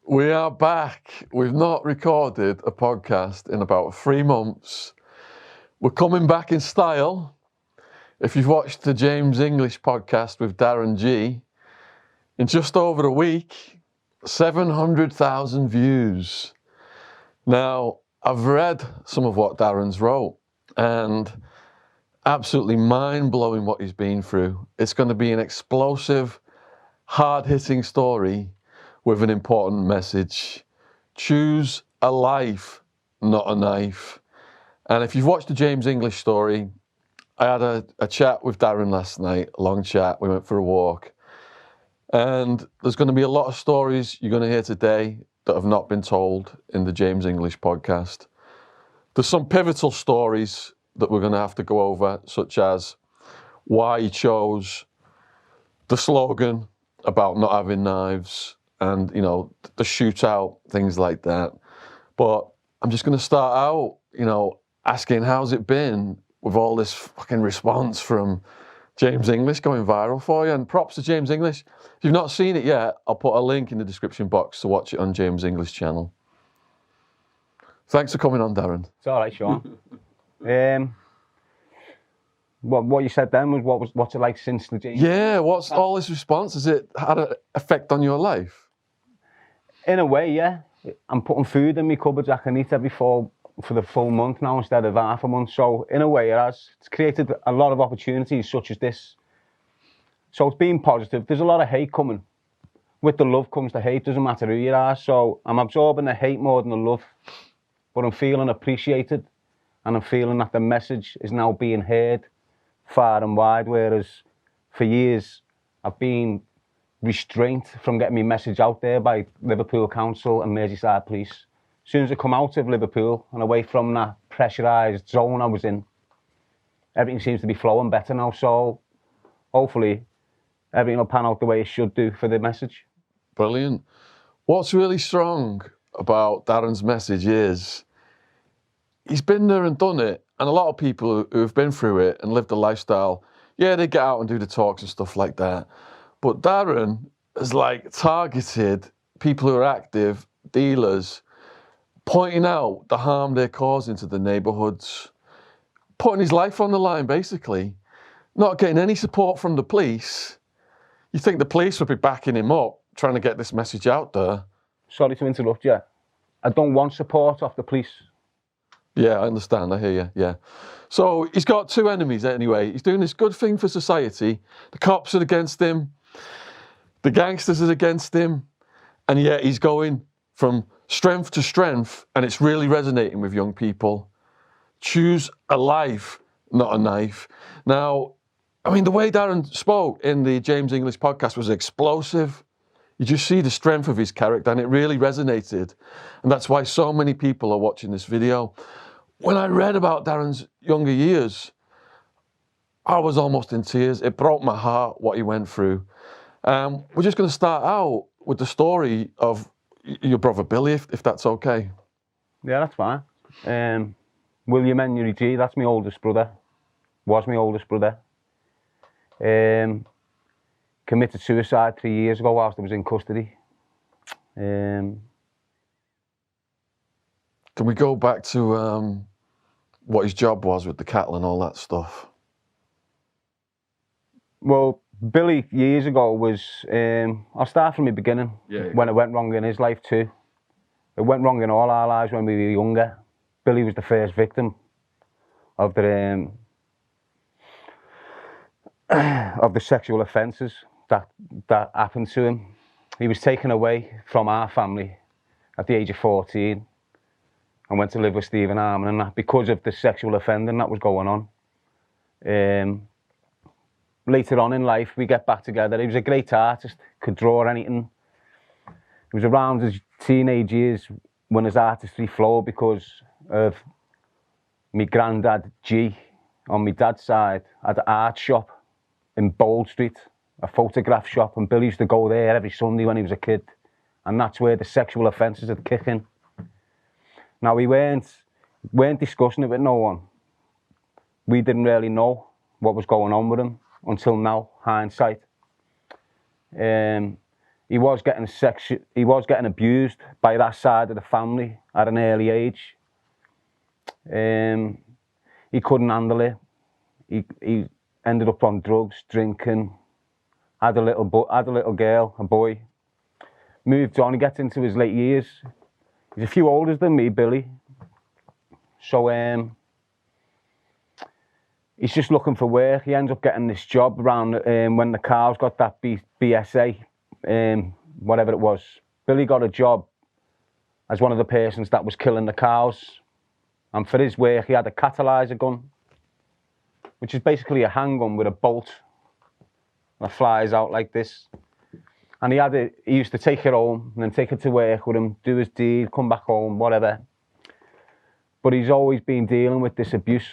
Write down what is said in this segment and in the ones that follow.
We are back. We've not recorded a podcast in about 3 months. We're coming back in style. If you've watched the James English podcast with Darren G, in just over a week, 700,000 views. Now, I've read some of what Darren's wrote, and absolutely mind-blowing what he's been through. It's going to be an explosive, hard-hitting story with an important message. Choose a life, not a knife. And if you've watched the James English story, I had a chat with Darren last night, a long chat. We went for a walk. And there's going to be a lot of stories you're going to hear today that have not been told in the James English podcast. There's some pivotal stories that we're going to have to go over, such as why he chose the slogan about not having knives, and, you know, the shootout, things like that. But I'm just going to start out, asking how's it been with all this fucking response from James English going viral for you. And props to James English. If you've not seen it yet, I'll put a link in the description box to watch it on James English channel. Thanks for coming on, Darren. It's all right, Shaun. What you said then was what's it like since the James? Yeah, what's all this response? Has it had an effect on your life? In a way, yeah. I'm putting food in my cupboards I can eat for the full month now instead of half a month. So in a way it has. It's created a lot of opportunities such as this. So it's been positive. There's a lot of hate coming. With the love comes the hate, doesn't matter who you are. So I'm absorbing the hate more than the love. But I'm feeling appreciated, and I'm feeling that the message is now being heard far and wide, whereas for years I've been restrained from getting my message out there by Liverpool Council and Merseyside Police. As soon as I come out of Liverpool and away from that pressurised zone I was in, everything seems to be flowing better now. So hopefully everything will pan out the way it should do for the message. Brilliant. What's really strong about Darren's message is he's been there and done it. And a lot of people who have been through it and lived the lifestyle, yeah, they get out and do the talks and stuff like that. But Darren has targeted people who are active, dealers, pointing out the harm they're causing to the neighbourhoods, putting his life on the line, basically, not getting any support from the police. You think the police would be backing him up, trying to get this message out there. Sorry to interrupt you. I don't want support off the police. Yeah, I understand. I hear you. Yeah. So he's got two enemies anyway. He's doing this good thing for society. The cops are against him. The gangsters are against him. And yet he's going from strength to strength, and it's really resonating with young people. Choose a life, not a knife. Now, I mean, the way Darren spoke in the James English podcast was explosive. You just see the strength of his character, and it really resonated. And that's why so many people are watching this video. When I read about Darren's younger years, I was almost in tears. It broke my heart what he went through. We're just going to start out with the story of your brother Billy, if that's okay. Yeah, that's fine. William Henry G, that's my oldest brother. Was my oldest brother. Committed suicide 3 years ago whilst I was in custody. Can we go back to what his job was with the cattle and all that stuff? Well, Billy years ago was, I'll start from the beginning, when it went wrong in his life too. It went wrong in all our lives when we were younger. Billy was the first victim of the sexual offences that happened to him. He was taken away from our family at the age of 14 and went to live with Stephen Harmon and that because of the sexual offending that was going on. Later on in life, we get back together. He was a great artist, could draw anything. It was around his teenage years when his artistry flowed because of my granddad, G, on my dad's side, had an art shop in Bold Street, a photograph shop, and Billy used to go there every Sunday when he was a kid. And that's where the sexual offences had kicked in. Now, we weren't discussing it with no one. We didn't really know what was going on with him until now, hindsight. he was getting abused by that side of the family at an early age. He couldn't handle it. He ended up on drugs, drinking, had a little girl, a boy. Moved on, he gets into his late years. He's a few older than me, Billy. So he's just looking for work. He ends up getting this job around when the cows got that BSA, whatever it was. Billy got a job as one of the persons that was killing the cows. And for his work, he had a catalyzer gun, which is basically a handgun with a bolt that flies out like this. And he used to take it home and then take it to work with him, do his deed, come back home, whatever. But he's always been dealing with this abuse.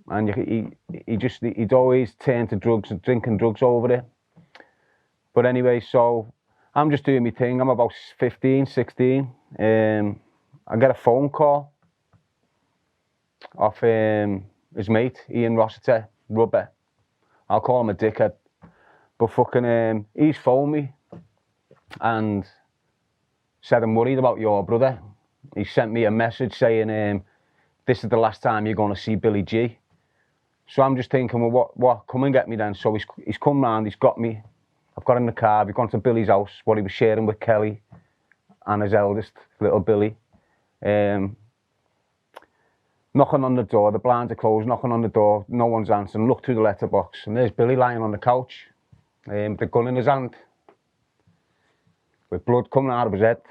And he'd always turned to drugs and drinking drugs over it. But anyway, so I'm just doing my thing. I'm about 15, 16. I get a phone call off his mate, Ian Rossiter, Rubber. I'll call him a dickhead. But fucking, he's phoned me and said, I'm worried about your brother. He sent me a message saying, this is the last time you're going to see Billy G. So I'm just thinking, well, what? Come and get me then. So he's come round, he's got me. I've got in the car, we've gone to Billy's house, what he was sharing with Kelly and his eldest, little Billy. Knocking on the door, the blinds are closed, knocking on the door, no one's answering, look through the letterbox, and there's Billy lying on the couch, the gun in his hand, with blood coming out of his head.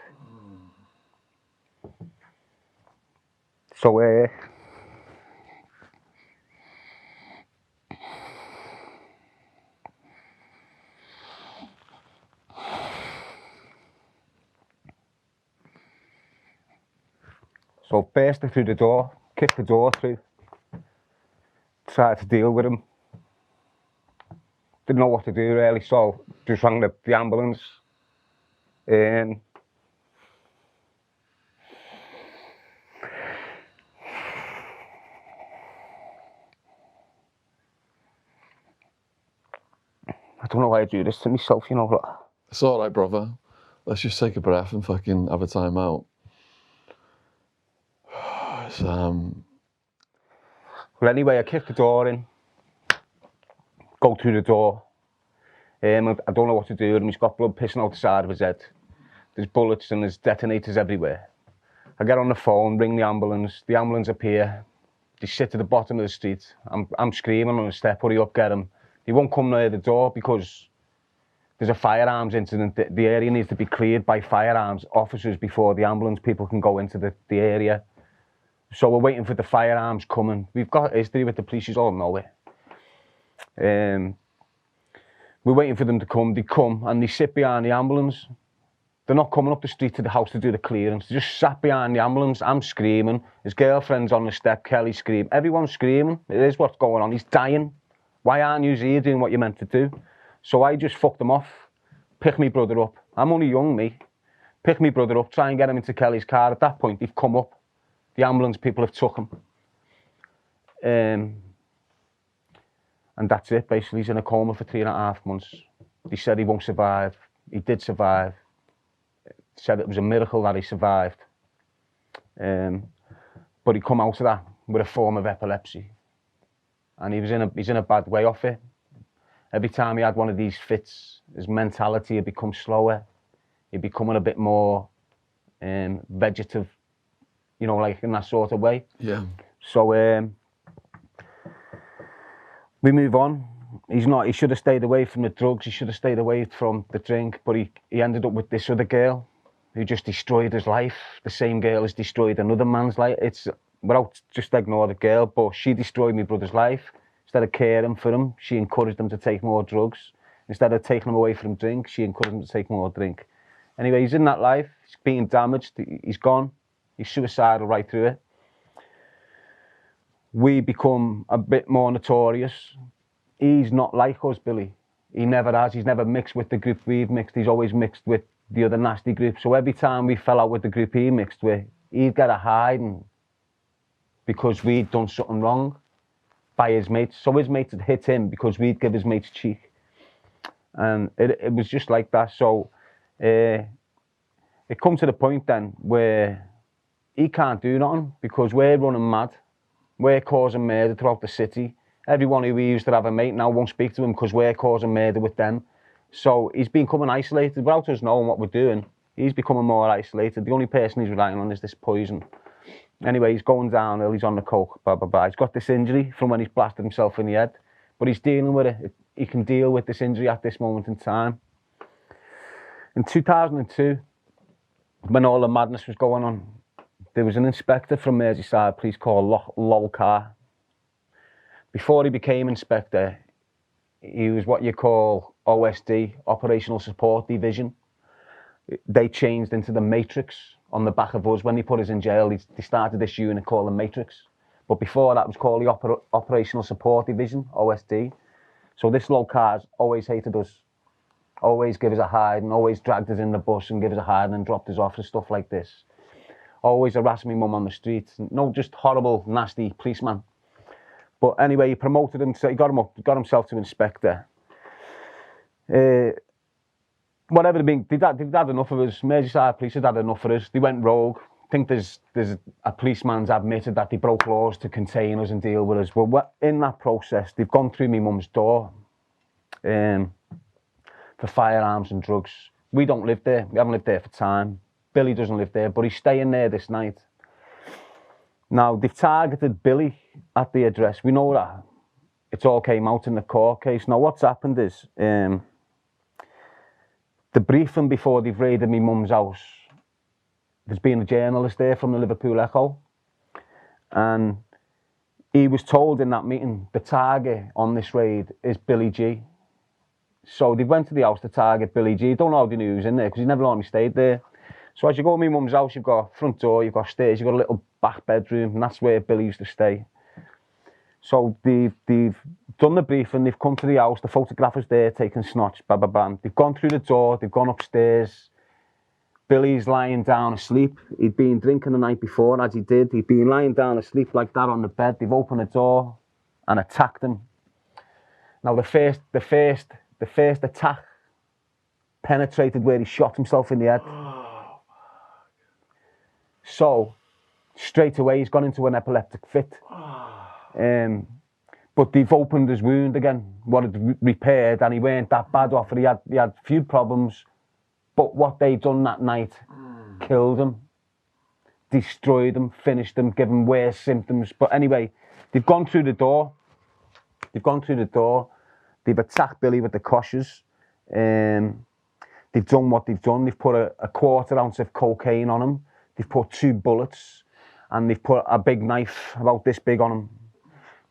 So, bursted through the door, kicked the door through, tried to deal with him. Didn't know what to do really, so just rang the ambulance. I don't know why I do this to myself, you know. It's all right, brother. Let's just take a breath and fucking have a time out. Well, anyway, I kicked the door in, go through the door. I don't know what to do with him. He's got blood pissing out the side of his head. There's bullets and there's detonators everywhere. I get on the phone, ring the ambulance appear. They sit to the bottom of the street. I'm screaming on the step, hurry up, get him. He won't come near the door because there's a firearms incident. The area needs to be cleared by firearms officers before the ambulance people can go into the area. So we're waiting for the firearms coming. We've got history with the police, you all know it. We're waiting for them to come. They come and they sit behind the ambulance. They're not coming up the street to the house to do the clearance. They just sat behind the ambulance. I'm screaming. His girlfriend's on the step. Kelly's screaming. Everyone's screaming. It is what's going on. He's dying. Why aren't you here doing what you're meant to do? So I just fucked them off. Pick my brother up. I'm only young, me. Pick my brother up. Try and get him into Kelly's car. At that point, they've come up. The ambulance people have took him. And that's it, basically. He's in a coma for 3.5 months. They said he won't survive. He did survive. Said it was a miracle that he survived. But he come out of that with a form of epilepsy. And he's in a bad way off it. Every time he had one of these fits, his mentality had become slower. He'd becoming a bit more vegetative, you know, like in that sort of way. yeah. So we move on. He should have stayed away from the drugs, he should have stayed away from the drink, but he ended up with this other girl who just destroyed his life. The same girl has destroyed another man's life. It's, without just ignore the girl, but she destroyed my brother's life. Instead of caring for him, she encouraged him to take more drugs. Instead of taking him away from drink, she encouraged him to take more drink. Anyway, he's in that life, he's being damaged, he's gone. He's suicidal right through it. We become a bit more notorious. He's not like us, Billy. He never has. He's never mixed with the group we've mixed. He's always mixed with the other nasty group. So every time we fell out with the group he mixed with, he'd get a hiding because we'd done something wrong by his mates. So his mates had hit him because we'd give his mates cheek. And it was just like that. So It come to the point then where he can't do nothing because we're running mad. We're causing murder throughout the city. Everyone who we used to have a mate now won't speak to him because we're causing murder with them. So he's becoming isolated without us knowing what we're doing. He's becoming more isolated. The only person he's relying on is this poison. Anyway, he's going downhill, he's on the coke, blah, blah, blah. He's got this injury from when he's blasted himself in the head, but he's dealing with it. He can deal with this injury at this moment in time. In 2002, when all the madness was going on, there was an inspector from Merseyside Police called Lol Carr. Before he became inspector, he was what you call OSD, Operational Support Division. They changed into the Matrix on the back of us. When they put us in jail, they started this unit called the Matrix. But before that was called the Operational Support Division, OSD. So this Lol Carr's always hated us. Always give us a hide and always dragged us in the bus and give us a hide and drop us off and stuff like this. Always harassed me mum on the street. No, just horrible, nasty policeman. But anyway, he promoted him, so he got himself to inspector. Whatever they'd had enough of us. Merseyside Police had had enough of us. They went rogue. I think there's a policeman's admitted that they broke laws to contain us and deal with us. Well, in that process, they've gone through my mum's door for firearms and drugs. We don't live there. We haven't lived there for time. Billy doesn't live there, but he's staying there this night. Now, they've targeted Billy at the address. We know that. It all came out in the court case. Now, what's happened is, the briefing before they've raided my mum's house, there's been a journalist there from the Liverpool Echo, and he was told in that meeting the target on this raid is Billy G. So they went to the house to target Billy G. Don't know how they knew he was in there because he never normally stayed there. So as you go to my mum's house, you've got a front door, you've got stairs, you've got a little back bedroom, and that's where Billy used to stay. So they've done the briefing, they've come to the house, the photographer's there taking snatch, blah, blah, blah. They've gone through the door, they've gone upstairs. Billy's lying down asleep. He'd been drinking the night before, as he did. He'd been lying down asleep like that on the bed. They've opened the door and attacked him. Now the first attack penetrated where he shot himself in the head. So, straight away, he's gone into an epileptic fit. But they've opened his wound again, what had repaired, and he weren't that bad off it. He had a few problems, but what they'd done that night killed him, destroyed him, finished him, given him worse symptoms. But anyway, they've gone through the door. They've attacked Billy with the koshes. They've done what they've done. They've put a quarter ounce of cocaine on him. They've put 2 bullets, and they've put a big knife about this big on him.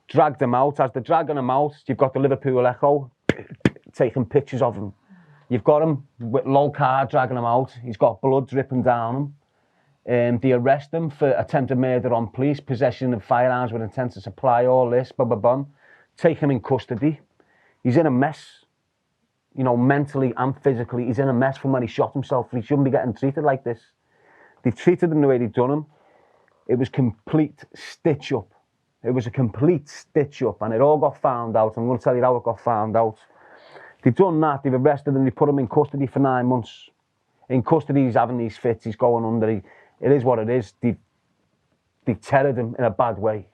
Dragged him out. As they're dragging him out, you've got the Liverpool Echo taking pictures of him. You've got him with Lol Carr dragging him out. He's got blood dripping down him. They arrest him for attempted murder on police, possession of firearms with intent to supply, all this, blah, blah, blah. Take him in custody. He's in a mess, you know, mentally and physically. He's in a mess from when he shot himself. He shouldn't be getting treated like this. They've treated him the way they've done him. It was complete stitch up. It was a complete stitch up, and it all got found out. I'm going to tell you how it got found out. They've done that. They've arrested him. They put him in custody for 9 months. In custody, he's having these fits. He's going under. It is what it is. They've tethered him in a bad way.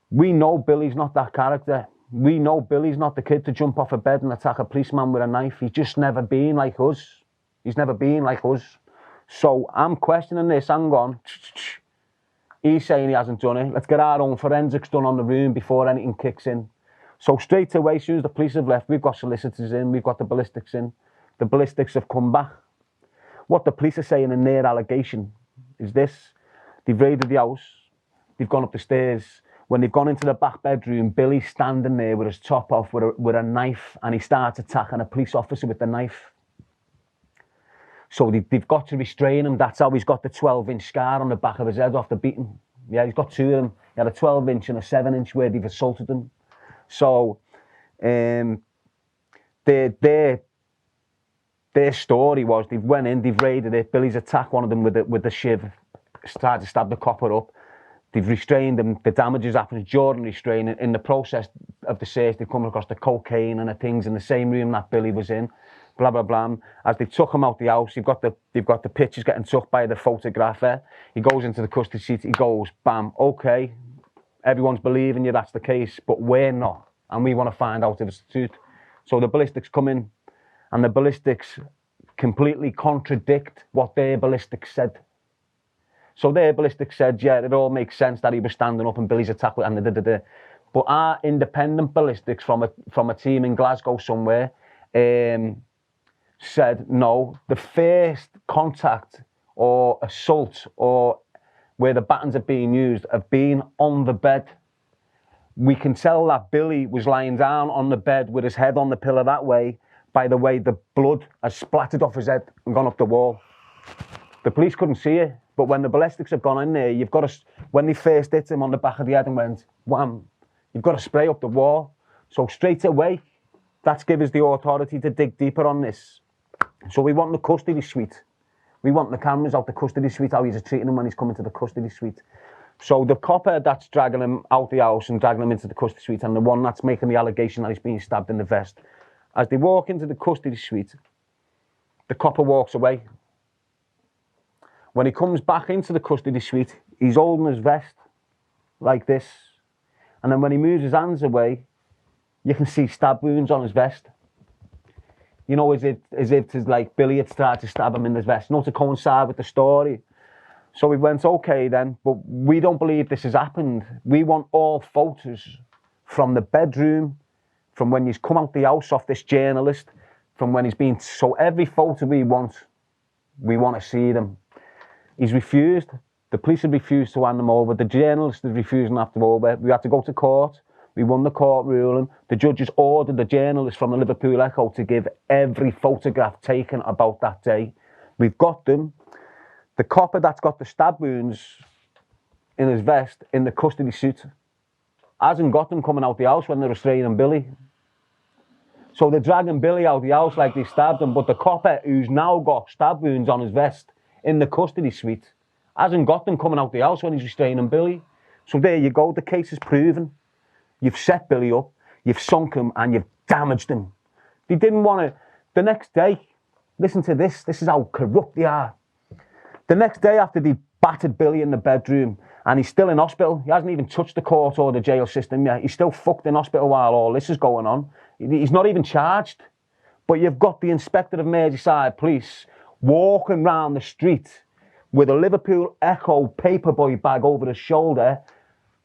We know Billy's not that character. We know Billy's not the kid to jump off a bed and attack a policeman with a knife. He's just never been like us. He's never been like us. So I'm questioning this. Hang on. He's saying he hasn't done it. Let's get our own forensics done on the room before anything kicks in. So straight away, as soon as the police have left, we've got solicitors in, we've got the ballistics in. The ballistics have come back. What the police are saying in their allegation is this. They've raided the house. They've gone up the stairs. When they've gone into the back bedroom, Billy's standing there with his top off with a knife, and he starts attacking a police officer with the knife. So they've got to restrain him. That's how he's got the 12-inch scar on the back of his head off the beating. Yeah, he's got 2 of them. He had a 12-inch and a 7-inch where they've assaulted him. So their story was they've went in, they've raided it. Billy's attacked one of them with the shiv, started to stab the copper up. They've restrained him. The damages happened during restraining. In the process of the search, they've come across the cocaine and the things in the same room that Billy was in. blah, blah, blah. As they took him out the house, they've got the pictures getting took by the photographer. He goes into the custody seat, he goes, bam, okay, everyone's believing you, that's the case, but we're not. And we want to find out if it's the truth. So the ballistics come in, and the ballistics completely contradict what their ballistics said. So their ballistics said, yeah, it all makes sense that he was standing up and Billy's attack, and the. But our independent ballistics from a team in Glasgow somewhere said, no, the first contact or assault or where the batons are being used have been on the bed. We can tell that Billy was lying down on the bed with his head on the pillow that way by the way the blood has splattered off his head and gone up the wall. The police couldn't see it, but when the ballistics have gone in there, you've got to, when they first hit him on the back of the head and went, wham, you've got to spray up the wall. So straight away, that's given us the authority to dig deeper on this. So we want the custody suite. We want the cameras out the custody suite, how he's treating him when he's coming to the custody suite. So the copper that's dragging him out the house and dragging him into the custody suite, and the one that's making the allegation that he's being stabbed in the vest, as they walk into the custody suite, the copper walks away. When he comes back into the custody suite, he's holding his vest like this. And then when he moves his hands away, you can see stab wounds on his vest. You know, as if it's like Billy had tried to stab him in his vest, not to coincide with the story. So we went, okay then, but we don't believe this has happened. We want all photos from the bedroom, from when he's come out the house off this journalist, from when he's been, so every photo we want to see them. He's refused. The police have refused to hand them over. The journalist is refusing to have them over. We had to go to court. We won the court ruling. The judges ordered the journalist from the Liverpool Echo to give every photograph taken about that day. We've got them. The copper that's got the stab wounds in his vest in the custody suit hasn't got them coming out the house when they're restraining Billy. So they're dragging Billy out the house like they stabbed him, but the copper who's now got stab wounds on his vest in the custody suite hasn't got them coming out the house when he's restraining Billy. So there you go, the case is proven. You've set Billy up, you've sunk him, and you've damaged him. They didn't want to, the next day, listen to this is how corrupt they are. The next day after they battered Billy in the bedroom, and he's still in hospital, he hasn't even touched the court or the jail system yet, he's still fucked in hospital while all this is going on. He's not even charged. But you've got the Inspector of Merseyside Police walking round the street with a Liverpool Echo paperboy bag over his shoulder,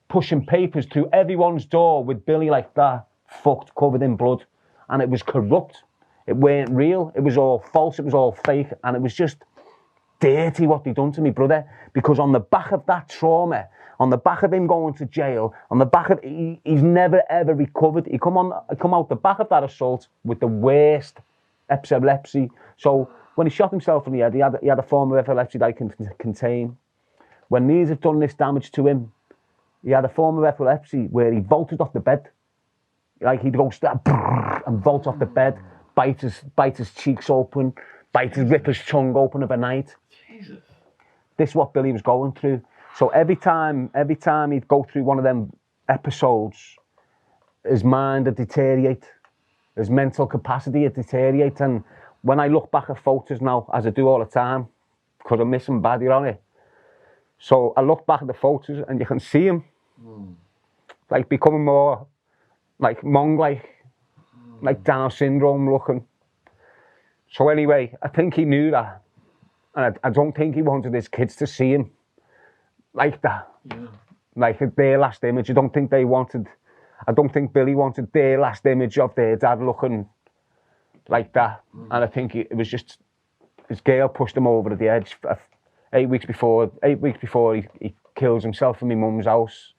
pushing papers through everyone's door with Billy like that, fucked, covered in blood. And it was corrupt. It weren't real. It was all false. It was all fake. And it was just dirty what they done to me brother. Because on the back of that trauma, on the back of him going to jail, on the back of, he's never ever recovered. He come out the back of that assault with the worst epilepsy. So when he shot himself in the head, he had a form of epilepsy that he can contain. When these have done this damage to him, he had a form of epilepsy where he vaulted off the bed. Like he'd go and vault off the bed, bite his cheeks open, rip his tongue open overnight. Jesus. This is what Billy was going through. So every time he'd go through one of them episodes, his mind would deteriorate, his mental capacity would deteriorate. And when I look back at photos now, as I do all the time, because I miss him bad, you know. So I look back at the photos and you can see him like becoming more like monk-like, like Down syndrome looking. So anyway, I think he knew that. And I don't think he wanted his kids to see him like that. Yeah. Like their last image. I don't think Billy wanted their last image of their dad looking like that. And I think it was just, his girl pushed him over the edge 8 weeks before he kills himself in my mum's house.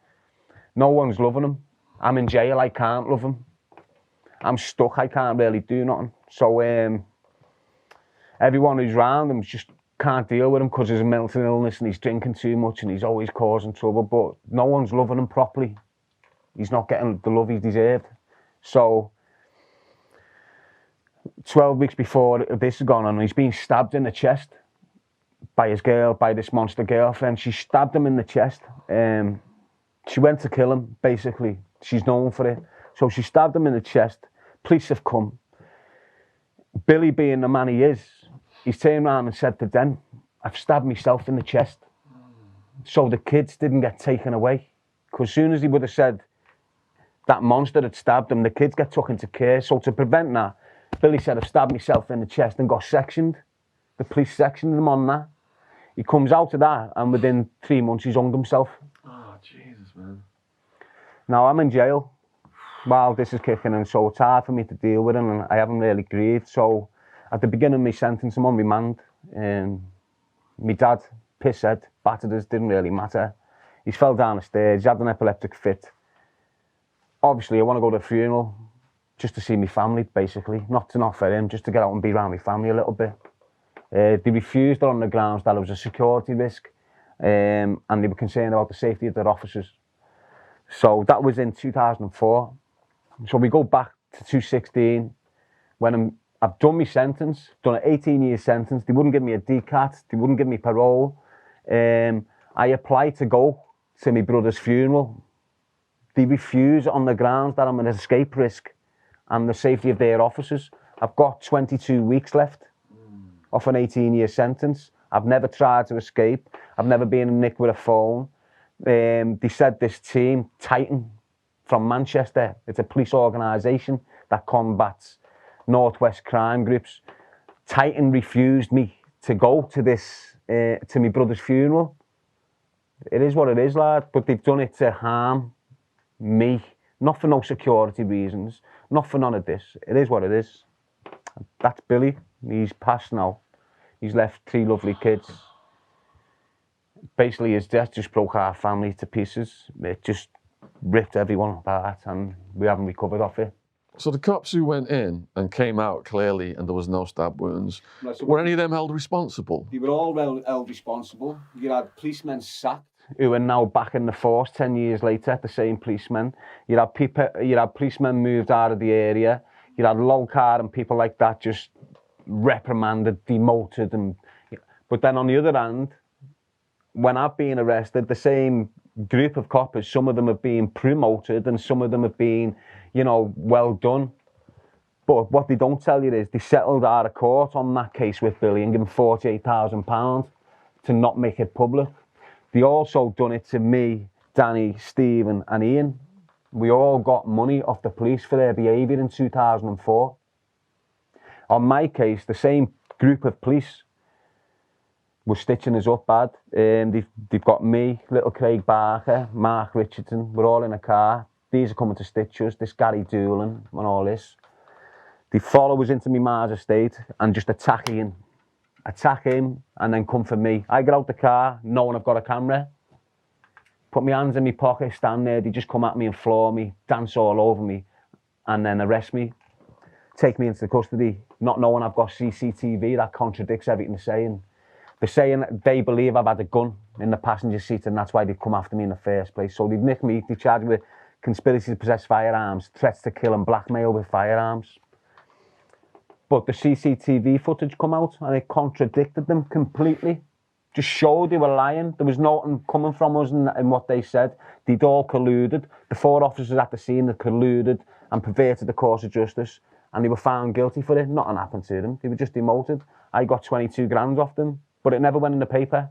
No one's loving him. I'm in jail, I can't love him. I'm stuck, I can't really do nothing. So everyone who's around him just can't deal with him because there's a mental illness and he's drinking too much and he's always causing trouble, but no one's loving him properly. He's not getting the love he deserved. So 12 weeks before this has gone on, he's been stabbed in the chest by his girl, by this monster girlfriend. She stabbed him in the chest. She went to kill him, basically. She's known for it. So she stabbed him in the chest. Police have come. Billy, being the man he is, he's turned around and said to them, I've stabbed myself in the chest. So the kids didn't get taken away. Because as soon as he would have said that monster had stabbed them, the kids get took into care. So to prevent that, Billy said, I've stabbed myself in the chest and got sectioned. The police sectioned him on that. He comes out of that, and within 3 months, he's hung himself. Oh, Jesus, man. Now, I'm in jail while this is kicking in, so it's hard for me to deal with it, and I haven't really grieved. So at the beginning of my sentence, I'm on remand. My dad, pisshead, battered us, didn't really matter. He's fell down the stairs, he had an epileptic fit. Obviously, I want to go to the funeral just to see my family, basically. Not for him, just to get out and be around my family a little bit. They refused it on the grounds that it was a security risk, and they were concerned about the safety of their officers. So that was in 2004. So we go back to 2016, when I've done my sentence, done an 18-year sentence. They wouldn't give me a DCAT, they wouldn't give me parole. I applied to go to my brother's funeral. They refuse on the grounds that I'm an escape risk and the safety of their officers. I've got 22 weeks left off an 18-year sentence. I've never tried to escape. I've never been nicked with a phone. They said this team, Titan, from Manchester, it's a police organisation that combats Northwest crime groups. Titan refused me to go to this, to my brother's funeral. It is what it is, lad, but they've done it to harm me, not for no security reasons, not for none of this. It is what it is. That's Billy. He's passed now. He's left 3 lovely kids. Basically, his death just broke our family to pieces. It just ripped everyone apart, and we haven't recovered off it. So the cops who went in and came out clearly and there was no stab wounds, were any of them held responsible? They were all held responsible. You had policemen sacked who are now back in the force 10 years later, the same policemen. You had policemen moved out of the area. You had Lancashire and people like that just reprimanded, demoted. But then on the other hand, when I've been arrested, the same group of coppers, some of them have been promoted and some of them have been, you know, well done. But what they don't tell you is they settled out of court on that case with Billy and given £48,000 to not make it public. They also done it to me, Danny, Stephen and Ian. We all got money off the police for their behaviour in 2004. On my case, the same group of police were stitching us up bad. They've got me, little Craig Barker, Mark Richardson, we're all in a car. These are coming to stitch us, this Gary Doolan and all this. They follow us into my Mars estate and just attack him and then come for me. I get out the car knowing I've got a camera, put my hands in my pocket, stand there, they just come at me and floor me, dance all over me and then arrest me, take me into custody, not knowing I've got CCTV that contradicts everything they're saying. They're saying they believe I've had a gun in the passenger seat and that's why they've come after me in the first place. So they've nicked me, they charged me with conspiracy to possess firearms, threats to kill and blackmail with firearms. But the CCTV footage come out and it contradicted them completely. Just showed they were lying. There was nothing coming from us in what they said. They'd all colluded. The 4 officers at the scene had colluded and perverted the course of justice. And they were found guilty for it. Nothing happened to them. They were just demoted. I got 22 grand off them, but it never went in the paper.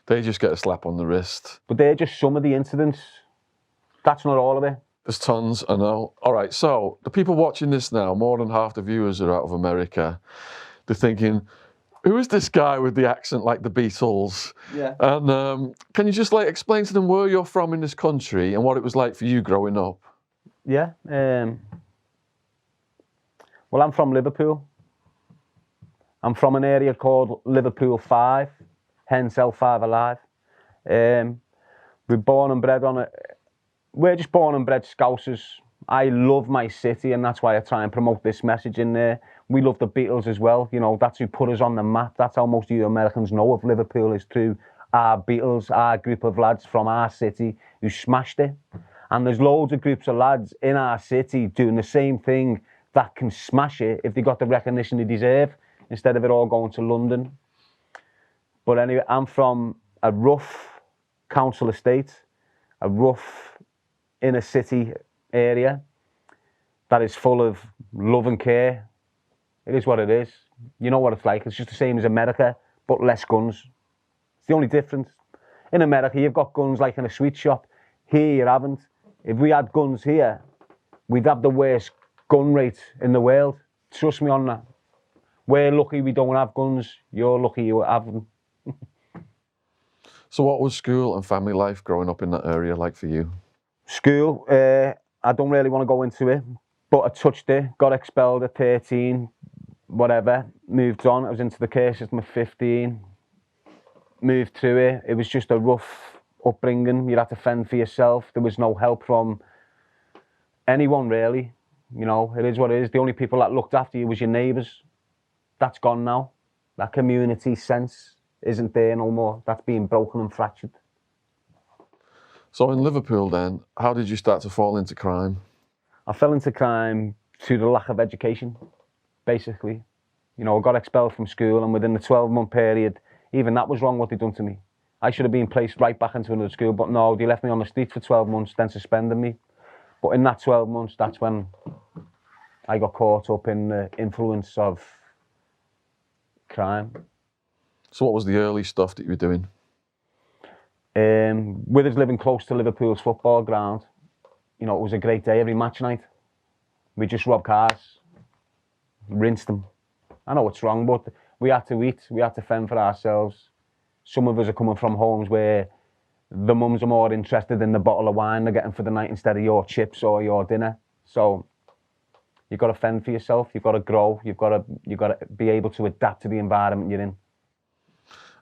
They just get a slap on the wrist. But they're just some of the incidents. That's not all of it. There's tons, I know. All right, so the people watching this now, more than half the viewers are out of America. They're thinking, who is this guy with the accent like the Beatles? Yeah. And can you just like explain to them where you're from in this country and what it was like for you growing up? Yeah. Well, I'm from Liverpool. I'm from an area called Liverpool 5, hence L5 Alive. We're born and bred on it. We're just born and bred Scousers. I love my city and that's why I try and promote this message in there. We love the Beatles as well. You know, that's who put us on the map. That's how most of you Americans know of Liverpool is through our Beatles, our group of lads from our city who smashed it. And there's loads of groups of lads in our city doing the same thing that can smash it if they got the recognition they deserve instead of it all going to London. But anyway, I'm from a rough council estate, a rough inner city area that is full of love and care, It is what it is. You know what it's like. It's just the same as America, but less guns. It's the only difference. In America, you've got guns like in a sweet shop. Here, you haven't. If we had guns here, we'd have the worst gun rate in the world. Trust me on that. We're lucky we don't have guns. You're lucky you have them. So what was school and family life growing up in that area like for you? School, I don't really want to go into it, but I touched it, got expelled at 13, whatever, moved on. I was into the care system at 15, moved through it. It was just a rough upbringing. You had to fend for yourself. There was no help from anyone really. You know, it is what it is. The only people that looked after you was your neighbours. That's gone now. That community sense isn't there no more. That's being broken and fractured. So in Liverpool then, how did you start to fall into crime? I fell into crime through the lack of education, basically. You know, I got expelled from school, and within the 12-month period, even that was wrong what they'd done to me. I should have been placed right back into another school, but no, they left me on the street for 12 months, then suspended me. But in that 12 months, that's when I got caught up in the influence of crime. So what was the early stuff that you were doing? With us living close to Liverpool's football ground, you know, it was a great day every match night. We just robbed cars, rinsed them. I know it's wrong, but we had to eat, we had to fend for ourselves. Some of us are coming from homes where the mums are more interested in the bottle of wine they're getting for the night instead of your chips or your dinner. So you've got to fend for yourself, you've got to grow, you've got to be able to adapt to the environment you're in.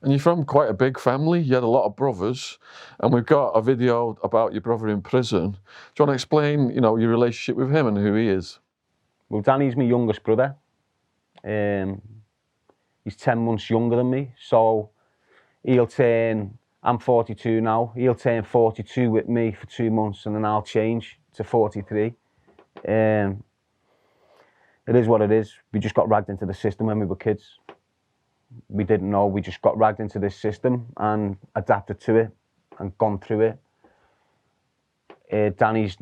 And you're from quite a big family. You had a lot of brothers, and we've got a video about your brother in prison. Do you want to explain, you know, your relationship with him and who he is? Well, Danny's my youngest brother. He's 10 months younger than me, so I'm 42 now, he'll turn 42 with me for 2 months, and then I'll change to 43. It is what it is. We just got dragged into the system when we were kids. We didn't know, we just got dragged into this system and adapted to it and gone through it. Danny's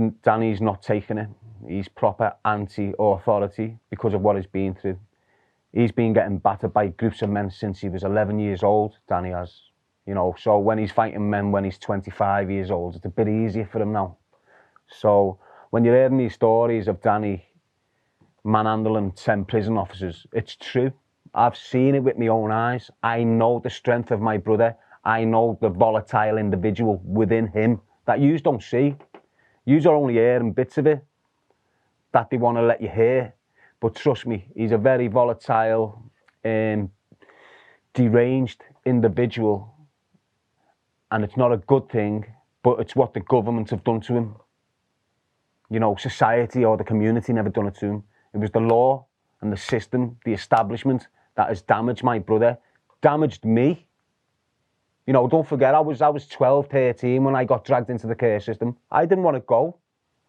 not taking it. He's proper anti-authority because of what he's been through. He's been getting battered by groups of men since he was 11 years old, Danny has. You know, so when he's fighting men when he's 25 years old, it's a bit easier for him now. So when you're hearing these stories of Danny manhandling 10 prison officers, it's true. I've seen it with my own eyes. I know the strength of my brother. I know the volatile individual within him that yous don't see. Yous are only hearing bits of it that they want to let you hear. But trust me, he's a very volatile, deranged individual. And it's not a good thing, but it's what the government have done to him. You know, society or the community never done it to him. It was the law and the system, the establishment that has damaged my brother, damaged me. You know, don't forget, I was 12, 13 when I got dragged into the care system. I didn't want to go.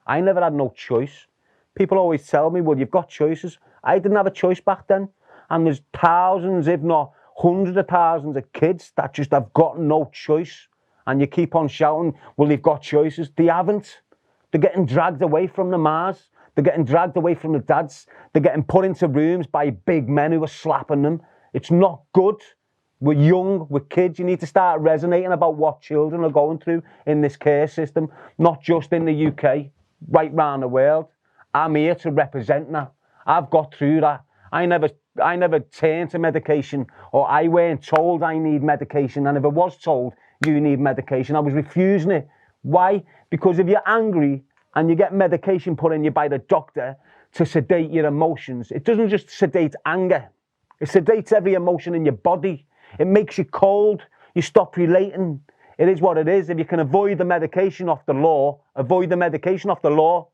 I never had no choice. People always tell me, well, you've got choices. I didn't have a choice back then. And there's thousands, if not hundreds of thousands of kids that just have got no choice. And you keep on shouting, well, they've got choices. They haven't. They're getting dragged away from the Mars. They're getting dragged away from the dads. They're getting put into rooms by big men who are slapping them. It's not good. We're young, we're kids. You need to start resonating about what children are going through in this care system, not just in the UK, right round the world. I'm here to represent that. I've got through that. I never turned to medication, or I weren't told I need medication. And if I was told you need medication, I was refusing it. Why? Because if you're angry and you get medication put in you by the doctor to sedate your emotions, it doesn't just sedate anger. It sedates every emotion in your body. It makes you cold. You stop relating. It is what it is. If you can avoid the medication off the law, avoid the medication off the law.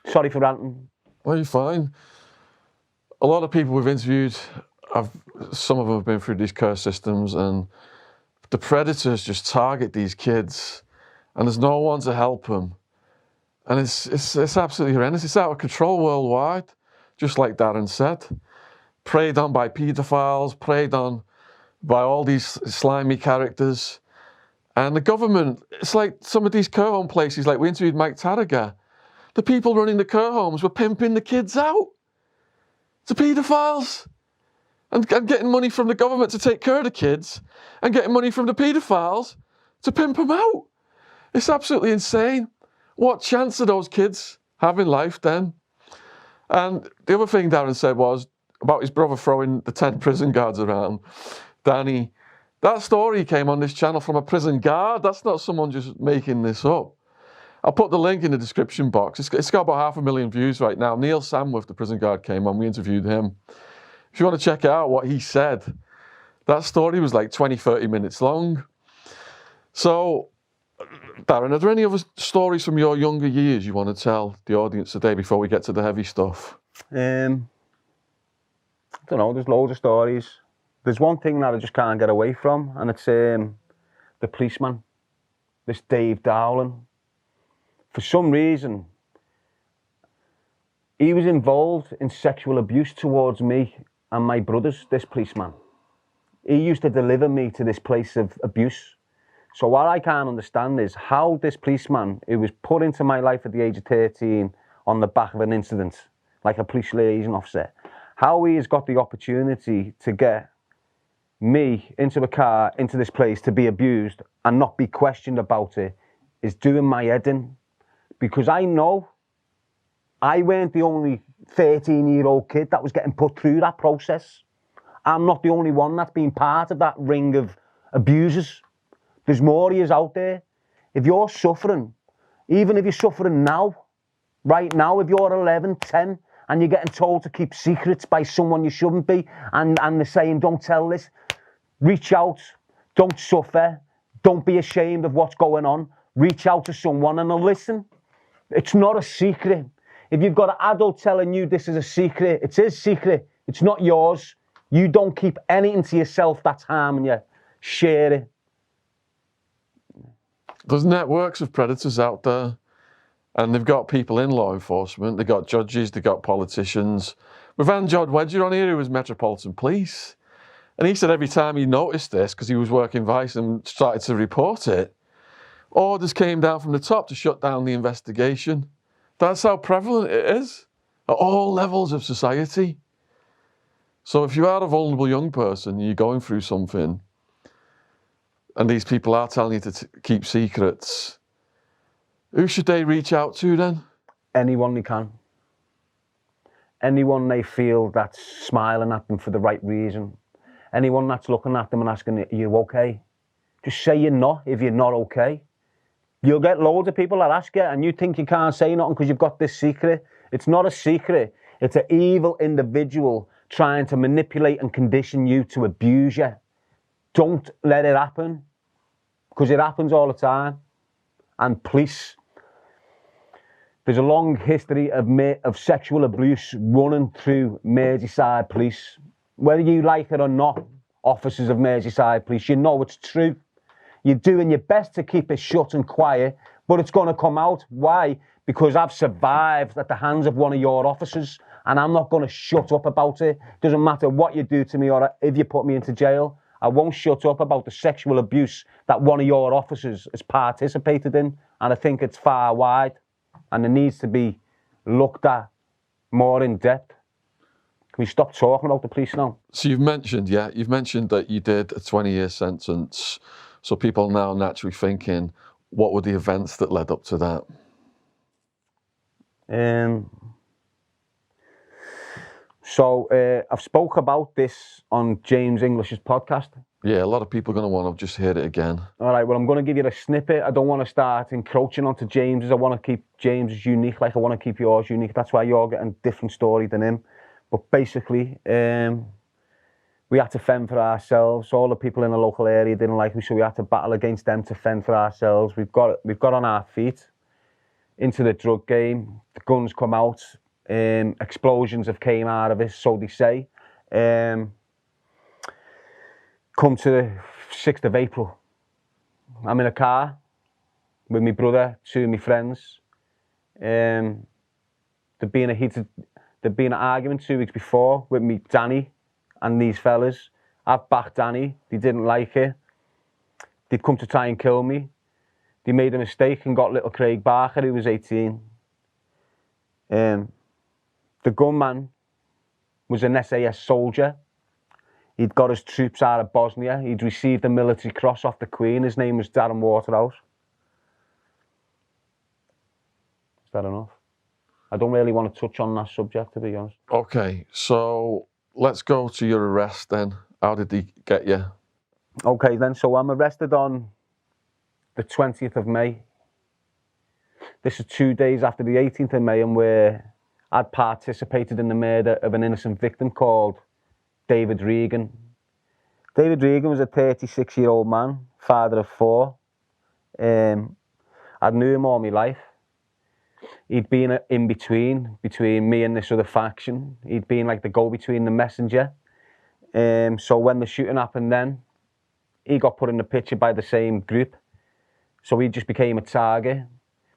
Sorry for ranting. Well, you're fine. A lot of people we've interviewed, some of them have been through these care systems, and the predators just target these kids, and there's no one to help them. And it's absolutely horrendous. It's out of control worldwide, just like Darren said. Preyed on by paedophiles, preyed on by all these slimy characters. And the government, it's like some of these care home places, like we interviewed Mike Tarraga, the people running the care homes were pimping the kids out to paedophiles and getting money from the government to take care of the kids and getting money from the paedophiles to pimp them out. It's absolutely insane. What chance do those kids have in life then? And the other thing Darren said was about his brother throwing the 10 prison guards around. Danny, that story came on this channel from a prison guard. That's not someone just making this up. I'll put the link in the description box. It's got about 500,000 views right now. Neil Samworth, the prison guard, came on. We interviewed him. If you want to check out what he said, that story was like 20, 30 minutes long. So, Darren, are there any other stories from your younger years you want to tell the audience today before we get to the heavy stuff? I don't know, there's loads of stories. There's one thing that I just can't get away from, and it's the policeman, this Dave Dowling. For some reason, he was involved in sexual abuse towards me and my brothers, this policeman. He used to deliver me to this place of abuse. So what I can't understand is how this policeman, who was put into my life at the age of 13 on the back of an incident, like a police liaison officer, how he has got the opportunity to get me into a car, into this place to be abused and not be questioned about it is doing my head in. Because I know I weren't the only 13-year-old kid that was getting put through that process. I'm not the only one that's been part of that ring of abusers. There's more of yous out there. If you're suffering, even if you're suffering now, right now, if you're 11, 10, and you're getting told to keep secrets by someone you shouldn't be, and they're saying, don't tell this, reach out, don't suffer, don't be ashamed of what's going on, reach out to someone and they'll listen. It's not a secret. If you've got an adult telling you this is a secret, it's his secret, it's not yours. You don't keep anything to yourself that's harming you. Share it. There's networks of predators out there, and they've got people in law enforcement, they've got judges, they've got politicians. We've had Jod Wedger on here, who was Metropolitan Police, and he said every time he noticed this, because he was working Vice and started to report it, orders came down from the top to shut down the investigation. That's how prevalent it is at all levels of society. So if you are a vulnerable young person, you're going through something, and these people are telling you to keep secrets, who should they reach out to then? Anyone they can. Anyone they feel that's smiling at them for the right reason. Anyone that's looking at them and asking, are you okay? Just say you're not if you're not okay. You'll get loads of people that ask you and you think you can't say nothing because you've got this secret. It's not a secret. It's an evil individual trying to manipulate and condition you to abuse you. Don't let it happen, because it happens all the time. And police, there's a long history of sexual abuse running through Merseyside police. Whether you like it or not, officers of Merseyside police, you know it's true. You're doing your best to keep it shut and quiet, but it's going to come out. Why? Because I've survived at the hands of one of your officers, and I'm not going to shut up about it. Doesn't matter what you do to me or if you put me into jail. I won't shut up about the sexual abuse that one of your officers has participated in, and I think it's far wide, and it needs to be looked at more in depth. Can we stop talking about the police now? So you've mentioned that you did a 20-year sentence. So people are now naturally thinking, what were the events that led up to that? I've spoke about this on James English's podcast. Yeah, a lot of people are going to want to just hear it again. All right, well, I'm going to give you a snippet. I don't want to start encroaching onto James's. I want to keep James's unique, like I want to keep yours unique. That's why you're getting a different story than him. But basically, we had to fend for ourselves. All the people in the local area didn't like me, so we had to battle against them to fend for ourselves. We've got on our feet into the drug game. The guns come out. Explosions have came out of it, so they say. Come to the 6th of April. I'm in a car with my brother, 2 of my friends. There'd been an argument 2 weeks before with me, Danny, and these fellas. I've backed Danny. They didn't like it. They'd come to try and kill me. They made a mistake and got little Craig Barker, who was 18. The gunman was an SAS soldier. He'd got his troops out of Bosnia. He'd received a military cross off the Queen. His name was Darren Waterhouse. Is that enough? I don't really want to touch on that subject, to be honest. Okay, so let's go to your arrest then. How did he get you? Okay then, so I'm arrested on the 20th of May. This is 2 days after the 18th of May, and where I'd participated in the murder of an innocent victim called David Regan. David Regan was a 36-year-old man, father of 4. I knew him all my life. He'd been in between me and this other faction. He'd been like the go-between, the messenger. So when the shooting happened then, he got put in the picture by the same group. So he just became a target.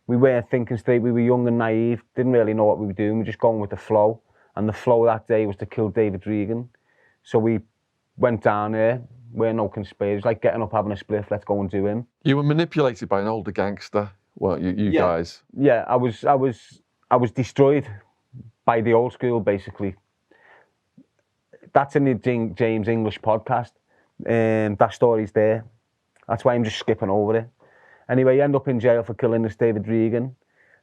We weren't thinking straight, we were young and naive, didn't really know what we were doing, we were just going with the flow. And the flow that day was to kill David Regan. So we went down there, we're no conspirators, like getting up, having a spliff, let's go and do him. You were manipulated by an older gangster, well, you guys. Yeah, I was destroyed by the old school, basically. That's in the James English podcast. That story's there. That's why I'm just skipping over it. Anyway, he ended up in jail for killing this David Regan.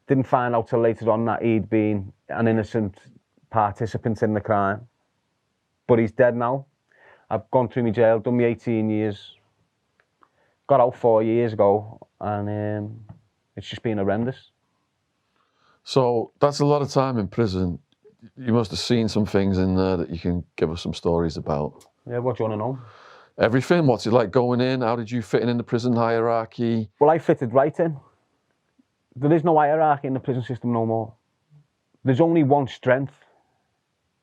Didn't find out till later on that he'd been an innocent participant in the crime. But he's dead now. I've gone through my jail, done my 18 years. Got out 4 years ago, and it's just been horrendous. So that's a lot of time in prison. You must have seen some things in there that you can give us some stories about. Yeah, what do you want to know? Everything. What's it like going in? How did you fit in the prison hierarchy? Well, I fitted right in. There is no hierarchy in the prison system no more. There's only one strength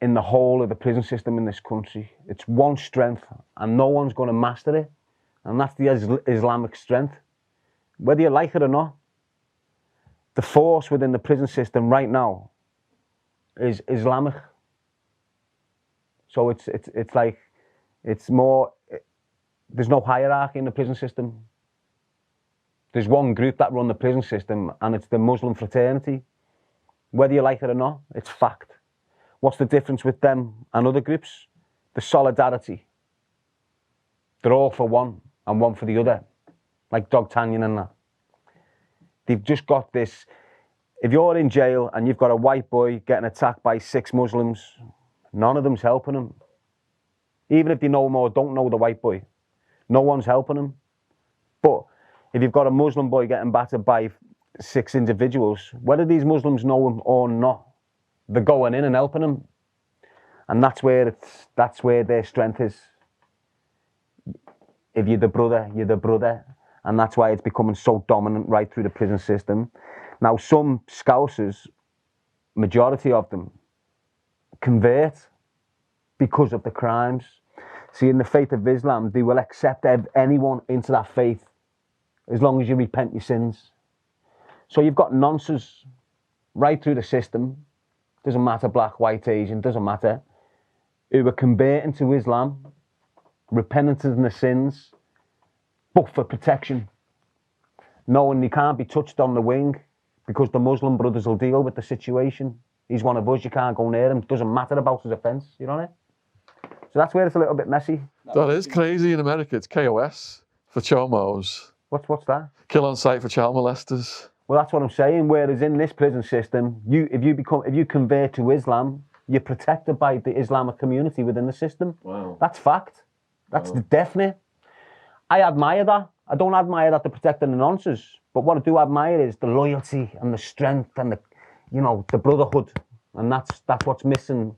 in the whole of the prison system in this country. It's one strength, and no one's going to master it. And that's the Islamic strength. Whether you like it or not, the force within the prison system right now is Islamic. So it's like, it's more, there's no hierarchy in the prison system. There's one group that run the prison system, and it's the Muslim fraternity. Whether you like it or not, it's fact. What's the difference with them and other groups? The solidarity. They're all for one and one for the other, like Dogtanian and that. They've just got this, if you're in jail and you've got a white boy getting attacked by 6 Muslims, none of them's helping him. Even if they know him or don't know the white boy, no one's helping him. But if you've got a Muslim boy getting battered by 6 individuals, whether these Muslims know him or not, they're going in and helping him. And that's where their strength is. If you're the brother, you're the brother. And that's why it's becoming so dominant right through the prison system. Now, some Scousers, majority of them, convert because of the crimes. See, in the faith of Islam, they will accept anyone into that faith as long as you repent your sins. So you've got nonsense right through the system, doesn't matter black, white, Asian, doesn't matter, who are converting to Islam, repenting of their sins, but for protection, knowing they can't be touched on the wing because the Muslim brothers will deal with the situation. He's one of us, you can't go near him, doesn't matter about his offence, you know what I mean? So that's where it's a little bit messy. That is crazy in America. It's KOS for chomos. What's that? Kill on sight for child molesters. Well, that's what I'm saying. Whereas in this prison system, if you convert to Islam, you're protected by the Islamic community within the system. Wow. That's fact. That's definite. I admire that. I don't admire that they're protecting the nonsense, but what I do admire is the loyalty and the strength and the brotherhood, and that's what's missing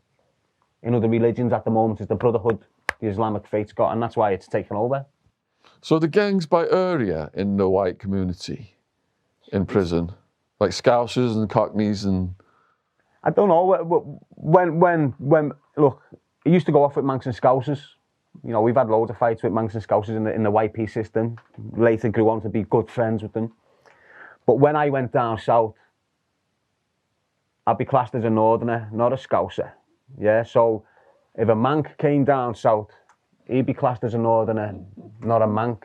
in other religions at the moment, is the brotherhood the Islamic faith's got, and that's why it's taken over. So the gangs by area in the white community in prison, like Scousers and Cockneys and... I don't know, when look, it used to go off with Manx and Scousers. You know, we've had loads of fights with Manx and Scousers in the YP system. Later grew on to be good friends with them. But when I went down south, I'd be classed as a northerner, not a Scouser. Yeah, so if a Manc came down south, he'd be classed as a northerner, not a Manc.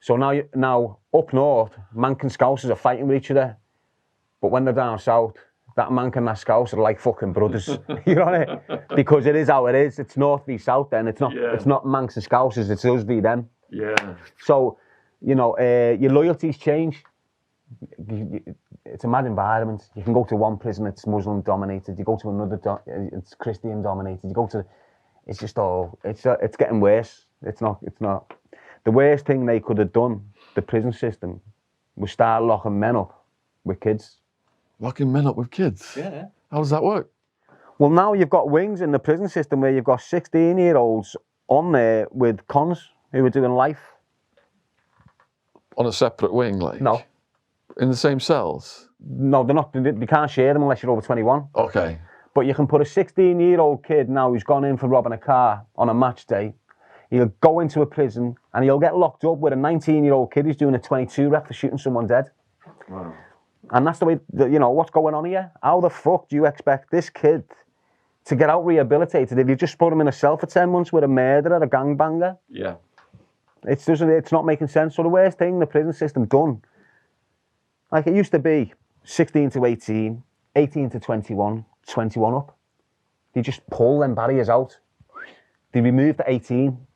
So now up north, Manc and Scousers are fighting with each other. But when they're down south, that Manc and that Scouse are like fucking brothers. You know what I mean? Because it is how it is. It's North v South then. It's not Mancs and Scouses, it's us v them. Yeah. So, you know, your loyalties change. It's a mad environment. You can go to one prison, it's Muslim dominated. You go to another, it's Christian dominated. You go to, it's just all, it's getting worse. It's not. The worst thing they could have done, the prison system, was start locking men up with kids. Locking men up with kids? Yeah. How does that work? Well, now you've got wings in the prison system where you've got 16-year-olds on there with cons who are doing life. On a separate wing, like? No. In the same cells? No, they're not. They can't share them unless you're over 21. Okay. But you can put a 16-year-old kid now who's gone in for robbing a car on a match day. He'll go into a prison and he'll get locked up with a 19-year-old kid who's doing a 22 rep for shooting someone dead. Wow. And that's the way, you know, what's going on here? How the fuck do you expect this kid to get out rehabilitated if you just put him in a cell for 10 months with a murderer, a gangbanger? Yeah. It's not making sense. So the worst thing the prison system done, like it used to be 16 to 18, 18 to 21, 21 up. They just pull them barriers out. They remove the 18.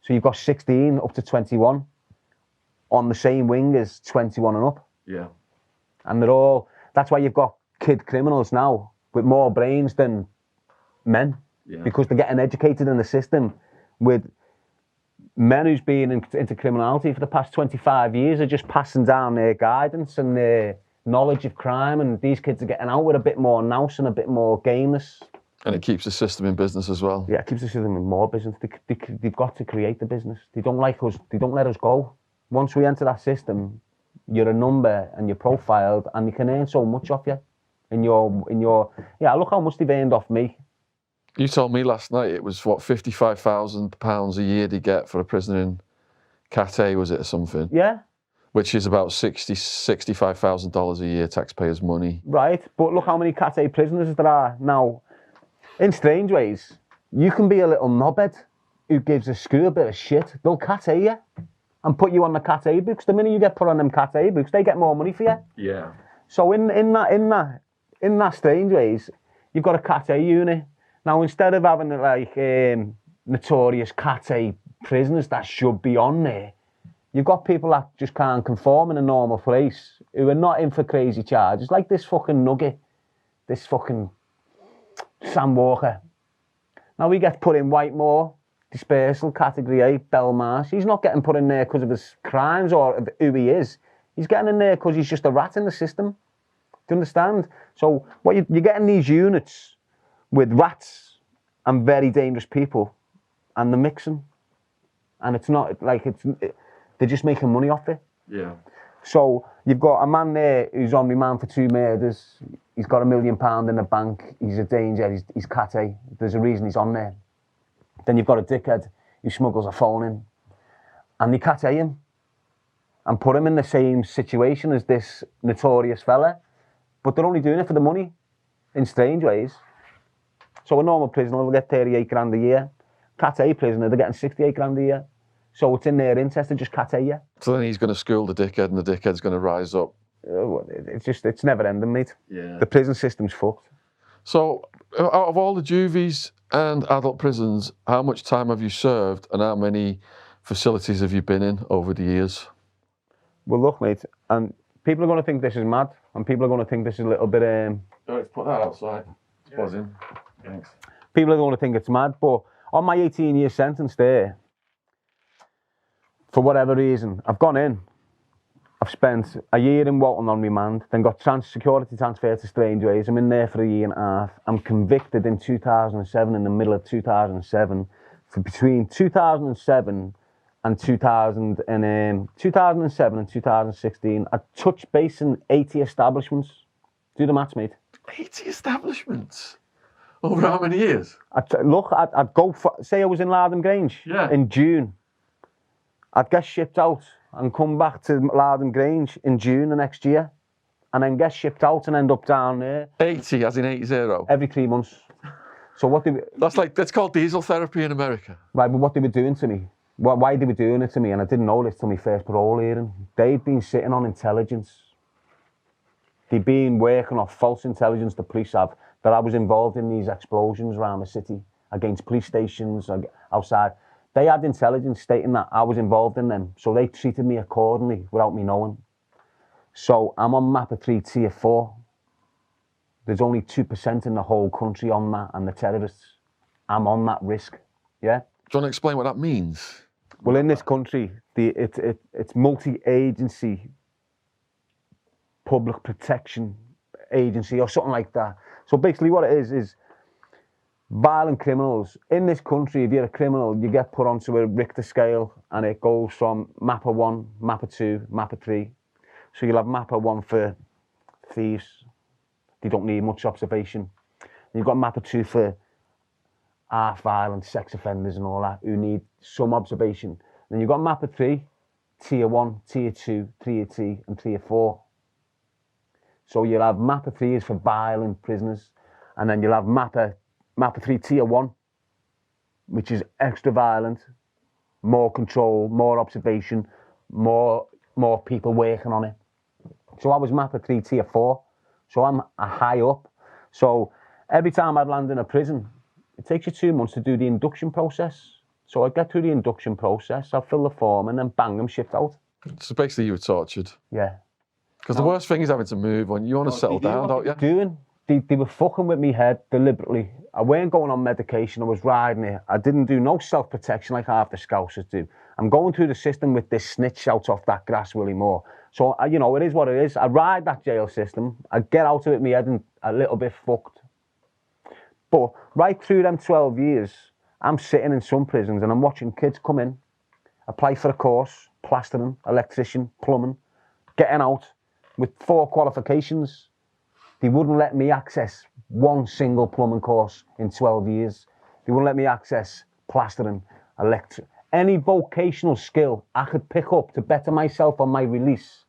So you've got 16 up to 21 on the same wing as 21 and up. Yeah. And they're all, that's why you've got kid criminals now with more brains than men. Yeah. Because they're getting educated in the system with men who's been into criminality for the past 25 years are just passing down their guidance and their knowledge of crime, and these kids are getting out with a bit more nous and a bit more gameness. And it keeps the system in business as well. Yeah, it keeps the system in more business. They've got to create the business. They don't like us. They don't let us go. Once we enter that system, you're a number and you're profiled, and they can earn so much off you. Yeah, look how much they've earned off me. You told me last night it was, what, £55,000 a year they get for a prisoner in Cathay, was it, or something? Yeah. Which is about $65,000 a year taxpayers' money. Right, but look how many Cathay prisoners there are. Now, in strange ways, you can be a little knobhead who gives a screw a bit of shit. They'll Cathay you and put you on the Cathay books. The minute you get put on them Cathay books, they get more money for you. Yeah. So in that strange ways, you've got a Cathay unit. Now, instead of having like notorious Cathay prisoners that should be on there, you've got people that just can't conform in a normal place, who are not in for crazy charges, like this fucking nugget, this fucking Sam Walker. Now he gets put in Whitemore, dispersal, category 8, Belmarsh. He's not getting put in there because of his crimes or of who he is. He's getting in there because he's just a rat in the system. Do you understand? So what you're getting these units with rats and very dangerous people, and they're mixing. And it's not like they're just making money off it. Yeah. So you've got a man there who's on remand for 2 murders. He's got £1 million in the bank. He's a danger. He's Cathay. There's a reason he's on there. Then you've got a dickhead who smuggles a phone in, and they Cathay him and put him in the same situation as this notorious fella, but they're only doing it for the money in strange ways. So a normal prisoner will get 38 grand a year. Cathay prisoner, they're getting 68 grand a year. So it's in their interest to just Cathay you. So then he's going to school the dickhead, and the dickhead's going to rise up. It's never ending, mate. Yeah. The prison system's fucked. So out of all the juvies and adult prisons, how much time have you served, and how many facilities have you been in over the years? Well, look, mate, and people are going to think this is mad, and people are going to think this is a little bit... Let's put that outside. It's buzzing. Thanks. People are going to think it's mad, but on my 18-year sentence there, for whatever reason, I've gone in. I've spent a year in Walton on remand, then got security transferred to Strange Ways. I'm in there for 1.5 years. I'm convicted in 2007, in the middle of 2007, for between 2007 and 2007 and 2016. I touched base in 80 establishments. Do the maths, mate. 80 establishments? Over how many years? I'd go for, say I was in Lardham Grange in June. I'd get shipped out and come back to Lardham Grange in June the next year, and then get shipped out and end up down there. 80, as in 80? Every 3 months. So what that's called diesel therapy in America. Right, but what they were doing to me, why they were doing it to me, and I didn't know this till my first parole hearing. They'd been sitting on intelligence they've been working off false intelligence, the police have, that I was involved in these explosions around the city, against police stations, outside. They had intelligence stating that I was involved in them, so they treated me accordingly without me knowing. So I'm on map of 3 tier 4. There's only 2% in the whole country on that, and the terrorists. I'm on that risk, yeah? Do you want to explain what that means? Well, in this country, it's multi-agency public protection agency or something like that. So basically what it is violent criminals. In this country, if you're a criminal, you get put onto a Richter scale, and it goes from mapper 1, mapper 2, mapper 3. So you'll have mapper 1 for thieves. They don't need much observation. You've got mapper 2 for half violent sex offenders and all that, who need some observation. Then you've got mapper 3, tier 1, tier 2, tier 3, and tier 4. So you'll have mapper 3 is for violent prisoners, and then you'll have mapper 3 tier 1, which is extra violent, more control, more observation, more people working on it. So I was mapper 3 tier 4, so I'm a high up. So every time I'd land in a prison, it takes you 2 months to do the induction process. So I'd get through the induction process, I'd fill the form, and then bang, I'm shipped out. So basically you were tortured. Yeah. Because the worst thing is having to move when you want to settle down, don't you? They were fucking with me head deliberately. I weren't going on medication, I was riding it. I didn't do no self-protection like half the Scousers do. I'm going through the system with this snitch out off that grass, Willie Moore. So, you know, it is what it is. I ride that jail system. I get out of it, my head and a little bit fucked. But right through them 12 years, I'm sitting in some prisons and I'm watching kids come in, apply for a course, plastering, electrician, plumbing, getting out with 4 qualifications. They wouldn't let me access one single plumbing course in 12 years. They wouldn't let me access plastering, electric, any vocational skill I could pick up to better myself on my release.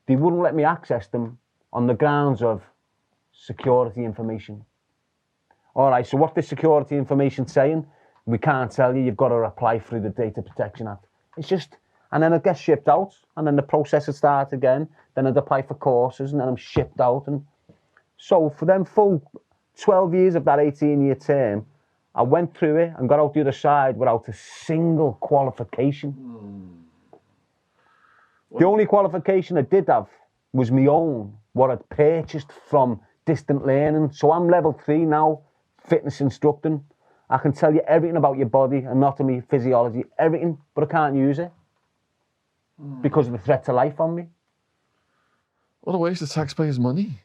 They wouldn't let me access them on the grounds of security information. All right, so what's the security information saying? We can't tell you, you've got to apply through the Data Protection Act. It's just, and then it gets shipped out, and then the process would start again, then I'd apply for courses, and then I'm shipped out. And so for them full 12 years of that 18-year term, I went through it and got out the other side without a single qualification. The only qualification I did have was my own, what I'd purchased from distant learning. So I'm level 3 now, fitness instructing. I can tell you everything about your body, anatomy, physiology, everything, but I can't use it because of the threat to life on me. What a waste of taxpayers' money.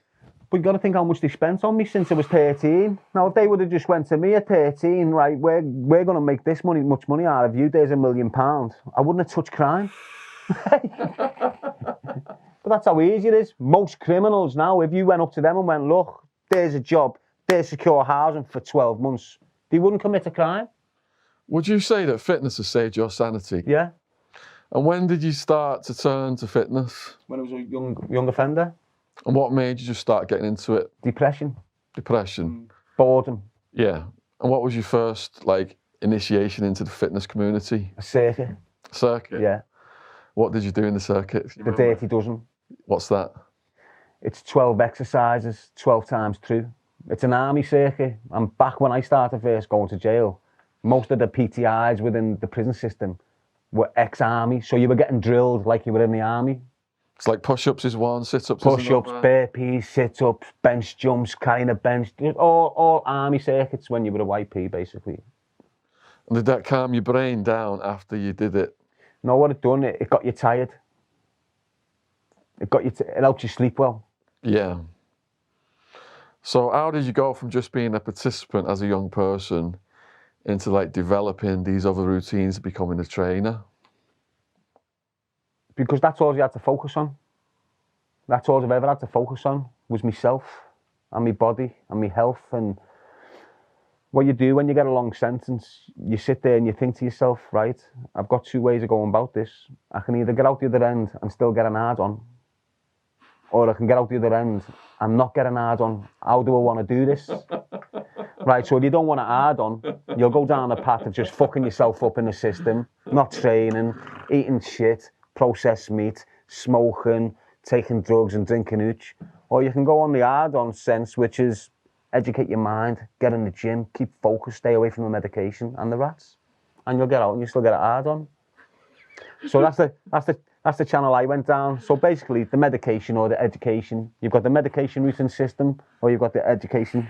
But you've got to think how much they spent on me since I was 13. Now, if they would have just went to me at 13, right, we're going to make this much money out of you, there's £1 million, I wouldn't have touched crime. But that's how easy it is. Most criminals now, if you went up to them and went, look, there's a job, there's secure housing for 12 months, they wouldn't commit a crime. Would you say that fitness has saved your sanity? Yeah. And when did you start to turn to fitness? When I was a young offender. And what made you just start getting into it? Depression. Depression. Boredom. Yeah. And what was your first, initiation into the fitness community? A circuit. Circuit? Yeah. What did you do in the circuit? The Dirty Dozen. What's that? It's 12 exercises, 12 times through. It's an army circuit. And back when I started first going to jail, most of the PTIs within the prison system were ex-army. So you were getting drilled like you were in the army. It's like push-ups is one, sit-ups is another. Push-ups, burpees, sit-ups, bench jumps, carrying a bench. All army circuits when you were a YP, basically. And did that calm your brain down after you did it? No, what it done, it got you tired. It helped you sleep well. Yeah. So how did you go from just being a participant as a young person into developing these other routines and becoming a trainer? Because that's all you had to focus on. That's all I've ever had to focus on was myself and my body and my health. And what you do when you get a long sentence, you sit there and you think to yourself, right, I've got 2 ways of going about this. I can either get out the other end and still get an hard-on, or I can get out the other end and not get an hard-on. How do I want to do this? Right, so if you don't want a hard-on, you'll go down the path of just fucking yourself up in the system, not training, eating shit, processed meat, smoking, taking drugs and drinking hooch. Or you can go on the hard-on sense, which is educate your mind, get in the gym, keep focused, stay away from the medication and the rats, and you'll get out and you still get it hard on. So that's the channel I went down. So basically, the medication or the education. You've got the medication routing system, or you've got the education.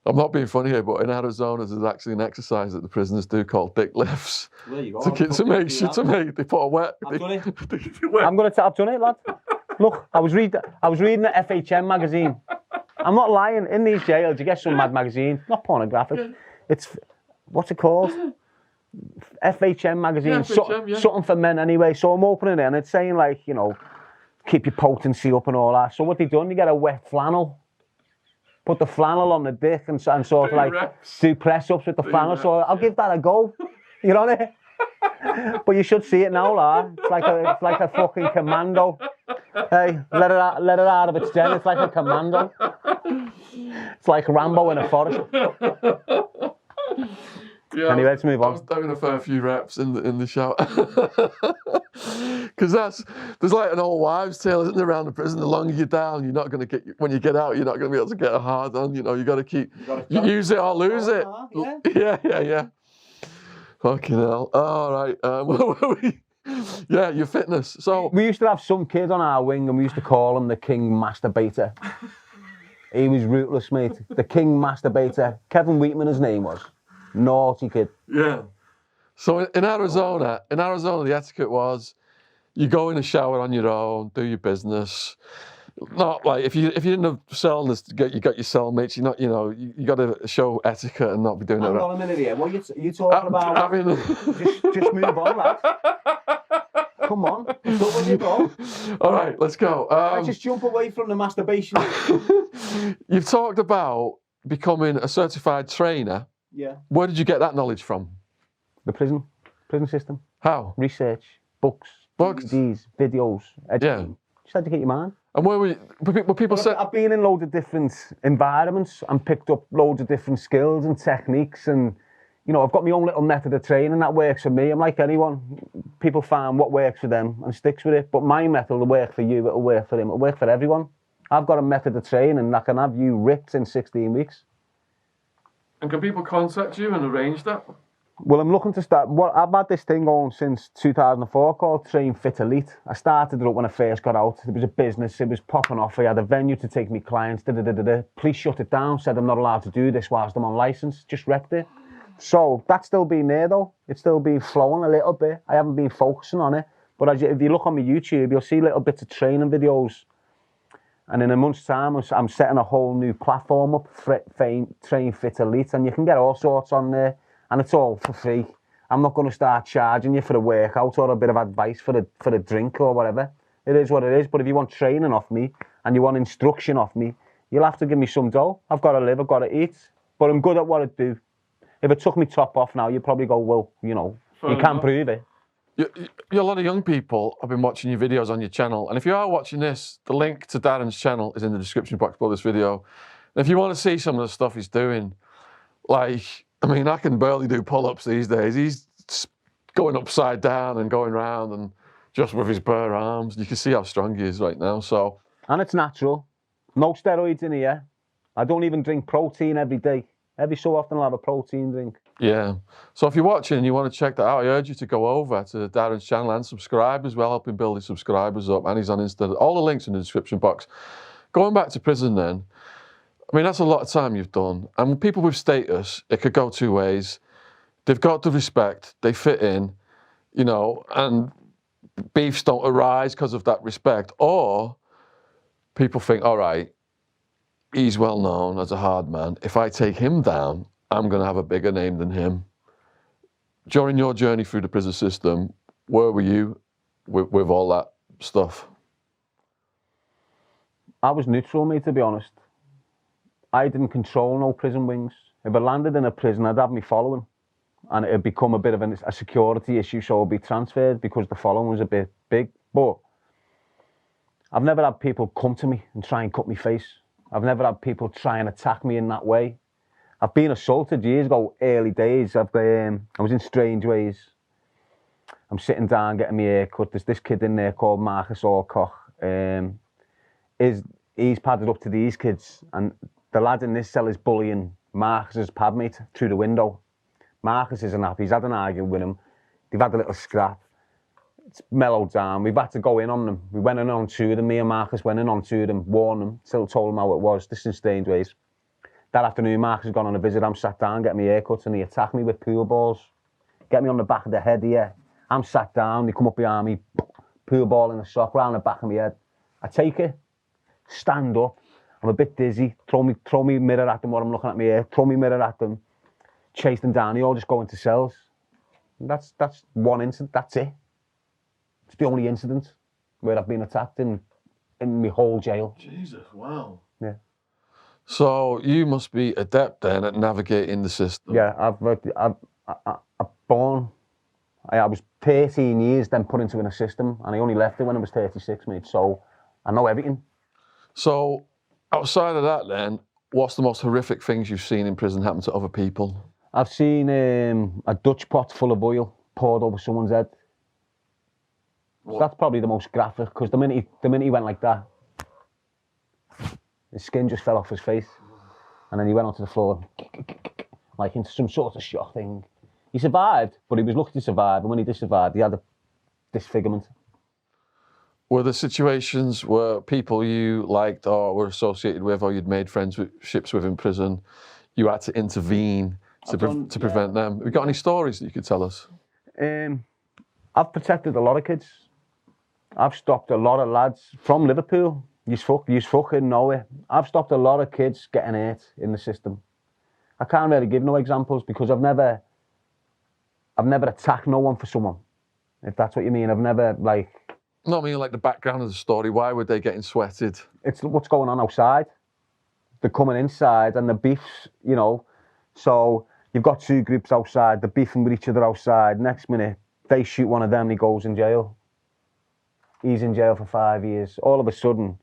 I'm not being funny here, but in Arizona, there's actually an exercise that the prisoners do called dick lifts. There you go. To make sure they put a wet. I've done it. Wet. I've done it, lad. Look, I was reading the FHM magazine. I'm not lying. In these jails, you get some mad magazine, not pornographic. It's what's it called? FHM magazine. Yeah, FHM, Something for men anyway. So I'm opening it and it's saying like, you know, keep your potency up and all that. So what they done? You get a wet flannel. Put the flannel on the dick and sort of like do press ups with the flannel. So I'll give that a go. You know what I mean? But you should see it now, lad. It's like a fucking commando. Hey, let it out of its den. It's like a commando. It's like Rambo in a forest. Yeah, anyway, let's move on. I was doing a fair few reps in the shower. Because there's like an old wives' tale, isn't there, around the prison? The longer you're down, you're not going to get, when you get out, you're not going to be able to get a hard on. You know, you got to keep, use it or lose it. Yeah. Fucking hell. All right. Yeah, your fitness. So we used to have some kid on our wing, and we used to call him the King Masturbator. He was ruthless, mate. The King Masturbator. Kevin Wheatman, his name was. Naughty kid. Yeah. So in Arizona, the etiquette was you go in the shower on your own, do your business. Not like if you didn't have cellmates, you got your cellmates. You're not, you know, you got to show etiquette and not be doing it. Hang on a minute here. What are you talking about? Just move on, lad. Come on, stop when you go. All right, let's go. Let's just jump away from the masturbation. You've talked about becoming a certified trainer. Yeah. Where did you get that knowledge from? The prison system. How? Research, books, DVDs, videos, educating. Yeah. Just educate your mind. And where were people saying? I've been in loads of different environments and picked up loads of different skills and techniques, and you know, I've got my own little method of training that works for me. I'm like anyone. People find what works for them and sticks with it. But my method will work for you, it'll work for him, it'll work for everyone. I've got a method of training that can have you ripped in 16 weeks. And can people contact you and arrange that? Well, I'm looking to start. I've had this thing going since 2004 called Train Fit Elite. I started it up when I first got out. It was a business. It was popping off. I had a venue to take me clients. Police shut it down. Said I'm not allowed to do this whilst I'm on license. Just wrecked it. So that's still been there though. It's still been flowing a little bit. I haven't been focusing on it. But if you look on my YouTube, you'll see little bits of training videos. And in a month's time, I'm setting a whole new platform up, Train Fit Elite, and you can get all sorts on there, and it's all for free. I'm not going to start charging you for a workout or a bit of advice for a drink or whatever. It is what it is. But if you want training off me and you want instruction off me, you'll have to give me some dough. I've got to live, I've got to eat, but I'm good at what I do. If it took me top off now, you'd probably go, well, you know, you can't prove it. A lot of young people have been watching your videos on your channel, and if you are watching this, the link to Darren's channel is in the description box below this video. And if you want to see some of the stuff he's doing, like, I mean, I can barely do pull-ups these days. He's going upside down and going round and just with his bare arms. You can see how strong he is right now. So, and it's natural. No steroids in here. I don't even drink protein every day. Every so often I'll have a protein drink. Yeah. So if you're watching and you want to check that out, I urge you to go over to Darren's channel and subscribe as well, help him build his subscribers up. And he's on Insta. All the links in the description box. Going back to prison then, I mean, that's a lot of time you've done. And people with status, it could go two ways. They've got the respect, they fit in, you know, and beefs don't arise because of that respect. Or people think, all right, he's well known as a hard man. If I take him down, I'm going to have a bigger name than him. During your journey through the prison system, where were you with all that stuff? I was neutral, mate, to be honest. I didn't control no prison wings. If I landed in a prison, I'd have me following. And it'd become a bit of a security issue, so it'd be transferred because the following was a bit big. But I've never had people come to me and try and cut me face. I've never had people try and attack me in that way. I've been assaulted years ago, early days. I was in Strange Ways. I'm sitting down getting my hair cut. There's this kid in there called Marcus Orkoch. he's padded up to these kids, and the lad in this cell is bullying Marcus's pad mate through the window. Marcus isn't happy. He's had an argument with him. They've had a little scrap. It's mellowed down. We've had to go in on them. We went in on two of them. Me and Marcus went in on two of them, warned them, still told them how it was. This is in strange ways. That afternoon, Marcus has gone on a visit. I'm sat down, getting my hair cut, and he attacked me with pool balls. Get me on the back of the head here. I'm sat down. They come up behind me, pool ball in the sock, round the back of my head. I take it, stand up. I'm a bit dizzy. Throw me mirror at them while I'm looking at my hair. Throw me mirror at them. Chase them down. They all just go into cells. And that's one incident. That's it. It's the only incident where I've been attacked in my whole jail. Jesus, wow. Yeah. So you must be adept then at navigating the system. Yeah, I was 13 years then put into a system, and I only left it when I was 36, mate. So I know everything. So outside of that then, what's the most horrific things you've seen in prison happen to other people? I've seen a Dutch pot full of oil poured over someone's head. So that's probably the most graphic, because the minute he went like that, his skin just fell off his face, and then he went onto the floor, like into some sort of shock thing. He survived, but he was lucky to survive, and when he did survive, he had a disfigurement. Were there situations where people you liked or were associated with, or you'd made friendships with in prison, you had to intervene to prevent them? Have you got any stories that you could tell us? I've protected a lot of kids. I've stopped a lot of lads from Liverpool. You fucking know it. I've stopped a lot of kids getting hurt in the system. I can't really give no examples because I've never attacked no one for someone, if that's what you mean. I've never, like... No, I mean, like the background of the story. Why were they getting sweated? It's what's going on outside. They're coming inside and the beefs, you know. So you've got two groups outside, they're beefing with each other outside. Next minute, they shoot one of them and he goes in jail. He's in jail for 5 years. All of a sudden,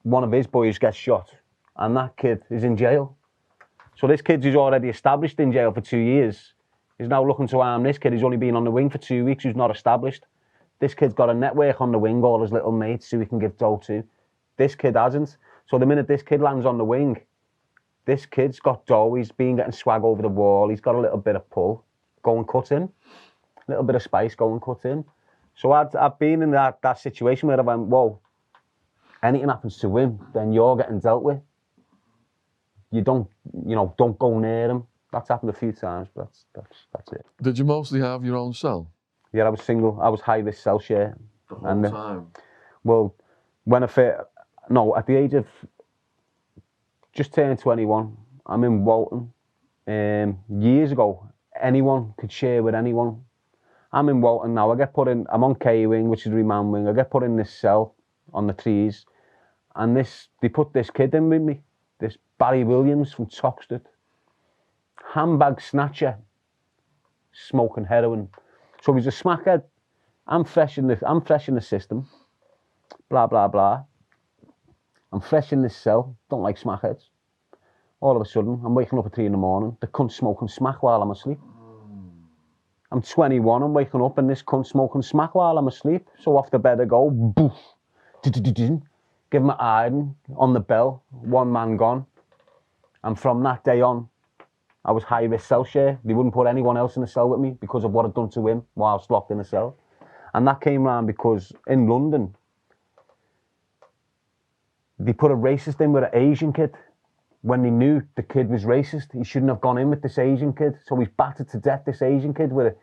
one of his boys gets shot and that kid is in jail. So this kid who's already established in jail for 2 years is now looking to harm this kid who's only been on the wing for 2 weeks, who's not established. This kid's got a network on the wing, all his little mates who he can give dough to. This kid hasn't. So the minute this kid lands on the wing, this kid's got dough, he's been getting swag over the wall, he's got a little bit of pull, go and cut in. A little bit of spice, go and cut in. So I've been in that situation where I went, whoa, anything happens to him, then you're getting dealt with. You don't go near him. That's happened a few times, but that's it. Did you mostly have your own cell? Yeah, I was single. I was high-risk cell share. The whole time? Well, at the age of just turned 21, I'm in Walton. Years ago, anyone could share with anyone. I'm in Walton now. I'm on K-wing, which is remand wing. I get put in this cell on the trees, and they put this kid in with me, this Barry Williams from Toxteth, handbag snatcher, smoking heroin. So he's a smackhead. I'm fresh in the system. Blah blah blah. I'm fresh in this cell. Don't like smackheads. All of a sudden, I'm waking up at 3 a.m. The cunt's smoking smack while I'm asleep. I'm 21, I'm waking up and this cunt smoking smack while I'm asleep. So off the bed I go, boof, give him an iron on the bell, one man gone. And from that day on, I was high-risk cell share. They wouldn't put anyone else in the cell with me because of what I'd done to him whilst locked in the cell. And that came round because in London, they put a racist in with an Asian kid. When they knew the kid was racist, he shouldn't have gone in with this Asian kid. So he's battered to death, this Asian kid, with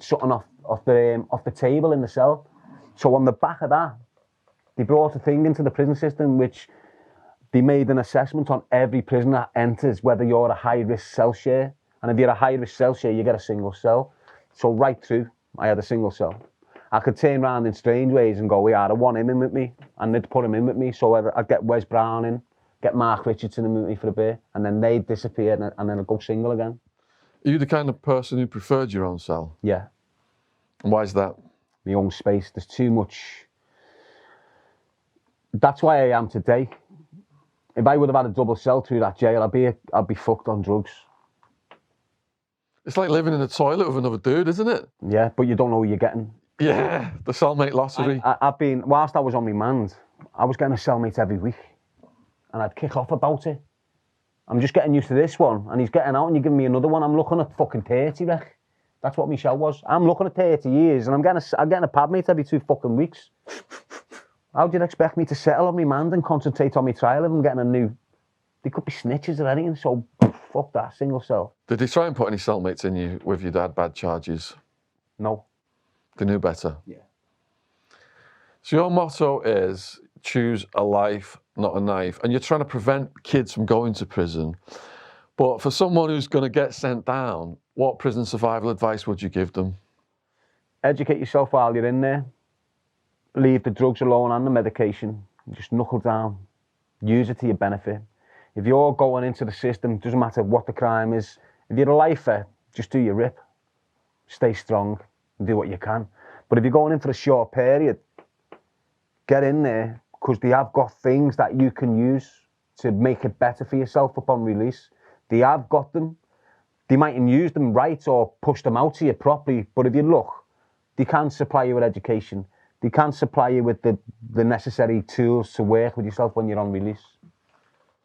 something off the table in the cell. So on the back of that, they brought a thing into the prison system which they made an assessment on every prisoner that enters, whether you're a high-risk cell share. And if you're a high-risk cell share, you get a single cell. So right through, I had a single cell. I could turn around in strange ways and go, yeah, I want him in with me. And they'd put him in with me. So I'd get Wes Brown in, get Mark Richardson in with me for a bit, and then they'd disappear, and then I'd go single again. Are you the kind of person who preferred your own cell? Yeah. And why is that? My own space. There's too much. That's why I am today. If I would have had a double cell through that jail, I'd be fucked on drugs. It's like living in a toilet with another dude, isn't it? Yeah, but you don't know what you're getting. Yeah, the cellmate lottery. I've been, whilst I was on remand, I was getting a cellmate every week, and I'd kick off about it. I'm just getting used to this one, and he's getting out, and you're giving me another one. I'm looking at fucking 30, Rec. That's what Michelle was. I'm looking at 30 years, and I'm getting a pad mate every 2 fucking weeks. How do you expect me to settle on my man and concentrate on my trial if I'm getting a new... They could be snitches or anything, so fuck that, single cell. Did they try and put any cellmates in you with your dad bad charges? No. They knew better? Yeah. So your motto is, choose a life, not a knife. And you're trying to prevent kids from going to prison. But for someone who's going to get sent down, what prison survival advice would you give them? Educate yourself while you're in there. Leave the drugs alone and the medication. Just knuckle down. Use it to your benefit. If you're going into the system, doesn't matter what the crime is. If you're a lifer, just do your rip. Stay strong and do what you can. But if you're going in for a short period, get in there, because they have got things that you can use to make it better for yourself upon release. They have got them. They mightn't use them right or push them out to you properly, but if you look, they can supply you with education. They can supply you with the necessary tools to work with yourself when you're on release.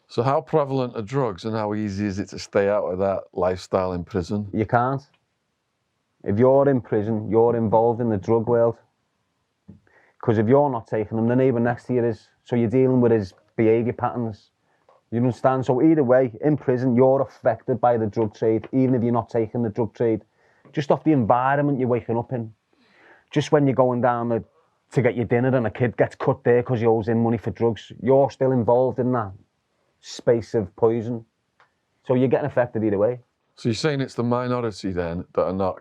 So how prevalent are drugs and how easy is it to stay out of that lifestyle in prison? You can't. If you're in prison, you're involved in the drug world. Because if you're not taking them, the neighbour next to you is. So you're dealing with his behaviour patterns. You understand? So either way, in prison, you're affected by the drug trade, even if you're not taking the drug trade. Just off the environment you're waking up in. Just when you're going down to get your dinner and a kid gets cut there because he owes in money for drugs, you're still involved in that space of poison. So you're getting affected either way. So you're saying it's the minority then that are not...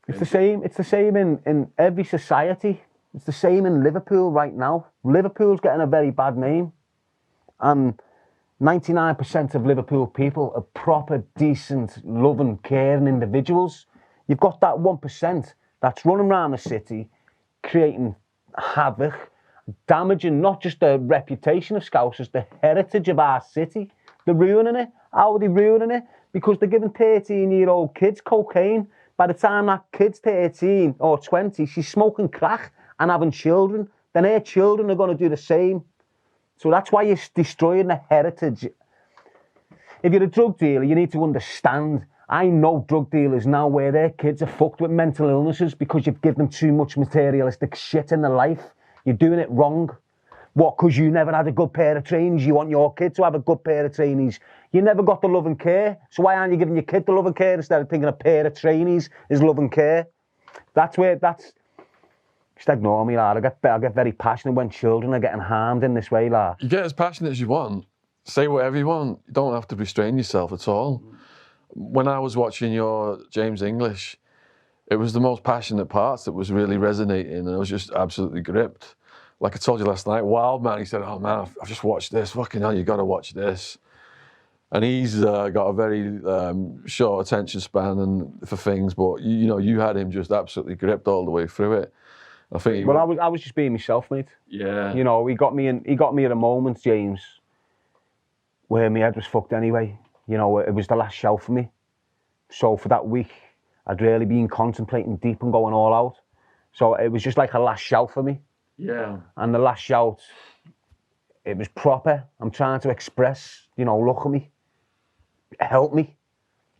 It's the same in every society. It's the same in Liverpool right now. Liverpool's getting a very bad name. And 99% of Liverpool people are proper, decent, loving, caring individuals. You've got that 1% that's running around the city, creating havoc, damaging not just the reputation of Scousers, the heritage of our city. They're ruining it. How are they ruining it? Because they're giving 13-year-old kids cocaine. By the time that kid's 13 or 20, she's smoking crack and having children. Then her children are going to do the same. So that's why you're destroying the heritage. If you're a drug dealer, you need to understand. I know drug dealers now where their kids are fucked with mental illnesses because you've given them too much materialistic shit in their life. You're doing it wrong. What, because you never had a good pair of trainees? You want your kid to have a good pair of trainees. You never got the love and care. So why aren't you giving your kid the love and care instead of thinking a pair of trainees is love and care? Just ignore me, lad. I get very passionate when children are getting harmed in this way, lad. You get as passionate as you want. Say whatever you want. You don't have to restrain yourself at all. When I was watching your James English, it was the most passionate parts that was really resonating, and I was just absolutely gripped. Like I told you last night, Wild Man, he said, "Oh man, I've just watched this. Fucking hell, you got to watch this." And he's got a very short attention span and for things, but you had him just absolutely gripped all the way through it. I think. Well, I was just being myself, mate. Yeah. He got me at a moment, James, where my head was fucked anyway. It was the last shout for me. So for that week, I'd really been contemplating deep and going all out. So it was just like a last shout for me. Yeah. And the last shout, it was proper. I'm trying to express, look at me. Help me.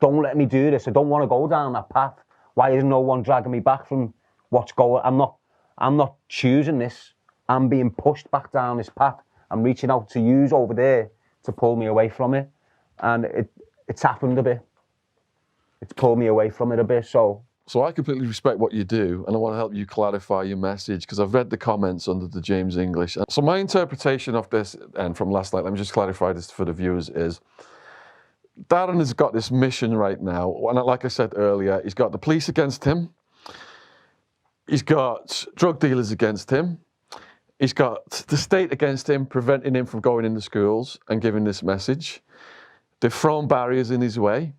Don't let me do this. I don't want to go down that path. Why isn't no one dragging me back from what's going on? I'm not choosing this. I'm being pushed back down this path. I'm reaching out to yous over there to pull me away from it. And it's happened a bit. It's pulled me away from it a bit, So I completely respect what you do, and I want to help you clarify your message, because I've read the comments under the James English. So my interpretation of this, and from last night, let me just clarify this for the viewers, is Darren has got this mission right now, and like I said earlier, he's got the police against him, he's got drug dealers against him, he's got the state against him, preventing him from going into schools and giving this message. They've thrown barriers in his way.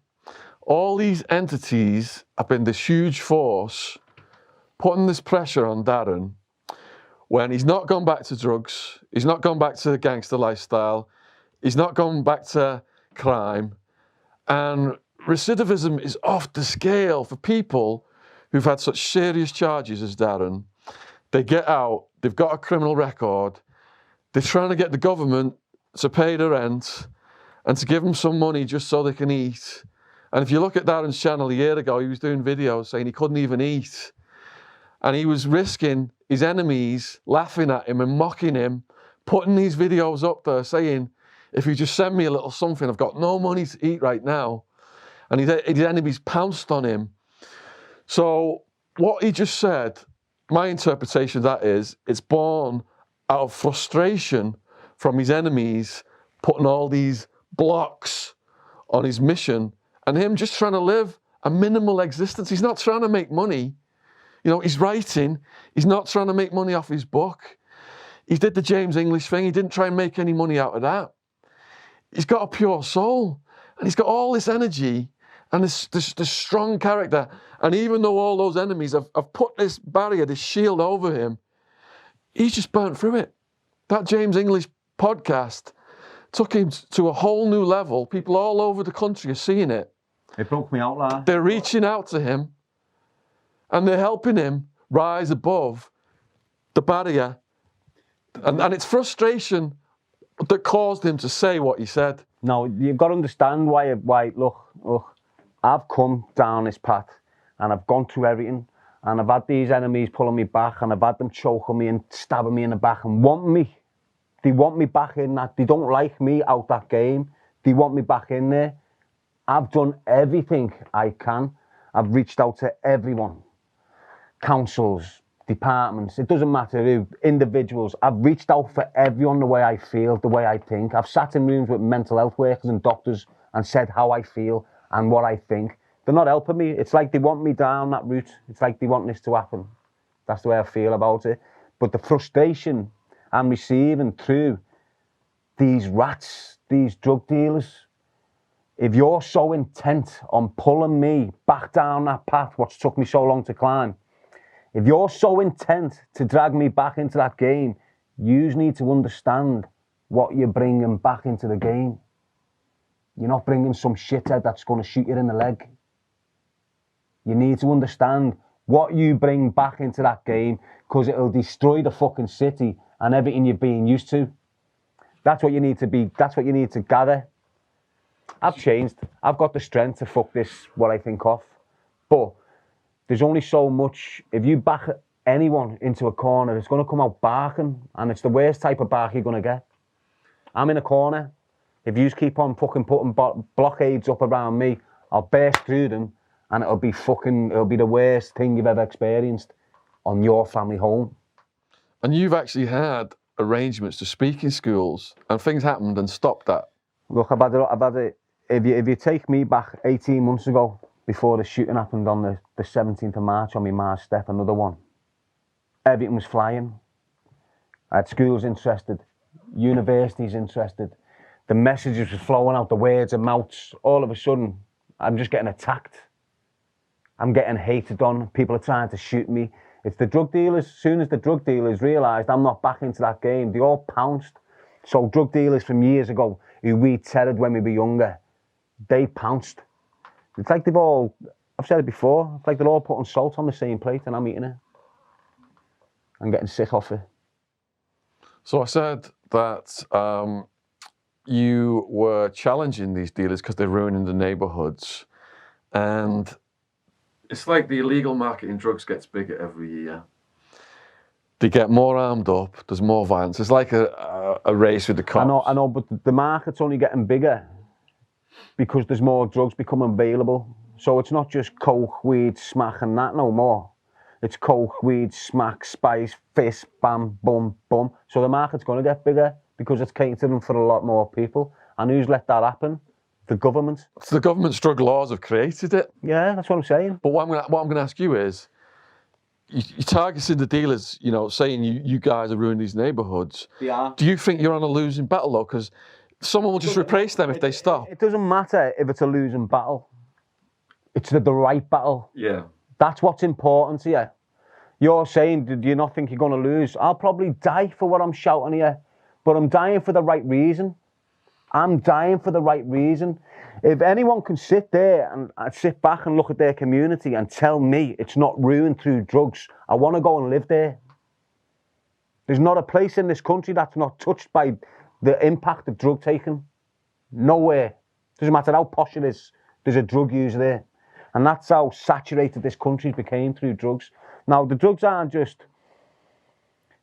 All these entities have been this huge force putting this pressure on Darren when he's not gone back to drugs, he's not gone back to the gangster lifestyle, he's not gone back to crime, and recidivism is off the scale for people who've had such serious charges as Darren. They get out, they've got a criminal record, They're trying to get the government to pay the rent and to give them some money just so they can eat. And if you look at Darren's channel a year ago, he was doing videos saying he couldn't even eat. And he was risking his enemies laughing at him and mocking him, putting these videos up there saying, if you just send me a little something, I've got no money to eat right now. And his enemies pounced on him. So what he just said, my interpretation of that is, it's born out of frustration from his enemies putting all these blocks on his mission and him just trying to live a minimal existence. He's not trying to make money. You know, he's writing. He's not trying to make money off his book. He did the James English thing. He didn't try and make any money out of that. He's got a pure soul and he's got all this energy and this strong character. And even though all those enemies have put this barrier, this shield over him, he's just burnt through it. That James English podcast took him to a whole new level. People all over the country are seeing it. It broke me out, lad. They're reaching out to him and they're helping him rise above the barrier. And it's frustration that caused him to say what he said. No, you've got to understand why look, I've come down this path and I've gone through everything and I've had these enemies pulling me back and I've had them choking me and stabbing me in the back and want me. They want me back in that. They don't like me out that game. They want me back in there. I've done everything I can. I've reached out to everyone. Councils, departments, it doesn't matter who, individuals. I've reached out for everyone the way I feel, the way I think. I've sat in rooms with mental health workers and doctors and said how I feel and what I think. They're not helping me. It's like they want me down that route. It's like they want this to happen. That's the way I feel about it. But the frustration I'm receiving through these rats, these drug dealers, if you're so intent on pulling me back down that path, what's took me so long to climb, if you're so intent to drag me back into that game, you need to understand what you're bringing back into the game. You're not bringing some shithead that's going to shoot you in the leg. You need to understand what you bring back into that game, because it'll destroy the fucking city and everything you've been used to. That's what you need to be, that's what you need to gather. I've changed. I've got the strength to fuck this, what I think, off. But there's only so much. If you back anyone into a corner, it's going to come out barking, and it's the worst type of bark you're going to get. I'm in a corner. If you keep on fucking putting blockades up around me, I'll burst through them, and it'll be the worst thing you've ever experienced on your family home. And you've actually had arrangements to speak in schools, and things happened and stopped that. Look, I've had it. If you take me back 18 months ago, before the shooting happened on the 17th of March on my Mars step, another one, everything was flying. I had schools interested, universities interested. The messages were flowing out, the words and mouths. All of a sudden, I'm just getting attacked. I'm getting hated on. People are trying to shoot me. It's the drug dealers. As soon as the drug dealers realised I'm not back into that game, they all pounced. So drug dealers from years ago, who we terrored when we were younger, they pounced. It's like they've all, I've said it before, it's like they're all putting salt on the same plate and I'm eating it. I'm getting sick off it. So I said that you were challenging these dealers because they're ruining the neighbourhoods. And it's like the illegal market in drugs gets bigger every year. They get more armed up, there's more violence. It's like a race with the cops. I know, but the market's only getting bigger because there's more drugs becoming available. So it's not just coke, weed, smack and that no more. It's coke, weed, smack, spice, fist, bam, bum, bum. So the market's going to get bigger because it's catering for a lot more people. And who's let that happen? The government. So the government's drug laws have created it. Yeah, that's what I'm saying. But what I'm going to ask you is, you're targeting the dealers, you know, saying you guys are ruining these neighbourhoods. Yeah. Do you think you're on a losing battle though? Because someone will just replace them if they stop. It doesn't matter if it's a losing battle. It's the right battle. Yeah. That's what's important to you. You're saying, do you not think you're going to lose? I'll probably die for what I'm shouting here, but I'm dying for the right reason. I'm dying for the right reason. If anyone can sit there and sit back and look at their community and tell me it's not ruined through drugs, I want to go and live there. There's not a place in this country that's not touched by the impact of drug taking. Nowhere. Doesn't matter how posh it is, there's a drug user there. And that's how saturated this country became through drugs. Now, the drugs aren't just...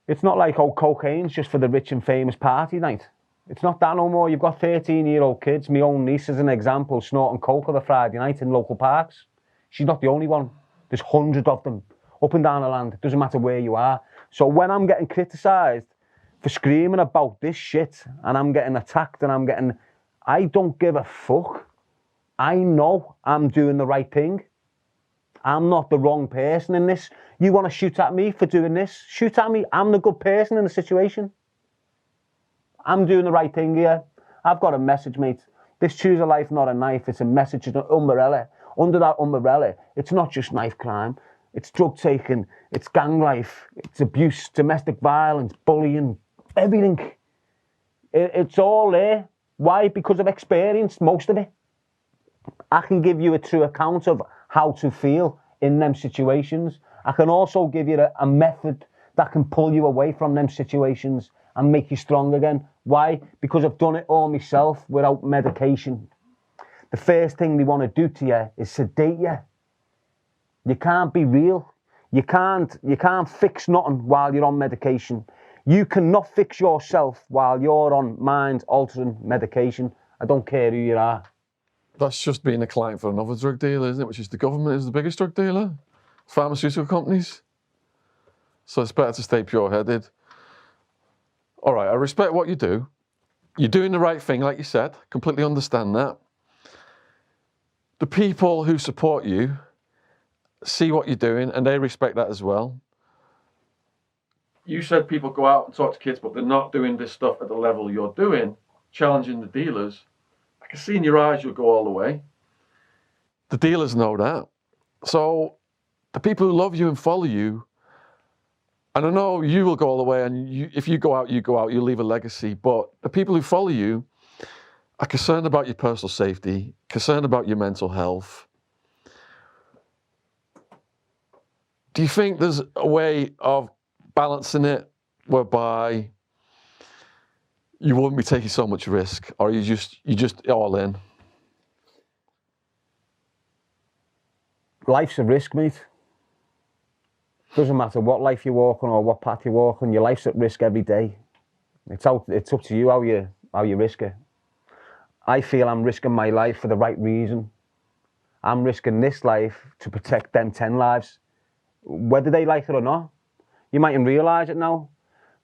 It's not like, cocaine's just for the rich and famous party night. It's not that no more. You've got 13-year-old kids. My own niece is an example, snorting coke on a Friday night in local parks. She's not the only one. There's hundreds of them up and down the land. It doesn't matter where you are. So when I'm getting criticised for screaming about this shit and I'm getting attacked and I don't give a fuck. I know I'm doing the right thing. I'm not the wrong person in this. You want to shoot at me for doing this? Shoot at me. I'm the good person in the situation. I'm doing the right thing here. I've got a message, mate. This choose a life, not a knife. It's a message, it's an umbrella. Under that umbrella, it's not just knife crime. It's drug taking, it's gang life, it's abuse, domestic violence, bullying, everything. It's all there. Why? Because I've experienced most of it. I can give you a true account of how to feel in them situations. I can also give you a method that can pull you away from them situations and make you strong again. Why? Because I've done it all myself without medication. The first thing they want to do to you is sedate you. You can't be real. You can't fix nothing while you're on medication. You cannot fix yourself while you're on mind-altering medication. I don't care who you are. That's just being a client for another drug dealer, isn't it? Which is the government is the biggest drug dealer, pharmaceutical companies. So it's better to stay pure-headed. All right, I respect what you do. You're doing the right thing, like you said. Completely understand that. The people who support you see what you're doing and they respect that as well. You said people go out and talk to kids, but they're not doing this stuff at the level you're doing, challenging the dealers. I can see in your eyes you'll go all the way. The dealers know that. So the people who love you and follow you, and I know you will go all the way, and if you go out, you leave a legacy, but the people who follow you are concerned about your personal safety, concerned about your mental health. Do you think there's a way of balancing it whereby you wouldn't be taking so much risk, or you just all in? Life's a risk, mate. Doesn't matter what life you're walking or what path you're walking, your life's at risk every day. It's up to you how you risk it. I feel I'm risking my life for the right reason. I'm risking this life to protect them 10 lives. Whether they like it or not, you mightn't realise it now,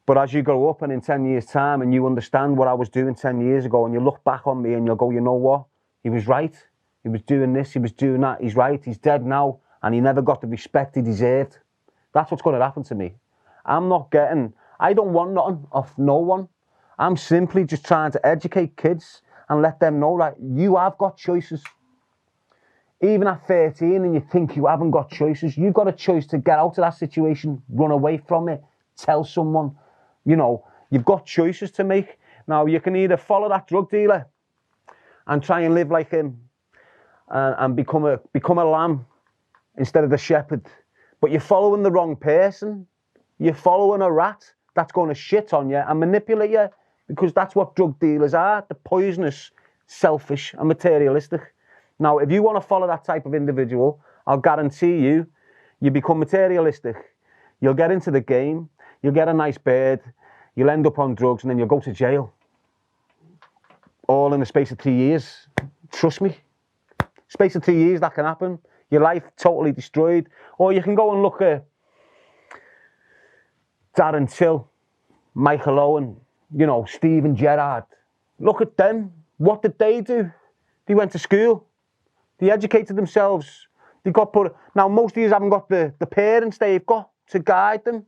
but as you grow up and in 10 years' time and you understand what I was doing 10 years ago and you look back on me and you'll go, you know what? He was right. He was doing this, he was doing that. He's right, he's dead now, and he never got the respect he deserved. That's what's going to happen to me. I don't want nothing off no one. I'm simply just trying to educate kids and let them know that you have got choices. Even at 13 and you think you haven't got choices, you've got a choice to get out of that situation, run away from it, tell someone. You know, you've got choices to make. Now, you can either follow that drug dealer and try and live like him and become a lamb instead of the shepherd. But you're following the wrong person. You're following a rat that's going to shit on you and manipulate you, because that's what drug dealers are. They're poisonous, selfish and materialistic. Now, if you want to follow that type of individual, I'll guarantee you become materialistic. You'll get into the game, you'll get a nice bed, you'll end up on drugs, and then you'll go to jail. All in the space of 3 years. Trust me. Space of 3 years, that can happen. Your life totally destroyed. Or you can go and look at Darren Till, Michael Owen, Steven Gerrard. Look at them. What did they do? They went to school. They educated themselves. They got put... Now, most of you haven't got the parents they've got to guide them.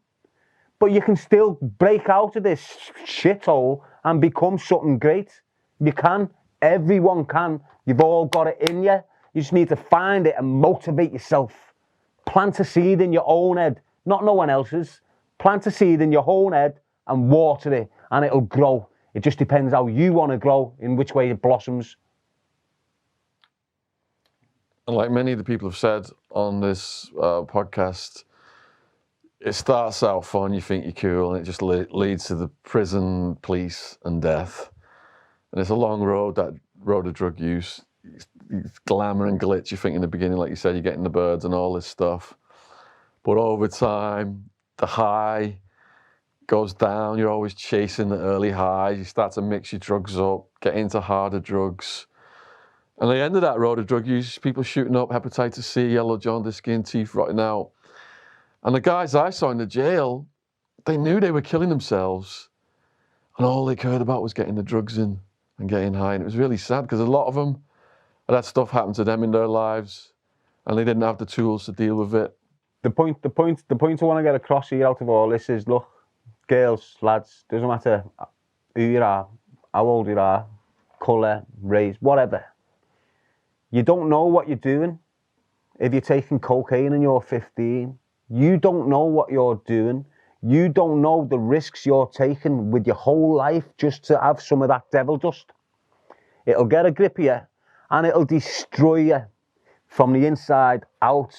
But you can still break out of this shithole and become something great. You can. Everyone can. You've all got it in you. You just need to find it and motivate yourself. Plant a seed in your own head, not no one else's. Plant a seed in your own head and water it, and it'll grow. It just depends how you want to grow, in which way it blossoms. And like many of the people have said on this podcast, It starts out fun, you think you're cool, and it just leads to the prison, police, and death. And it's a long road, that road of drug use. It's glamour and glitz, you think in the beginning, like you said, you're getting the birds and all this stuff. But over time, the high goes down. You're always chasing the early highs. You start to mix your drugs up, get into harder drugs. And the end of that road of drug use, people shooting up, hepatitis C, yellow jaundice skin, teeth rotting out. And the guys I saw in the jail, they knew they were killing themselves. And all they cared about was getting the drugs in and getting high. And it was really sad because a lot of them had had stuff happen to them in their lives and they didn't have the tools to deal with it. The point I want to get across here out of all this is, look, girls, lads, doesn't matter who you are, how old you are, colour, race, whatever. You don't know what you're doing. If you're taking cocaine and you're 15, you don't know what you're doing. You don't know the risks you're taking with your whole life just to have some of that devil dust. It'll get a grip of you and it'll destroy you from the inside out.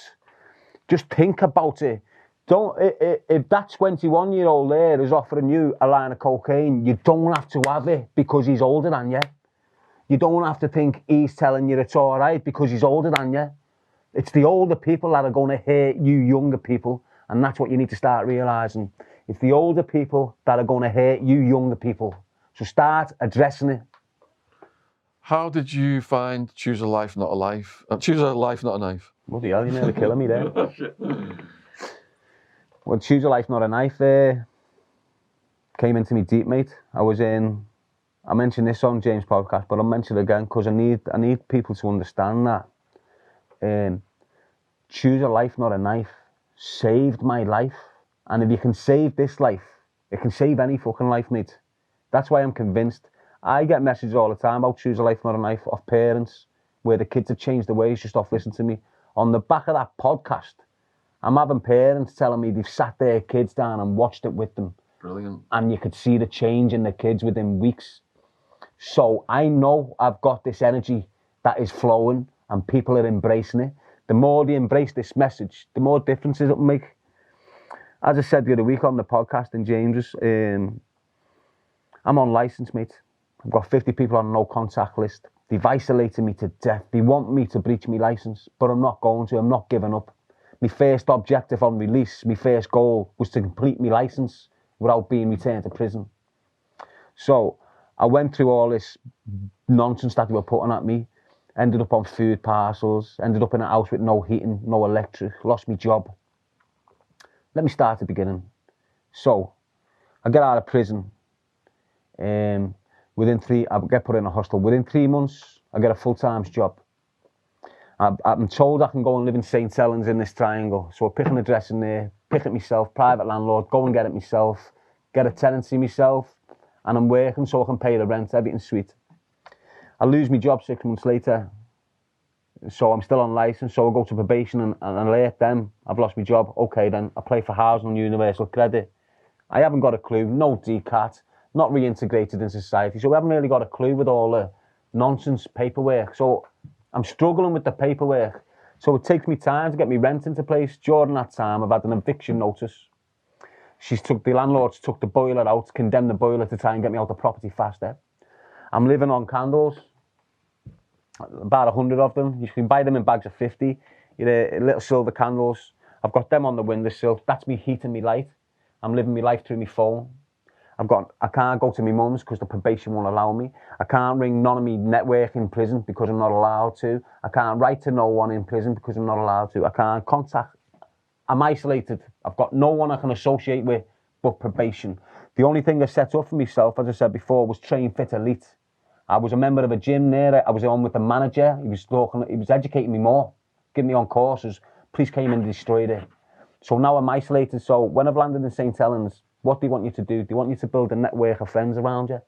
Just think about it. If that 21-year-old there is offering you a line of cocaine, you don't have to have it because he's older than you. You don't have to think he's telling you it's all right because he's older than you. It's the older people that are going to hurt you younger people, and that's what you need to start realising. It's the older people that are going to hurt you younger people. So start addressing it. How did you find Choose a Life, Not a Life? Choose a Life, Not a Knife. Bloody hell, you're nearly killing me there. Well, Choose a Life, Not a Knife came into me deep, mate. I mentioned this on James' podcast, but I'll mention it again because I need people to understand that. Choose a Life, Not a Knife saved my life. And if you can save this life, it can save any fucking life, mate. That's why I'm convinced. I get messages all the time about Choose a Life, Not a Knife off parents where the kids have changed their ways just off listening to me. On the back of that podcast, I'm having parents telling me they've sat their kids down and watched it with them. Brilliant. And you could see the change in the kids within weeks. So I know I've got this energy that is flowing and people are embracing it. The more they embrace this message, the more differences it'll make. As I said the other week on the podcast in James's, I'm on licence, mate. I've got 50 people on a no contact list. They've isolated me to death. They want me to breach my licence, but I'm not going to. I'm not giving up. My first objective on release, my first goal was to complete my licence without being returned to prison. So I went through all this nonsense that they were putting at me, ended up on food parcels, ended up in a house with no heating, no electric, lost my job. Let me start at the beginning. So I get out of prison. I get put in a hostel. Within 3 months, I get a full-time job. I'm told I can go and live in St. Helens in this triangle. So I pick an address in there, pick it myself, private landlord, go and get it myself, get a tenancy myself, and I'm working so I can pay the rent, everything's sweet. I lose my job 6 months later. So I'm still on licence, so I go to probation and alert them, I've lost my job. Okay, then I play for housing on Universal Credit. I haven't got a clue, no DCAT, not reintegrated in society, so I haven't really got a clue with all the nonsense paperwork. So I'm struggling with the paperwork. So it takes me time to get me rent into place. During that time, I've had an eviction notice. The landlords took the boiler out, condemned the boiler to try and get me out the property faster. I'm living on candles. About 100 of them. You can buy them in bags of 50. Little silver candles. I've got them on the windowsill. That's me heating me light. I'm living my life through my phone. I can't go to my mum's because the probation won't allow me. I can't ring none of me network in prison because I'm not allowed to. I can't write to no one in prison because I'm not allowed to. I can't contact. I'm isolated. I've got no one I can associate with but probation. The only thing I set up for myself, as I said before, was Train Fit Elite. I was a member of a gym there. I was on with the manager. He was educating me more, giving me on courses. Police came and destroyed it. So now I'm isolated. So when I've landed in St. Helens, what do they want you to do? They want you to build a network of friends around you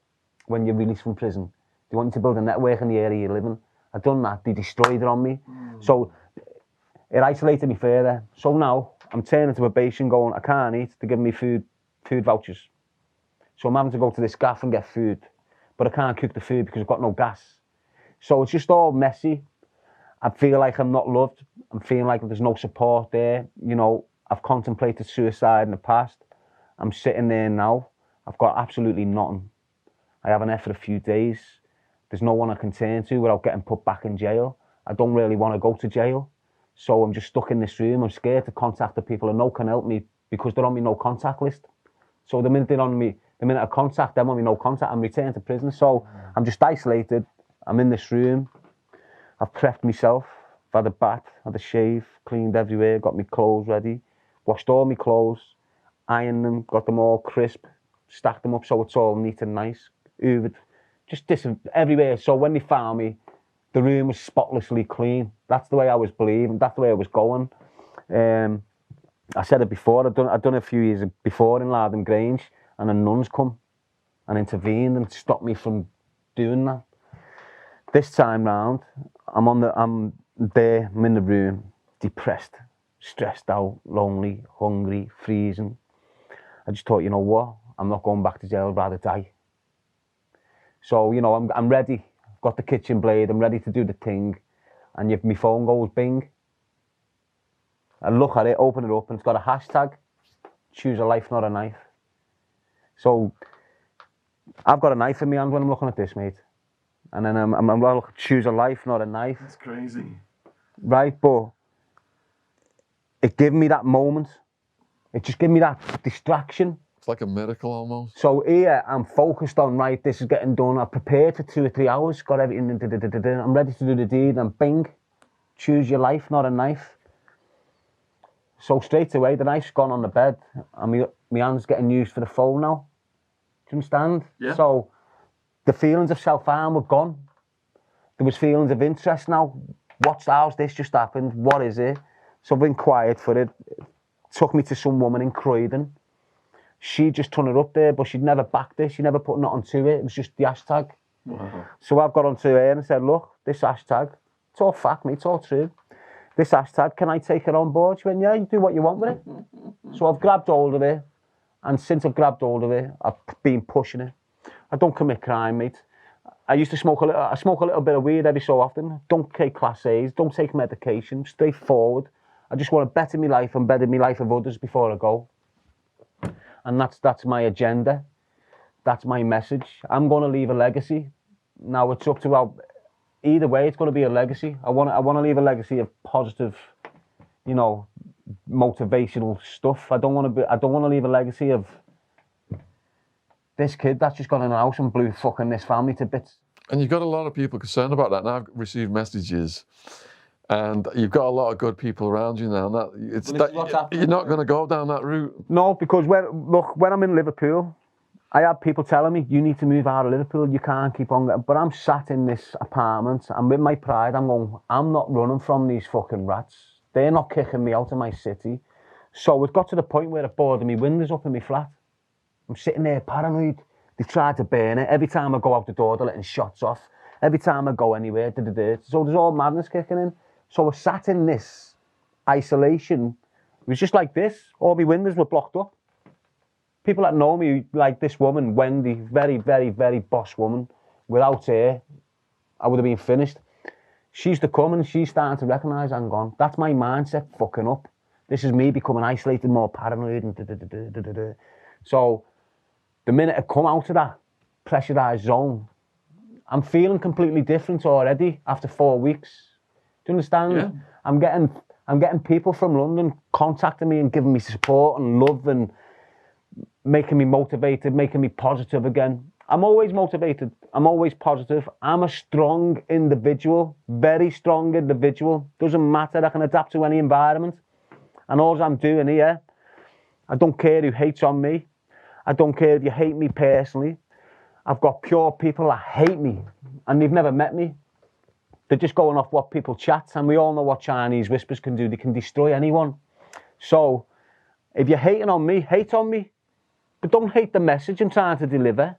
when you're released from prison. They want you to build a network in the area you're living. I've done that. They destroyed it on me. So it isolated me further. So now I'm turning to probation going, I can't eat. They're giving me food vouchers. So I'm having to go to this gaff and get food. But I can't cook the food because I've got no gas. So it's just all messy. I feel like I'm not loved. I'm feeling like there's no support there. I've contemplated suicide in the past. I'm sitting there now. I've got absolutely nothing. I haven't had for a few days. There's no one I can turn to without getting put back in jail. I don't really want to go to jail. So I'm just stuck in this room. I'm scared to contact the people I know can help me because they're on my no contact list. So the minute I contact them on my no contact, I'm returned to prison. So I'm just isolated. I'm in this room. I've prepped myself. I've had a bath, had a shave, cleaned everywhere, got my clothes ready, washed all my clothes, ironed them, got them all crisp, stacked them up so it's all neat and nice, hoovered, just this everywhere. So when they found me, the room was spotlessly clean. That's the way I was believing. That's the way I was going. I said it before. I'd done a few years before in Loudon Grange, and the nuns come and intervened and stopped me from doing that. This time round, I'm there. I'm in the room, depressed, stressed out, lonely, hungry, freezing. I just thought, you know what? I'm not going back to jail. I'd rather die. So, you know, I'm ready. I've got the kitchen blade. I'm ready to do the thing. And my phone goes bing. I look at it, open it up, and it's got a hashtag. Choose a life, not a knife. So I've got a knife in my hand when I'm looking at this, mate. And then I'm like, choose a life, not a knife. That's crazy. Right, but it gave me that moment. It just gave me that distraction. It's like a miracle almost. So here, I'm focused on, right, this is getting done. I've prepared for 2 or 3 hours, got everything, I'm ready to do the deed, and bing, choose your life, not a knife. So straight away, the knife's gone on the bed, and my hand's getting used for the phone now. Do you understand? Yeah. So the feelings of self-harm were gone. There was feelings of interest now. How's this just happened? What is it? So I've been quiet for it. Took me to some woman in Croydon. She just turned it up there, but she'd never backed it. She never put nothing to it. It was just the hashtag. Wow. So I've got onto her and said, look, this hashtag, it's all fact, mate, it's all true. This hashtag, can I take it on board? She went, yeah, you do what you want with it. So I've grabbed hold of it. And since I've grabbed hold of it, I've been pushing it. I don't commit crime, mate. I smoke a little bit of weed every so often. Don't take Class A's, don't take medication, straightforward. I just want to better my life and better my life of others before I go. And that's my agenda. That's my message. I'm going to leave a legacy. Now it's up to either way, it's going to be a legacy. I want to leave a legacy of positive, you know, motivational stuff. I don't want to leave a legacy of this kid that's just gone in a house and blew fucking this family to bits. And you've got a lot of people concerned about that. Now I've received messages, and you've got a lot of good people around you now. You're not going to go down that route. No, because when I'm in Liverpool, I have people telling me, you need to move out of Liverpool, you can't keep on getting... But I'm sat in this apartment, and with my pride, I'm going, I'm not running from these fucking rats. They're not kicking me out of my city. So it got to the point where it boarded me windows up in my flat. I'm sitting there paranoid. They've tried to burn it. Every time I go out the door, they're letting shots off. Every time I go anywhere, So there's all madness kicking in. So I sat in this isolation. It was just like this. All my windows were blocked up. People that know me, like this woman, Wendy, very, very, very boss woman. Without her, I would have been finished. She's the come and she's starting to recognise I'm gone. That's my mindset fucking up. This is me becoming isolated, more paranoid and So the minute I come out of that pressurised zone, I'm feeling completely different already after 4 weeks. Do you understand? Yeah. I'm getting people from London contacting me and giving me support and love and making me motivated, making me positive again. I'm always motivated. I'm always positive. I'm a strong individual, very strong individual. Doesn't matter. I can adapt to any environment. And all I'm doing here, I don't care who hates on me. I don't care if you hate me personally. I've got pure people that hate me and they've never met me. They're just going off what people chat, and we all know what Chinese whispers can do. They can destroy anyone. So if you're hating on me, hate on me, but don't hate the message I'm trying to deliver.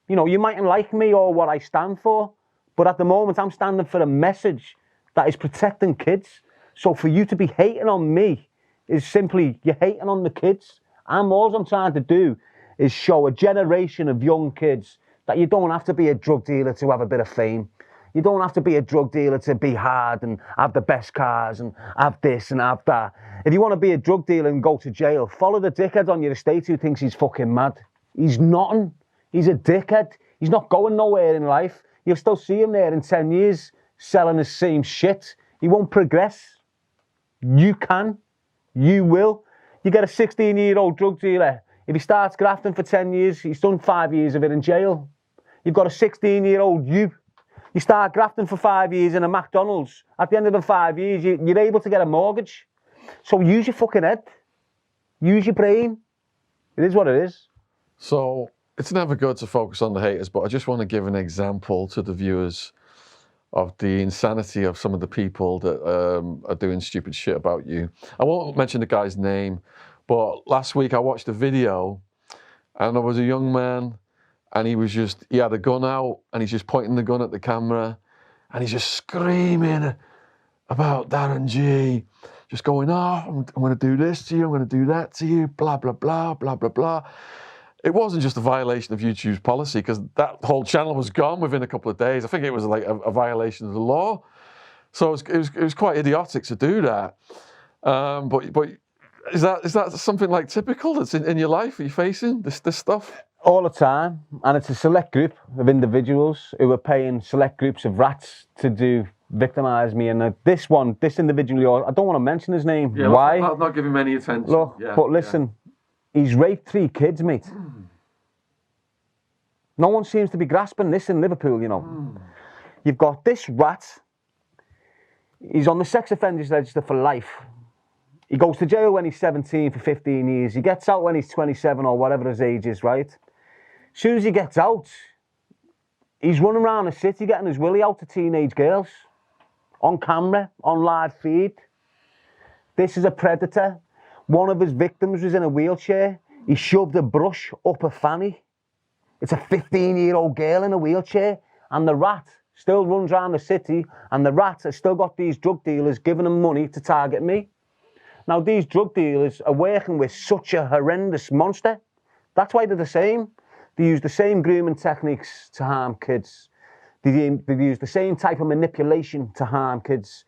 You know, you mightn't like me or what I stand for, but at the moment I'm standing for a message that is protecting kids. So for you to be hating on me is simply you're hating on the kids. All I'm trying to do is show a generation of young kids that you don't have to be a drug dealer to have a bit of fame. You don't have to be a drug dealer to be hard and have the best cars and have this and have that. If you want to be a drug dealer and go to jail, follow the dickhead on your estate who thinks he's fucking mad. He's nothing. He's a dickhead. He's not going nowhere in life. You'll still see him there in 10 years selling the same shit. He won't progress. You can. You will. You get a 16-year-old drug dealer. If he starts grafting for 10 years, he's done 5 years of it in jail. You've got a 16-year-old you. You start grafting for 5 years in a McDonald's. At the end of the 5 years, you're able to get a mortgage. So use your fucking head. Use your brain. It is what it is. So it's never good to focus on the haters, but I just want to give an example to the viewers of the insanity of some of the people that are doing stupid shit about you. I won't mention the guy's name, but last week I watched a video and there was a young man and he had a gun out and he's just pointing the gun at the camera and he's just screaming about Darren G, just going, oh, I'm going to do this to you, I'm going to do that to you, blah, blah, blah, blah, blah, blah. It wasn't just a violation of YouTube's policy because that whole channel was gone within a couple of days. I think it was like a violation of the law. So it was quite idiotic to do that. But is that something like typical that's in your life? Are you facing this stuff? All the time. And it's a select group of individuals who are paying select groups of rats to victimise me. And this individual, I don't want to mention his name. Yeah, why? I'll not give him any attention. Look, yeah, but listen, he's raped 3 kids, mate. No one seems to be grasping this in Liverpool, you know. You've got this rat. He's on the sex offenders register for life. He goes to jail when he's 17 for 15 years. He gets out when he's 27 or whatever his age is, right? As soon as he gets out, he's running around the city getting his willy out to teenage girls. On camera, on live feed. This is a predator. One of his victims was in a wheelchair. He shoved a brush up her fanny. It's a 15-year-old girl in a wheelchair. And the rat still runs around the city. And the rat has still got these drug dealers giving him money to target me. Now, these drug dealers are working with such a horrendous monster. That's why they're the same. They use the same grooming techniques to harm kids. They use the same type of manipulation to harm kids.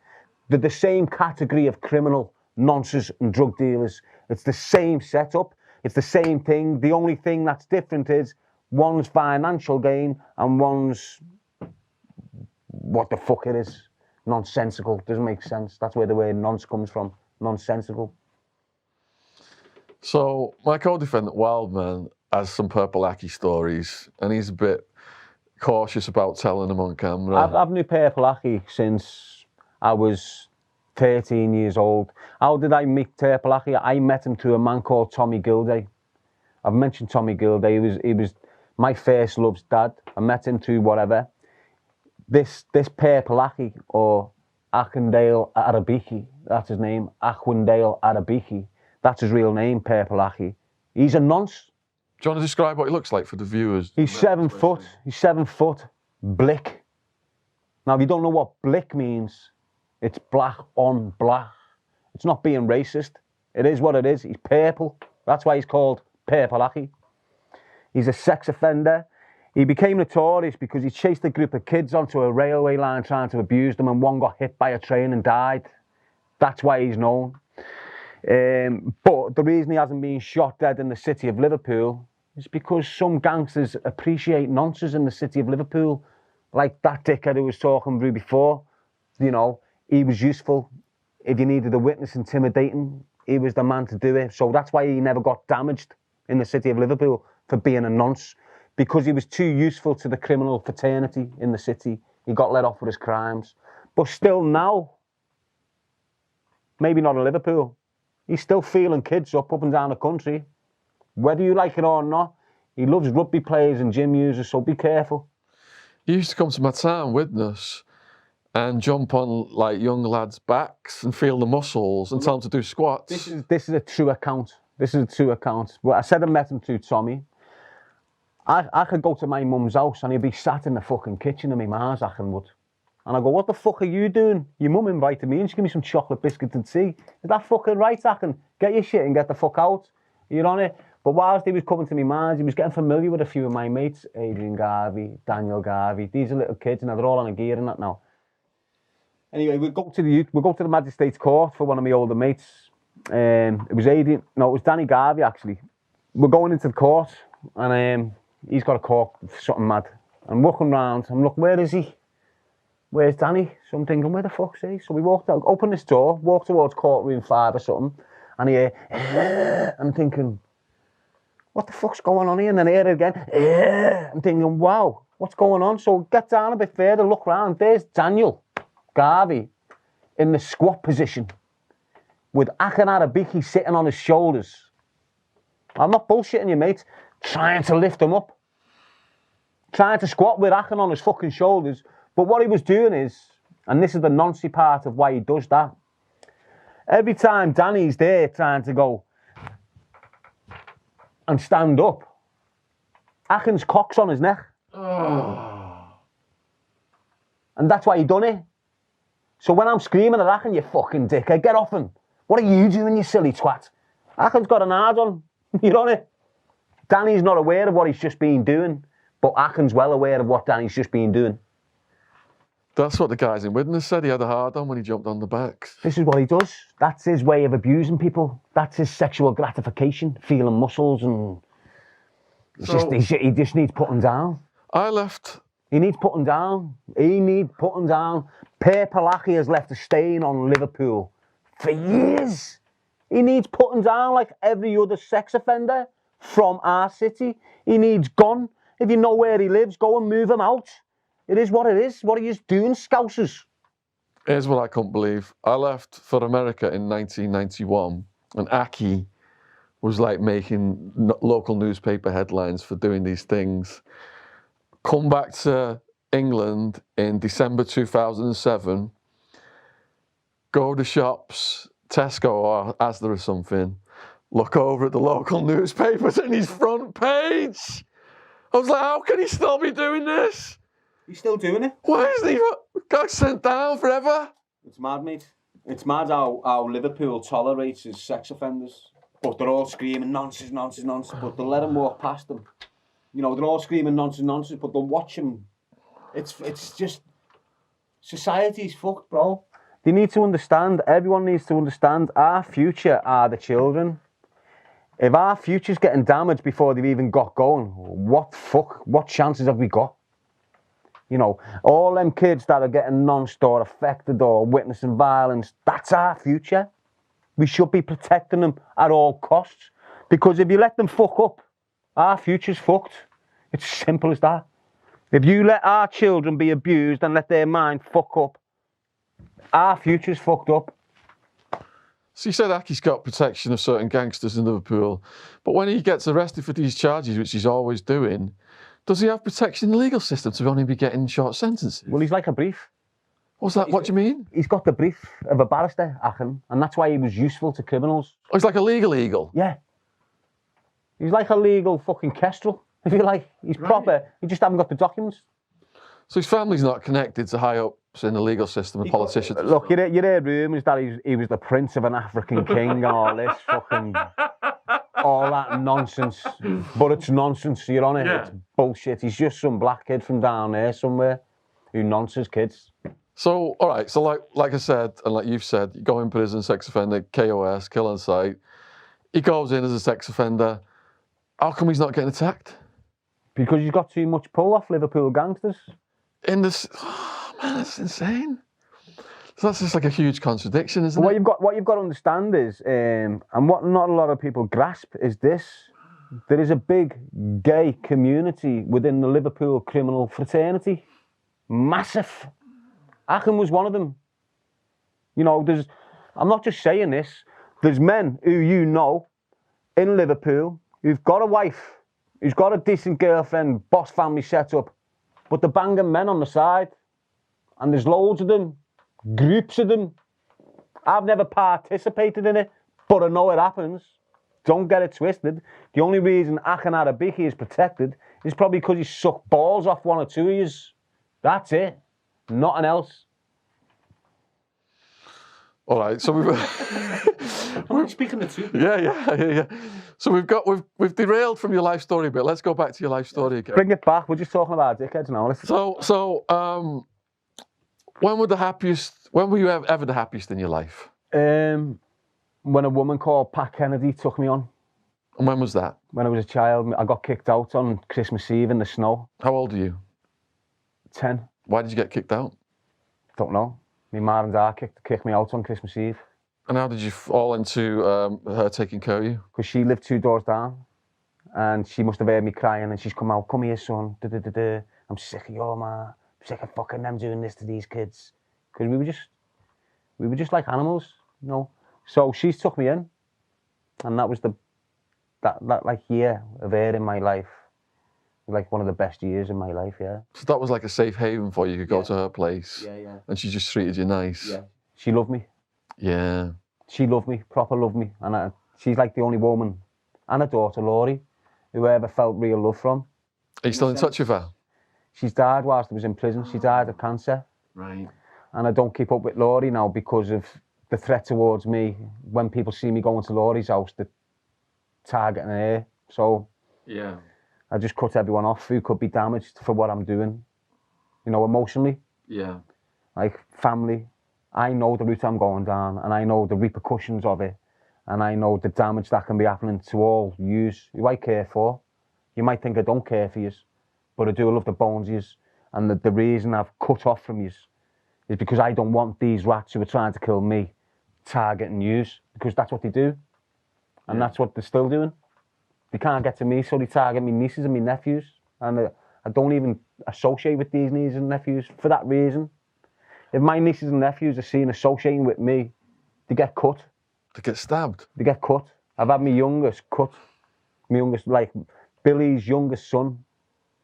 They're the same category of criminal nonsense and drug dealers. It's the same setup. It's the same thing. The only thing that's different is one's financial gain and one's what the fuck it is. Nonsensical. Doesn't make sense. That's where the word nonce comes from. Nonsensical. So my co-defendant Wildman has some purple Aki stories and he's a bit cautious about telling them on camera. I've knew Purple Aki since I was 13 years old. How did I meet Purple Aki? I met him through a man called Tommy Gilday. I've mentioned Tommy Gilday. He was my first love's dad. I met him through whatever. This Purple Aki, or Achindale Arabiki, that's his name. Achindale Arabiki. That's his real name, Purple Aki. He's a nonce. Do you want to describe what he looks like for the viewers? He's 7 foot. He's 7 foot. Blick. Now, if you don't know what blick means, it's black on black. It's not being racist. It is what it is. He's purple. That's why he's called Purple Aki. He's a sex offender. He became notorious because he chased a group of kids onto a railway line trying to abuse them, and one got hit by a train and died. That's why he's known. But the reason he hasn't been shot dead in the city of Liverpool is because some gangsters appreciate nonsense in the city of Liverpool. Like that dickhead who was talking through before. You know, he was useful. If you needed a witness intimidating, he was the man to do it. So that's why he never got damaged in the city of Liverpool for being a nonce. Because he was too useful to the criminal fraternity in the city. He got let off with his crimes. But still now, maybe not in Liverpool, he's still feeling kids up and down the country. Whether you like it or not, he loves rugby players and gym users, so be careful. He used to come to my town, Widnes, and jump on like young lads' backs and feel the muscles and tell them to do squats. This is a true account. This is a true account. Well, I said I met him through Tommy. I could go to my mum's house and he'd be sat in the fucking kitchen in my ma's Achingwood. And I go, what the fuck are you doing? Your mum invited me and she gave me some chocolate biscuits and tea. Is that fucking right, Achen? Get your shit and get the fuck out. You're on it. But whilst he was coming to my mind, he was getting familiar with a few of my mates, Adrian Garvey, Daniel Garvey. These are little kids, and they're all on a gear and that now. Anyway, we go to the Magistrates Court for one of my older mates. It was Danny Garvey actually. We're going into the court, and he's got a court for something mad. I'm looking round, where is he? Where's Danny? So I'm thinking, where the fuck's he? So we walked out, opened this door, walked towards courtroom 5 or something, and I'm thinking, what the fuck's going on here? And then I hear it again, I'm thinking, wow, what's going on? So get down a bit further, look round, there's Daniel Garvey in the squat position with Akin Arabiki sitting on his shoulders. I'm not bullshitting you, mate. Trying to lift him up. Trying to squat with Akin on his fucking shoulders. But what he was doing is, and this is the noncy part of why he does that, every time Danny's there trying to go and stand up, Akin's cock's on his neck. Oh. And that's why he done it. So when I'm screaming at Akin, you fucking dickhead, get off him. What are you doing, you silly twat? Akin's got an hard on. You on it? Danny's not aware of what he's just been doing, but Akin's well aware of what Danny's just been doing. That's what the guys in Widnes said. He had a hard on when he jumped on the backs. This is what he does. That's his way of abusing people. That's his sexual gratification, feeling muscles, and he just needs putting down. I left. He needs putting down. He needs putting down. Per Palaki has left a stain on Liverpool for years. He needs putting down like every other sex offender from our city. He needs gone. If you know where he lives, go and move him out. It is what it is. What are you doing, Scousers? Here's what I couldn't believe. I left for America in 1991, and Aki was like making local newspaper headlines for doing these things. Come back to England in December 2007, go to shops, Tesco or Asda or something, look over at the local newspapers and his front page. I was like, how can he still be doing this? He's still doing it. Why isn't he got sent down forever? It's mad, mate. It's mad how Liverpool tolerates his sex offenders. But they're all screaming nonsense, nonsense, nonsense. But they'll let him walk past them. You know, they're all screaming nonsense, nonsense, but they'll watch him. It's just, society's fucked, bro. They need to understand, everyone needs to understand, our future are the children. If our future's getting damaged before they've even got going, what chances have we got? You know, all them kids that are getting nonced or affected or witnessing violence, that's our future. We should be protecting them at all costs. Because if you let them fuck up, our future's fucked. It's simple as that. If you let our children be abused and let their mind fuck up, our future's fucked up. So you said Aki's got protection of certain gangsters in Liverpool, but when he gets arrested for these charges, which he's always doing, does he have protection in the legal system to only be getting short sentences? Well, he's like a brief. What's that? What do you mean? He's got the brief of a barrister, Akin, and that's why he was useful to criminals. Oh, he's like a legal eagle? Yeah. He's like a legal fucking kestrel, if you like. He's proper, you just haven't got the documents. So his family's not connected to high ups in the legal system and politicians? Look, you hear rumours that he was the prince of an African king and all this fucking... all that nonsense. But it's nonsense, you're on it. Yeah. It's bullshit. He's just some black kid from down there somewhere who nonsense kids. So, all right, so like I said, and like you've said, you go in prison, sex offender, KOS, kill on sight. He goes in as a sex offender. How come he's not getting attacked? Because he's got too much pull off Liverpool gangsters. In this, oh man, that's insane. So that's just like a huge contradiction, isn't it? What you've got to understand is, and what not a lot of people grasp is this: there is a big gay community within the Liverpool criminal fraternity, massive. Akin was one of them. You know, I'm not just saying this. There's men who you know in Liverpool who've got a wife, who's got a decent girlfriend, boss family set up, but they're banging men on the side, and there's loads of them. Groups of them. I've never participated in it, but I know it happens. Don't get it twisted. The only reason Akin Arabiki is protected is probably because he sucked balls off one or two of yous. That's it. Nothing else. All right, so we've... I'm speaking the truth. Yeah. So we've derailed from your life story a bit. Let's go back to your life story again. Bring it back. We're just talking about dickheads now. When were you ever the happiest in your life? When a woman called Pat Kennedy took me on. And when was that? When I was a child, I got kicked out on Christmas Eve in the snow. How old are you? 10. Why did you get kicked out? Don't know. My mum and dad kicked me out on Christmas Eve. And how did you fall into her taking care of you? Because she lived 2 doors down, and she must have heard me crying, and she's come out, come here, son, I'm sick of your ma. I'm sick of fucking them doing this to these kids. Because we were just like animals, you know. So she took me in, and that was that like year of her in my life, like one of the best years in my life, yeah. So that was like a safe haven for you. You could go to her place. Yeah. And she just treated you nice. Yeah. She loved me. Yeah. She loved me, proper loved me. And she's like the only woman, and her daughter, Laurie, who I ever felt real love from. Are you still in touch with her? She's died whilst I was in prison. She died of cancer. Right. And I don't keep up with Laurie now because of the threat towards me. When people see me going to Laurie's house, they're targeting her. So yeah, I just cut everyone off who could be damaged for what I'm doing. You know, emotionally. Yeah. Like family. I know the route I'm going down, and I know the repercussions of it, and I know the damage that can be happening to all yous who I care for. You might think I don't care for yous, but I do love the bones of yous, and the reason I've cut off from yous is because I don't want these rats who are trying to kill me targeting yous, because that's what they do, and that's what they're still doing. They can't get to me, so they target me nieces and me nephews, and I don't even associate with these nieces and nephews for that reason. If my nieces and nephews are seen associating with me, they get cut. They get stabbed? They get cut. I've had my youngest cut. My youngest, like, Billy's youngest son.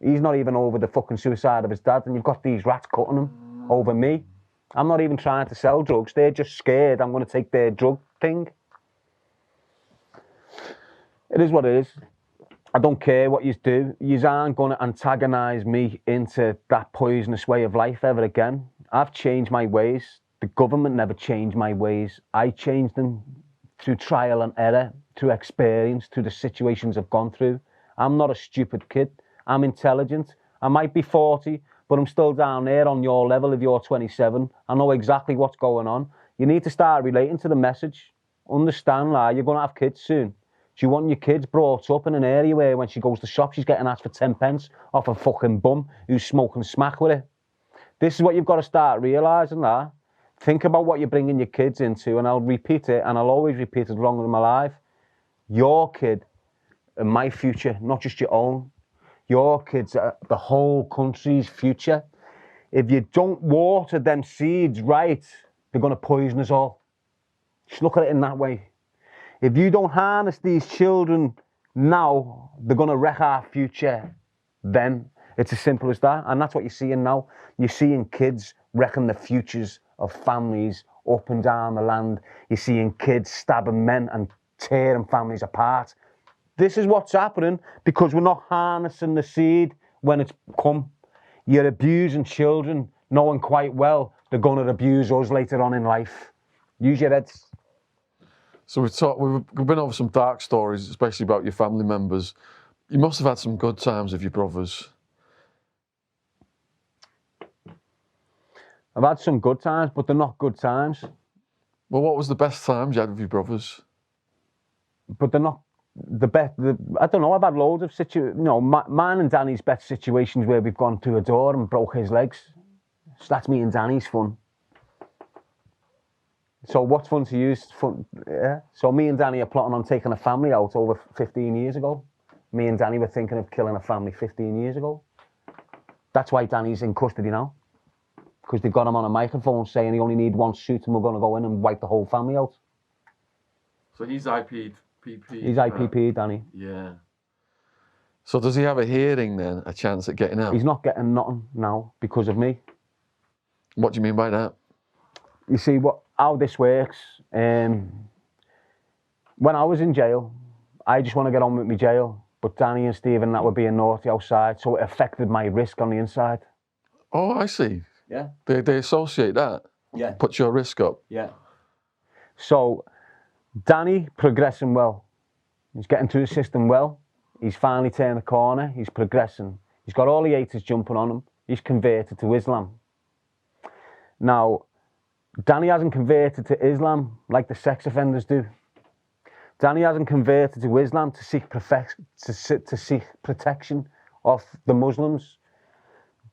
He's not even over the fucking suicide of his dad, and you've got these rats cutting him over me. I'm not even trying to sell drugs. They're just scared I'm going to take their drug thing. It is what it is. I don't care what you do. You aren't going to antagonise me into that poisonous way of life ever again. I've changed my ways. The government never changed my ways. I changed them through trial and error, through experience, through the situations I've gone through. I'm not a stupid kid. I'm intelligent. I might be 40, but I'm still down there on your level if you're 27. I know exactly what's going on. You need to start relating to the message. Understand, like, you're going to have kids soon. Do you want your kids brought up in an area where when she goes to shop, she's getting asked for 10 pence off a fucking bum who's smoking smack with it? This is what you've got to start realising, that. Think about what you're bringing your kids into, and I'll repeat it, and I'll always repeat it as long as I'm alive. Your kid and my future, not just your own. Your kids are the whole country's future. If you don't water them seeds right, they're going to poison us all. Just look at it in that way. If you don't harness these children now, they're going to wreck our future then. It's as simple as that. And that's what you're seeing now. You're seeing kids wrecking the futures of families up and down the land. You're seeing kids stabbing men and tearing families apart. This is what's happening because we're not harnessing the seed when it's come. You're abusing children, knowing quite well they're going to abuse us later on in life. Use your heads. So we've been over some dark stories, especially about your family members. You must have had some good times with your brothers. I've had some good times, but they're not good times. Well, what was the best times you had with your brothers? But they're not the best. I don't know, I've had loads of situations. You know, mine and Danny's best situations where we've gone through a door and broke his legs. So that's me and Danny's fun. So what's fun to use? Fun, yeah. So me and Danny are plotting on taking a family out over 15 years ago. Me and Danny were thinking of killing a family 15 years ago. That's why Danny's in custody now. Because they've got him on a microphone saying he only needs one suit and we're going to go in and wipe the whole family out. So he's IPP. He's IPP, Danny. Yeah. So does he have a hearing then, a chance at getting out? He's not getting nothing now because of me. What do you mean by that? You see how this works. When I was in jail, I just want to get on with my jail. But Danny and Stephen, that were being naughty outside, so it affected my risk on the inside. Oh, I see. Yeah. They associate that. Yeah. Puts your risk up. Yeah. So Danny progressing well. He's getting through the system well. He's finally turned the corner. He's progressing. He's got all the haters jumping on him. He's converted to Islam. Now, Danny hasn't converted to Islam like the sex offenders do. Danny hasn't converted to Islam to seek protection of the Muslims.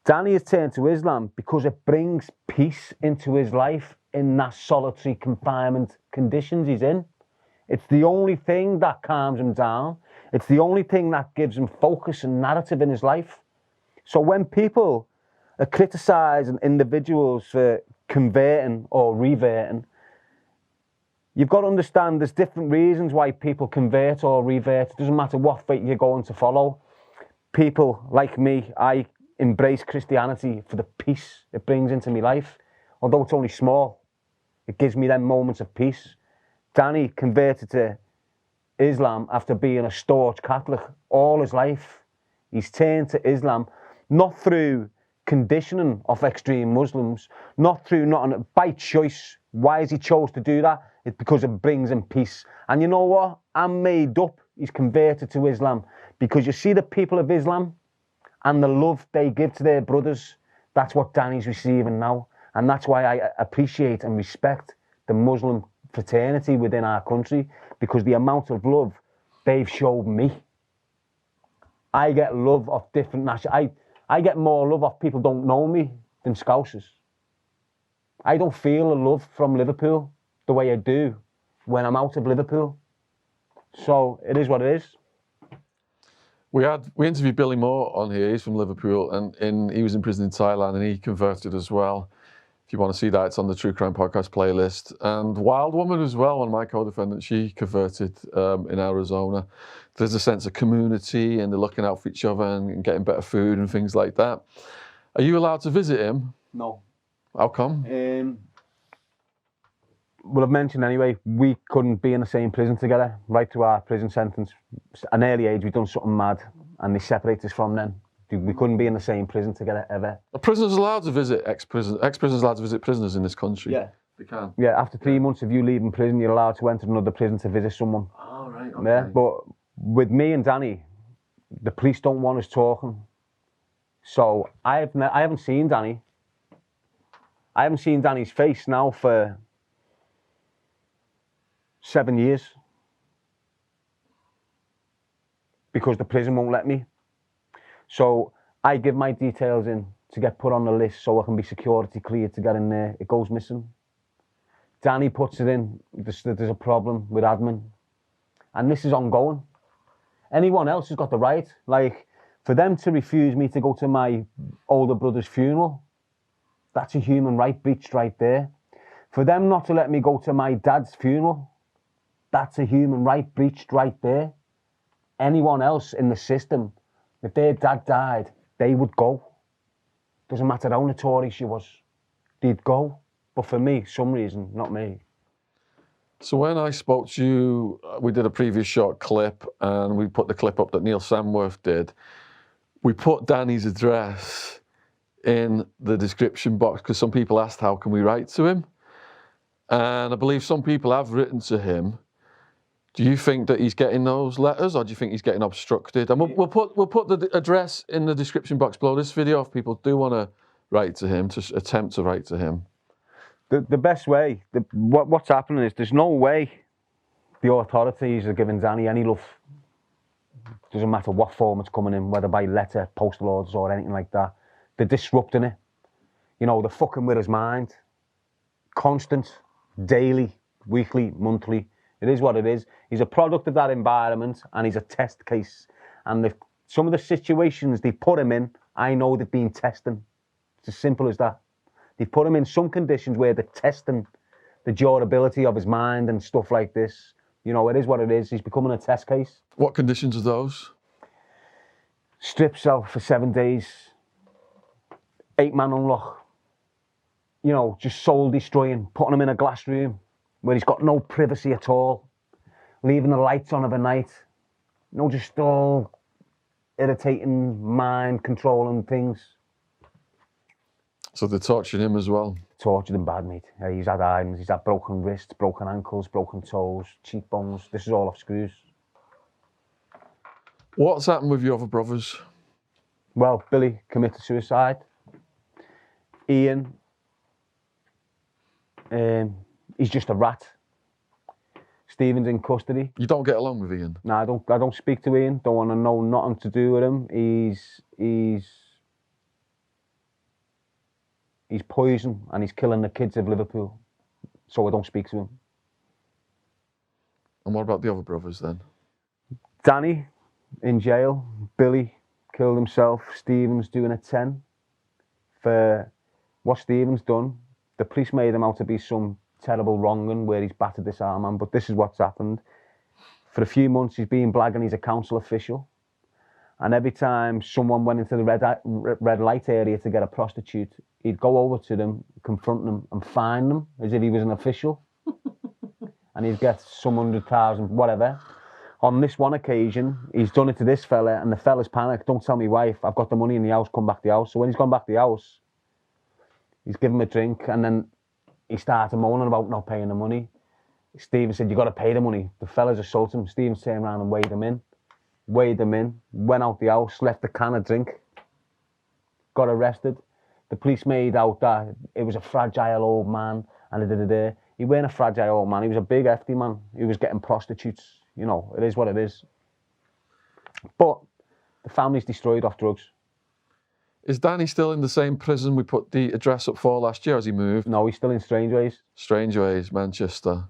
Danny has turned to Islam because it brings peace into his life in that solitary confinement conditions he's in. It's the only thing that calms him down. It's the only thing that gives him focus and narrative in his life. So when people are criticising individuals for converting or reverting, you've got to understand there's different reasons why people convert or revert. It doesn't matter what faith you're going to follow. People like me, I embrace Christianity for the peace it brings into my life. Although it's only small, it gives me them moments of peace. Danny converted to Islam after being a staunch Catholic all his life. He's turned to Islam, not through conditioning of extreme Muslims, not through nothing, by choice. Why has he chose to do that? It's because it brings him peace. And you know what? I'm made up. He's converted to Islam. Because you see the people of Islam and the love they give to their brothers, that's what Danny's receiving now. And that's why I appreciate and respect the Muslim fraternity within our country, because the amount of love they've showed me. I get love of different nationalities. I get more love off people don't know me than Scousers. I don't feel a love from Liverpool the way I do when I'm out of Liverpool. So it is what it is. We interviewed Billy Moore on here. He's from Liverpool, and he was in prison in Thailand, and he converted as well. If you want to see that, it's on the True Crime Podcast playlist. And Wild Woman as well, one of my co-defendants, she converted in Arizona. There's a sense of community, and they're looking out for each other and getting better food and things like that. Are you allowed to visit him? No. How come? Well, I've mentioned anyway, we couldn't be in the same prison together right through our prison sentence. At an early age, we'd done something mad, and they separated us from them. We couldn't be in the same prison together ever. Are prisoners allowed to visit ex-prisoners? Ex-prisoners allowed to visit prisoners in this country? Yeah. They can? Yeah, after 3 months of you leaving prison, you're allowed to enter another prison to visit someone. Oh, right, okay. Yeah, but with me and Danny, the police don't want us talking. So I haven't seen Danny. I haven't seen Danny's face now for 7 years. Because the prison won't let me. So I give my details in to get put on the list so I can be security cleared to get in there. It goes missing. Danny puts it in. There's a problem with admin. And this is ongoing. Anyone else has got the right. Like, for them to refuse me to go to my older brother's funeral, that's a human right breached right there. For them not to let me go to my dad's funeral, that's a human right breached right there. Anyone else in the system, if their dad died, they would go. Doesn't matter how notorious she was, they'd go. But for me, some reason, not me. So when I spoke to you, we did a previous short clip, and we put the clip up that Neil Samworth did. We put Danny's address in the description box because some people asked, how can we write to him? And I believe some people have written to him. Do you think that he's getting those letters, or do you think he's getting obstructed? And we'll put the address in the description box below this video if people do want to write to him, to attempt to write to him. The best way, what's happening is there's no way the authorities are giving Danny any love. Doesn't matter what form it's coming in, whether by letter, postal orders or anything like that. They're disrupting it. You know, they're fucking with his mind. Constant, daily, weekly, monthly. It is what it is. He's a product of that environment, and he's a test case. And some of the situations they put him in, I know they've been testing. It's as simple as that. They put him in some conditions where they're testing the durability of his mind and stuff like this. You know, it is what it is. He's becoming a test case. What conditions are those? Strip cell for 7 days. 8-man unlock. You know, just soul destroying. Putting him in a glass room where he's got no privacy at all. Leaving the lights on overnight. No, just all irritating, mind controlling things. So they're torturing him as well? Tortured him bad, mate. He's had irons, he's had broken wrists, broken ankles, broken toes, cheekbones. This is all off screws. What's happened with your other brothers? Well, Billy committed suicide. Ian, he's just a rat. Stephen's in custody. You don't get along with Ian? No, I don't speak to Ian. Don't want to know nothing to do with him. He's poison and he's killing the kids of Liverpool. So I don't speak to him. And what about the other brothers then? Danny in jail. Billy killed himself. Stephen's doing a 10 for what Stephen's done. The police made him out to be some terrible wrong'un where he's battered this arm man, but this is what's happened. For a few months he's been blagging he's a council official, and every time someone went into the red light area to get a prostitute, he'd go over to them, confront them and fine them as if he was an official. And he'd get some 100,000 whatever. On this one occasion he's done it to this fella, and the fella's panicked. Don't tell me wife, I've got the money in the house, come back to the house. So when he's gone back to the house, he's given him a drink, and then he started moaning about not paying the money. Stephen said, you got to pay the money. The fellas assaulted him. Stephen turned around and weighed him in, went out the house, left a can of drink, got arrested. The police made out that it was a fragile old man, and he weren't a fragile old man. He was a big, hefty man. He was getting prostitutes. You know, it is what it is. But the family's destroyed off drugs. Is Danny still in the same prison we put the address up for last year? Has he moved? No, he's still in Strangeways. Strangeways, Manchester.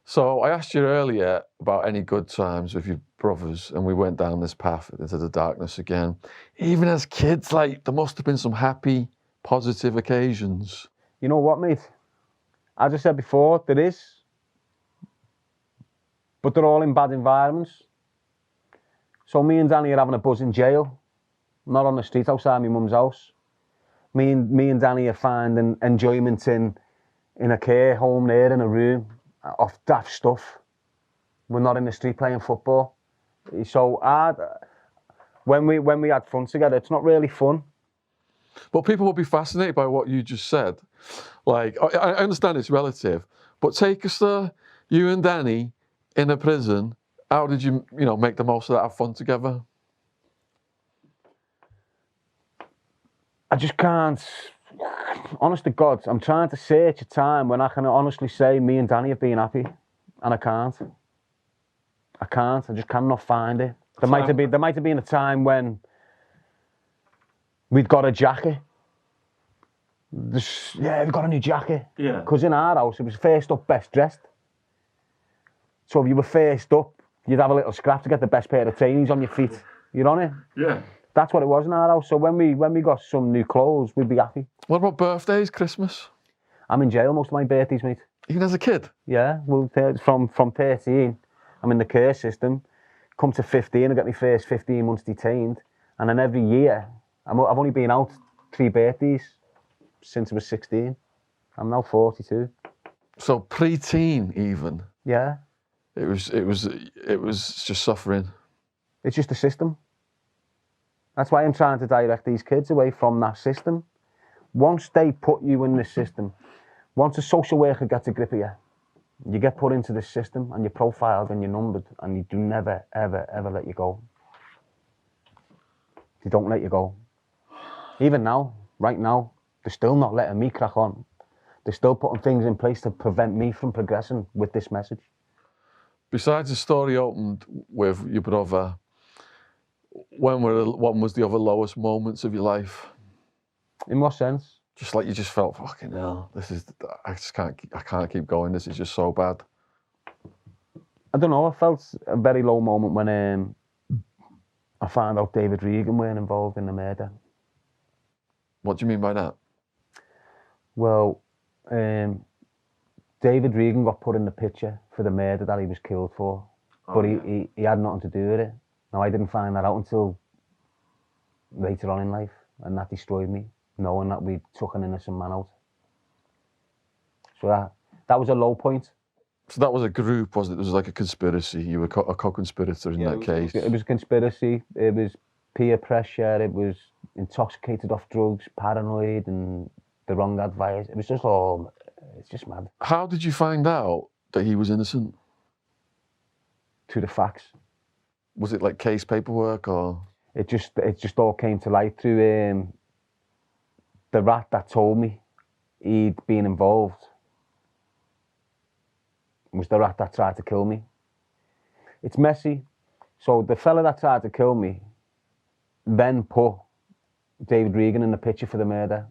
So I asked you earlier about any good times with your brothers, and we went down this path into the darkness again. Even as kids, like, there must have been some happy, positive occasions. You know what, mate? As I said before, there is. But they're all in bad environments. So me and Danny are having a buzz in jail. Not on the street outside my mum's house. Me and Danny are finding enjoyment in a care home there in a room of daft stuff. We're not in the street playing football. So when we had fun together, it's not really fun. But people will be fascinated by what you just said. Like, I understand it's relative, but take us to you and Danny in a prison. How did you make the most of that, have fun together? I just can't, honest to God, I'm trying to search a time when I can honestly say me and Danny have been happy, and I can't. I just cannot find it. There might have been a time when we'd got a jacket. We got a new jacket. Yeah. Because in our house, it was first up, best dressed. So if you were first up, you'd have a little scrap to get the best pair of trainees on your feet. You're on it? Yeah. That's what it was in our house. So when we got some new clothes, we'd be happy. What about birthdays, Christmas? I'm in jail most of my birthdays, mate. Even as a kid? Yeah, well, from 13, I'm in the care system. Come to 15, I got my first 15 months detained. And then every year, I've only been out 3 birthdays since I was 16. I'm now 42. So pre-teen even? Yeah. It was just suffering. It's just a system. That's why I'm trying to direct these kids away from that system. Once they put you in this system, once a social worker gets a grip of you, you get put into this system and you're profiled and you're numbered, and you do never, ever, ever let you go. They don't let you go. Even now, right now, they're still not letting me crack on. They're still putting things in place to prevent me from progressing with this message. Besides the story opened with your brother, when was the other lowest moments of your life? In what sense? Just like you just felt, fucking hell, I can't keep going, this is just so bad. I don't know, I felt a very low moment when I found out David Regan weren't involved in the murder. What do you mean by that? Well, David Regan got put in the picture for the murder that he was killed for, but he had nothing to do with it. Now, I didn't find that out until later on in life, and that destroyed me, knowing that we took an innocent man out. So that was a low point. So that was a group, wasn't it? It was like a conspiracy. You were a co-conspirator in that case. It was a conspiracy. It was peer pressure. It was intoxicated off drugs, paranoid, and the wrong advice. It was just all, it's just mad. How did you find out that he was innocent? To the facts. Was it like case paperwork or? It just all came to light through the rat that told me he'd been involved. Was the rat that tried to kill me. It's messy. So the fella that tried to kill me then put David Regan in the picture for the murder.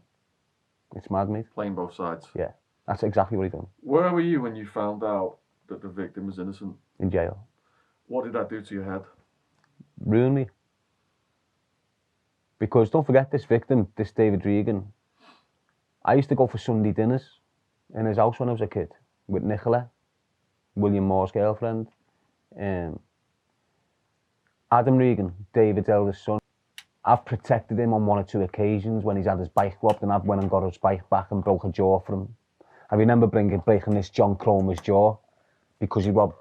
It's mad, mate. Playing both sides. Yeah, that's exactly what he done. Where were you when you found out that the victim was innocent? In jail. What did that do to your head? Ruined me. Because don't forget, this victim, this David Regan, I used to go for Sunday dinners in his house when I was a kid with Nicola, William Moore's girlfriend, Adam Regan, David's eldest son. I've protected him on 1 or 2 occasions when he's had his bike robbed, and I've went and got his bike back and broke a jaw for him. I remember breaking this John Cromer's jaw because he robbed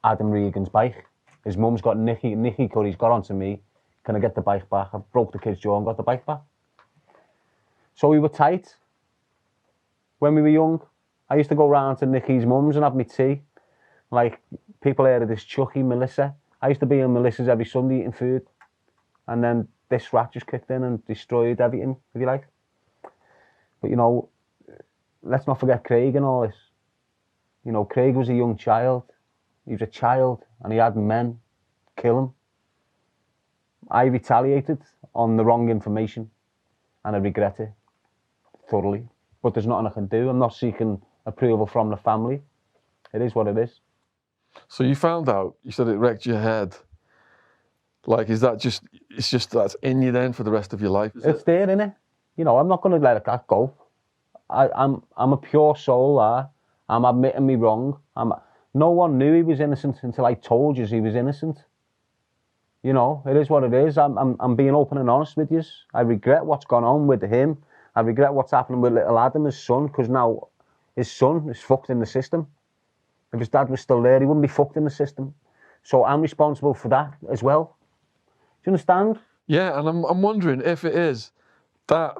Adam Regan's bike. His mum's got Nicky Curry's got onto me. Can I get the bike back? I broke the kid's jaw and got the bike back. So we were tight when we were young. I used to go round to Nicky's mum's and have my tea. Like, people heard of this Chucky, Melissa. I used to be in Melissa's every Sunday eating food. And then this rat just kicked in and destroyed everything, if you like. But, you know, let's not forget Craig and all this. You know, Craig was a young child. He was a child and he had men kill him. I retaliated on the wrong information and I regret it thoroughly. But there's nothing I can do. I'm not seeking approval from the family. It is what it is. So you found out, you said it wrecked your head. Like, is that just, it's just that's in you then for the rest of your life? It's there, innit? You know, I'm not going to let that go. I'm a pure soul. I'm admitting me wrong. No one knew he was innocent until I told you he was innocent. You know, it is what it is. I'm being open and honest with you. I regret what's gone on with him. I regret what's happening with little Adam, his son, because now his son is fucked in the system. If his dad was still there, he wouldn't be fucked in the system. So I'm responsible for that as well. Do you understand? Yeah, and I'm wondering if it is that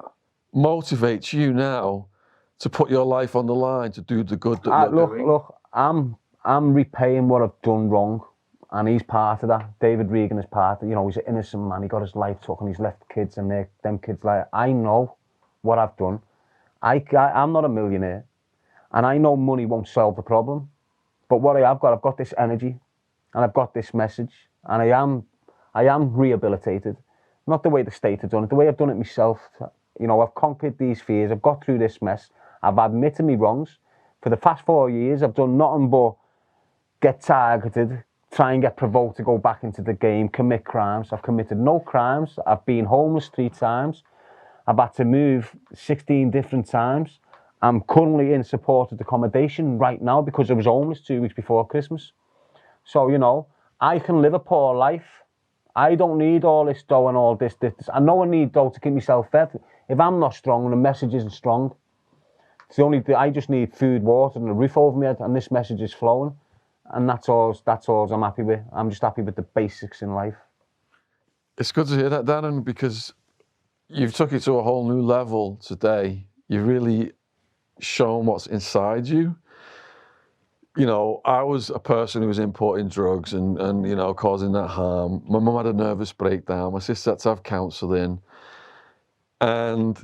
motivates you now to put your life on the line, to do the good that you're doing. Look, I'm repaying what I've done wrong, and he's part of that. David Regan is part of, you know, he's an innocent man. He got his life took and he's left kids, and them kids like, I know what I've done. I'm not a millionaire, and I know money won't solve the problem. But what I've got this energy, and I've got this message, and I am rehabilitated. Not the way the state have done it, the way I've done it myself. You know, I've conquered these fears. I've got through this mess. I've admitted me wrongs. For the past 4 years, I've done nothing but get targeted, try and get provoked to go back into the game, commit crimes. I've committed no crimes. I've been homeless 3 times. I've had to move 16 different times. I'm currently in supported accommodation right now because I was homeless 2 weeks before Christmas. So, you know, I can live a poor life. I don't need all this dough and all this. I know I need dough to keep myself fed. If I'm not strong and the message isn't strong, it's the only thing. I just need food, water, and a roof over my head, and this message is flowing. And that's all I'm happy with. I'm just happy with the basics in life. It's good to hear that, Darren, because you've took it to a whole new level today. You've really shown what's inside you. You know, I was a person who was importing drugs and you know, causing that harm. My mum had a nervous breakdown. My sister had to have counselling. And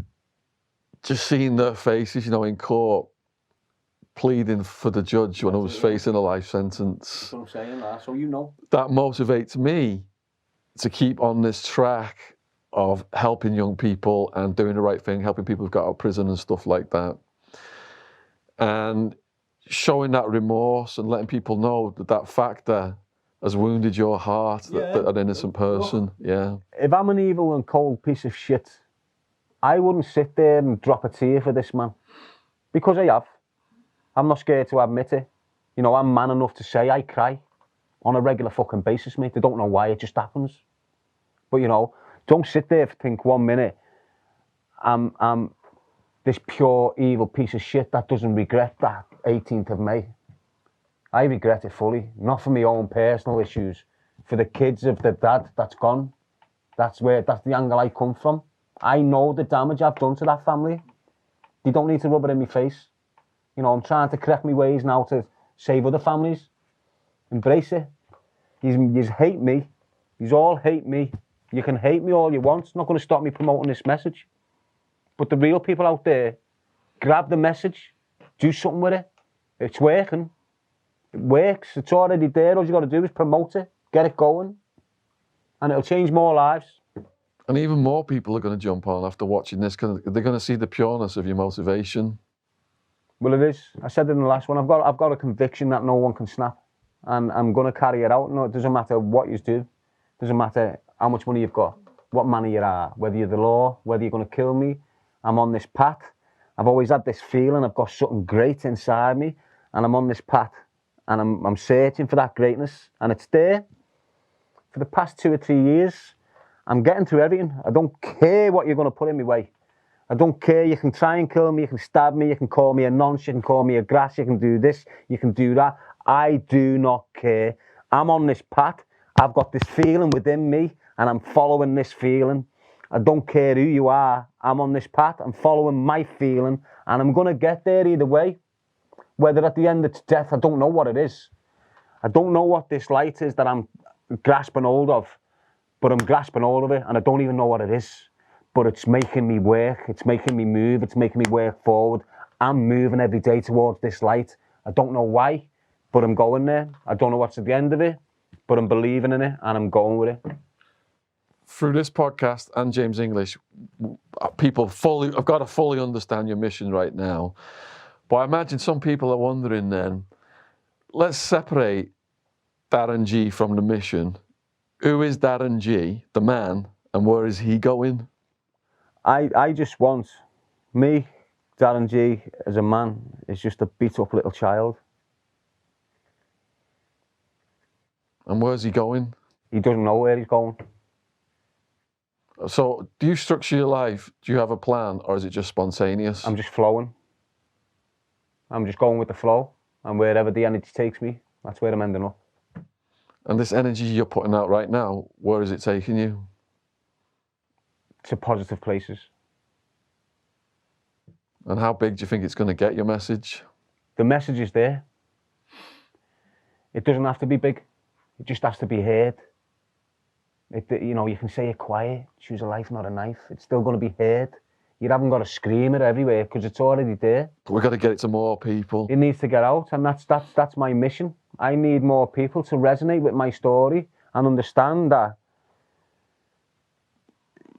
just seeing their faces, you know, in court, pleading for the judge when I was facing a life sentence. That's what I'm saying, so you know. That motivates me to keep on this track of helping young people and doing the right thing, helping people who've got out of prison and stuff like that. And showing that remorse and letting people know that that factor has wounded your heart, that an innocent person, yeah. If I'm an evil and cold piece of shit, I wouldn't sit there and drop a tear for this man. Because I have. I'm not scared to admit it. You know, I'm man enough to say I cry on a regular fucking basis, mate. I don't know why, it just happens. But, you know, don't sit there and think 1 minute I'm this pure evil piece of shit that doesn't regret that 18th of May. I regret it fully, not for my own personal issues, for the kids of the dad that's gone. That's the angle I come from. I know the damage I've done to that family. They don't need to rub it in my face. You know, I'm trying to correct my ways now to save other families. Embrace it. You hate me, You all hate me. You can hate me all you want. It's not going to stop me promoting this message. But the real people out there, grab the message, do something with it. It's working. It works. It's already there. All you got to do is promote it, get it going, and it'll change more lives. And even more people are going to jump on after watching this because they're going to see the pureness of your motivation. Well, it is. I said in the last one, I've got a conviction that no one can snap, and I'm going to carry it out. No, it doesn't matter what you do. It doesn't matter how much money you've got, what manner you are, whether you're the law, whether you're going to kill me. I'm on this path. I've always had this feeling I've got something great inside me, and I'm on this path, and I'm searching for that greatness, and it's there. For the past 2 or 3 years, I'm getting through everything. I don't care what you're going to put in my way. I don't care. You can try and kill me. You can stab me. You can call me a nonce. You can call me a grass. You can do this. You can do that. I do not care. I'm on this path. I've got this feeling within me, and I'm following this feeling. I don't care who you are. I'm on this path. I'm following my feeling, and I'm going to get there either way. Whether at the end it's death, I don't know what it is. I don't know what this light is that I'm grasping hold of, but I'm grasping hold of it, and I don't even know what it is. But it's making me work. It's making me move. It's making me work forward. I'm moving every day towards this light. I don't know why, but I'm going there. I don't know what's at the end of it, but I'm believing in it, and I'm going with it. Through this podcast and James English, I've got to fully understand your mission right now. But I imagine some people are wondering then, let's separate Darren G from the mission. Who is Darren G, the man, and where is he going? I just want me, Darren G, as a man, is just a beat up little child. And where's he going? He doesn't know where he's going. So do you structure your life? Do you have a plan, or is it just spontaneous? I'm just flowing. I'm just going with the flow, and wherever the energy takes me, that's where I'm ending up. And this energy you're putting out right now, where is it taking you? To positive places. And how big do you think it's going to get, your message? The message is there. It doesn't have to be big. It just has to be heard. You can say it quiet, choose a life, not a knife. It's still going to be heard. You haven't got to scream it everywhere because it's already there. But we've got to get it to more people. It needs to get out, and that's my mission. I need more people to resonate with my story and understand that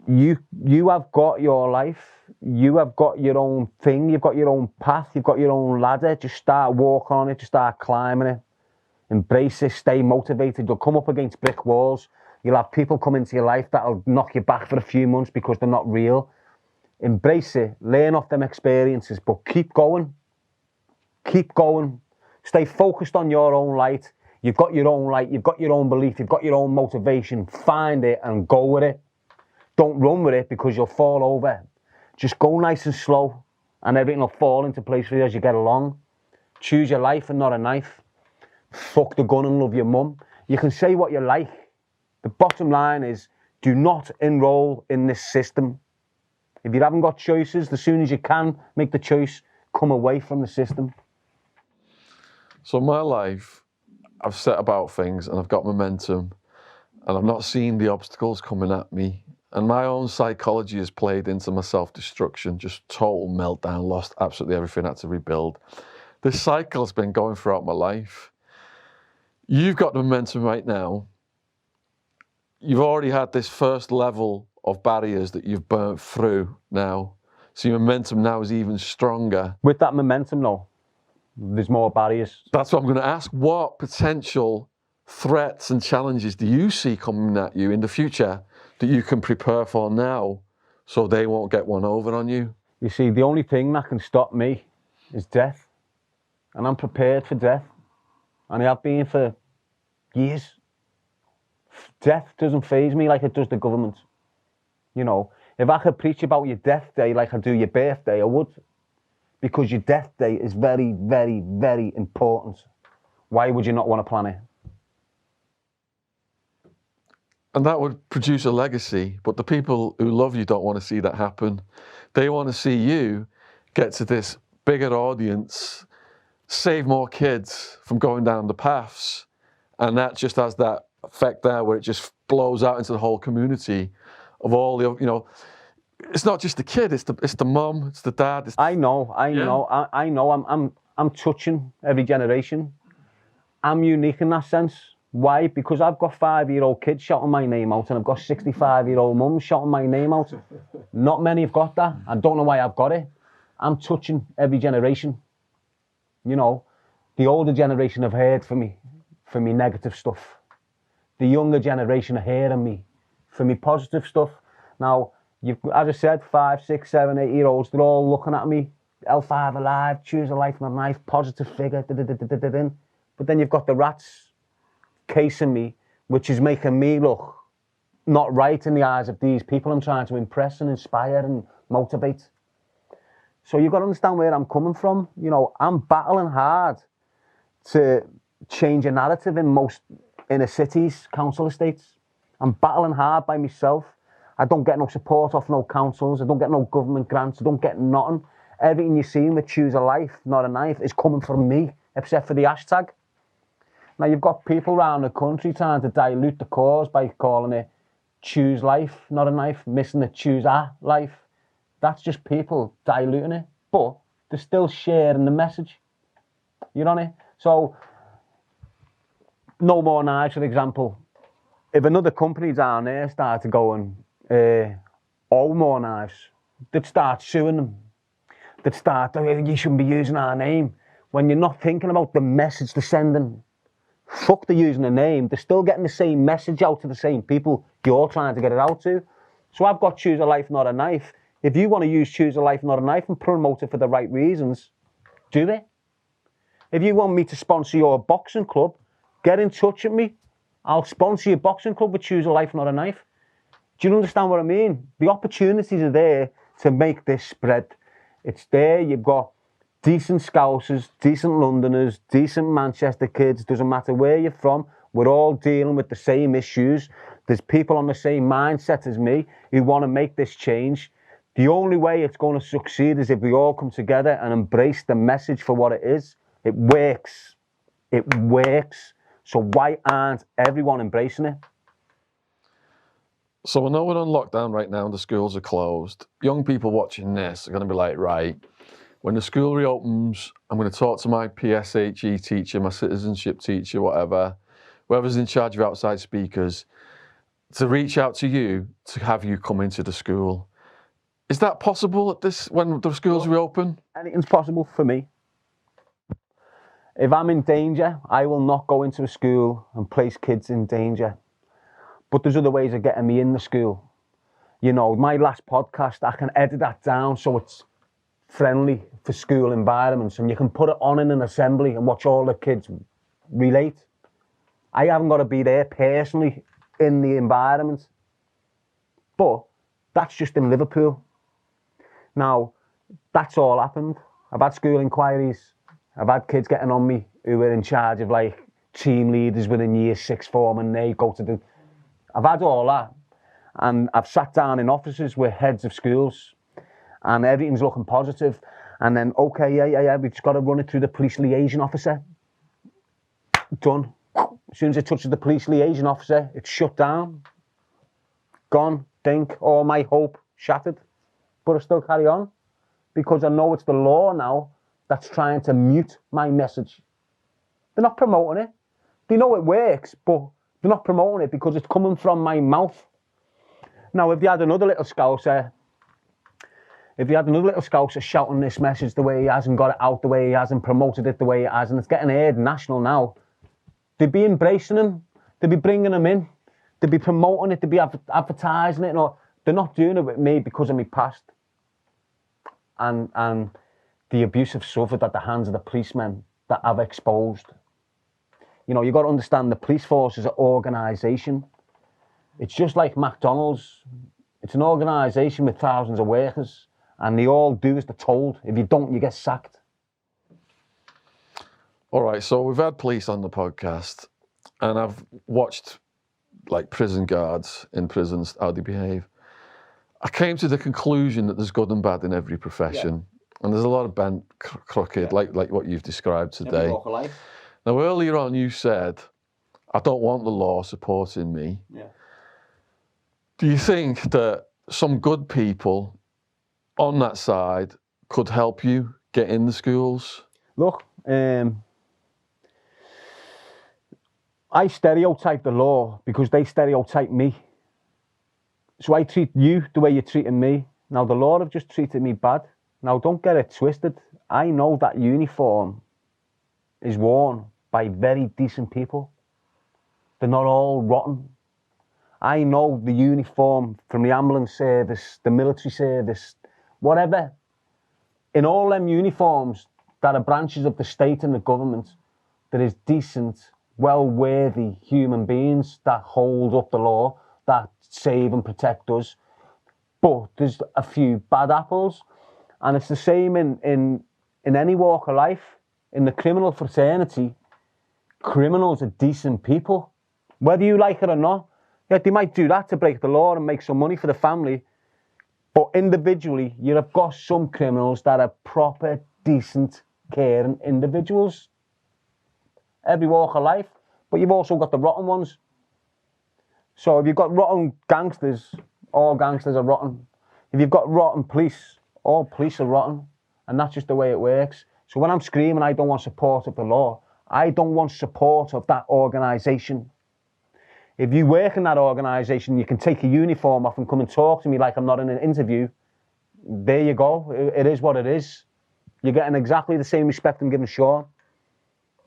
you have got your life, you have got your own thing, you've got your own path, you've got your own ladder. Just start walking on it, just start climbing it. Embrace it, stay motivated. You'll come up against brick walls. You'll have people come into your life that'll knock you back for a few months because they're not real. Embrace it, learn off them experiences, but keep going. Keep going. Stay focused on your own light. You've got your own light, you've got your own belief, you've got your own motivation. Find it and go with it. Don't run with it because you'll fall over. Just go nice and slow, and everything will fall into place for you as you get along. Choose your life and not a knife. Fuck the gun and love your mum. You can say what you like. The bottom line is, do not enroll in this system. If you haven't got choices, as soon as you can make the choice, come away from the system. So in my life, I've set about things and I've got momentum, and I've not seen the obstacles coming at me. And my own psychology has played into my self-destruction, just total meltdown, lost absolutely everything, had to rebuild. This cycle has been going throughout my life. You've got the momentum right now. You've already had this first level of barriers that you've burnt through now. So your momentum now is even stronger. With that momentum, though, there's more barriers. That's what I'm going to ask. What potential threats and challenges do you see coming at you in the future that you can prepare for now so they won't get one over on you? You see, the only thing that can stop me is death. And I'm prepared for death. And I have been for years. Death doesn't faze me like it does the government. You know, if I could preach about your death day like I do your birthday, I would. Because your death day is very, very, very important. Why would you not want to plan it? And that would produce a legacy, but the people who love you don't want to see that happen. They want to see you get to this bigger audience, save more kids from going down the paths, and that just has that effect there where it just blows out into the whole community of all the, it's not just the kid, it's the mum, it's the dad. I know. I'm touching every generation. I'm unique in that sense. Why? Because I've got 5-year-old kids shouting my name out, and I've got 65-year-old mums shouting my name out. Not many have got that. I don't know why I've got it. I'm touching every generation. The older generation have heard from me negative stuff. The younger generation are hearing me for me positive stuff. Now, as I said, 5, 6, 7, 8-year-olds, they're all looking at me. L5 alive, choose a life, not a knife, positive figure. But then you've got the rats casing me, which is making me look not right in the eyes of these people I'm trying to impress and inspire and motivate. So you've got to understand where I'm coming from. I'm battling hard to change a narrative in most inner cities, council estates. I'm battling hard by myself. I don't get no support off no councils. I don't get no government grants. I don't get nothing. Everything you're seeing with choose a life, not a knife, is coming from me, except for the hashtag. Now, you've got people around the country trying to dilute the cause by calling it choose life, not a knife, missing the choose a life. That's just people diluting it, but they're still sharing the message. You know what I mean? So, no more knives, for example. If another company down there started going, all more knives, they'd start suing them. They'd start, you shouldn't be using our name. When you're not thinking about the message they're sending, fuck the using the name. They're still getting the same message out to the same people you're trying to get it out to. So I've got choose a life, not a knife. If you want to use choose a life, not a knife and promote it for the right reasons, do it. If you want me to sponsor your boxing club, get in touch with me. I'll sponsor your boxing club with choose a life, not a knife. Do you understand what I mean? The opportunities are there to make this spread. It's there. You've got decent Scousers, decent Londoners, decent Manchester kids. Doesn't matter where you're from. We're all dealing with the same issues. There's people on the same mindset as me who want to make this change. The only way it's going to succeed is if we all come together and embrace the message for what it is. It works. It works. So why aren't everyone embracing it? So I know we're on lockdown right now and the schools are closed. Young people watching this are going to be like, right, when the school reopens, I'm going to talk to my PSHE teacher, my citizenship teacher, whatever, whoever's in charge of outside speakers, to reach out to you to have you come into the school. Is that possible at this when the schools reopen? Anything's possible for me. If I'm in danger, I will not go into a school and place kids in danger. But there's other ways of getting me in the school. My last podcast, I can edit that down so it's friendly for school environments, and you can put it on in an assembly and watch all the kids relate. I haven't got to be there personally in the environment. But that's just in Liverpool. Now, that's all happened. I've had school inquiries. I've had kids getting on me who were in charge of team leaders within year 6 form, and they go to the... I've had all that. And I've sat down in offices with heads of schools and everything's looking positive. And then, okay, yeah, we've just got to run it through the police liaison officer. Done. As soon as it touches the police liaison officer, it's shut down. Gone, think, all my hope shattered. But I still carry on because I know it's the law now that's trying to mute my message. They're not promoting it. They know it works, but they're not promoting it because it's coming from my mouth. Now, if you had another little Scouser shouting this message the way he has and got it out the way he has and promoted it the way he has, and it's getting heard national now, they'd be embracing him, they'd be bringing him in, they'd be promoting it, they'd be advertising it. No, they're not doing it with me because of my past and the abuse I've suffered at the hands of the policemen that I've exposed. You've got to understand the police force is an organisation. It's just like McDonald's. It's an organisation with thousands of workers, and they all do as they're told. If you don't, you get sacked. All right, so we've had police on the podcast, and I've watched prison guards in prisons, how they behave. I came to the conclusion that there's good and bad in every profession, and there's a lot of bent, crooked, like what you've described today. Every walk of life. Now, earlier on, you said, I don't want the law supporting me. Yeah. Do you think that some good people on that side could help you get in the schools? Look, I stereotype the law because they stereotype me. So I treat you the way you're treating me. Now, the law have just treated me bad. Now, don't get it twisted. I know that uniform is worn by very decent people. They're not all rotten. I know the uniform from the ambulance service, the military service, whatever. In all them uniforms that are branches of the state and the government, there is decent, well-worthy human beings that hold up the law, that save and protect us. But there's a few bad apples. And it's the same in any walk of life. In the criminal fraternity, criminals are decent people. Whether you like it or not, yeah, they might do that to break the law and make some money for the family. But individually, you have got some criminals that are proper, decent, caring individuals. Every walk of life. But you've also got the rotten ones. So if you've got rotten gangsters, all gangsters are rotten. If you've got rotten police, all police are rotten. And that's just the way it works. So when I'm screaming, I don't want support of the law. I don't want support of that organisation. If you work in that organisation, you can take a uniform off and come and talk to me like I'm not in an interview. There you go. It is what it is. You're getting exactly the same respect I'm giving Shaun.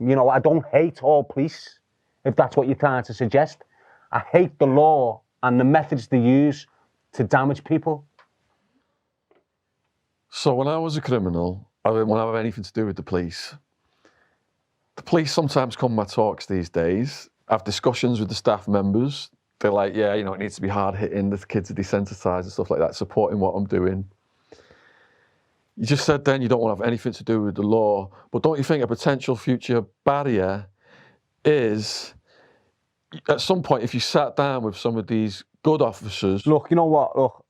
You know, I don't hate all police, if that's what you're trying to suggest. I hate the law and the methods they use to damage people. So when I was a criminal, I didn't want to have anything to do with the police. The police sometimes come to my talks these days. I have discussions with the staff members. They're like, yeah, you know, it needs to be hard hitting, the kids are desensitised and stuff like that, supporting what I'm doing. You just said then you don't want to have anything to do with the law, but don't you think a potential future barrier is, at some point, if you sat down with some of these good officers... Look, you know what? Look,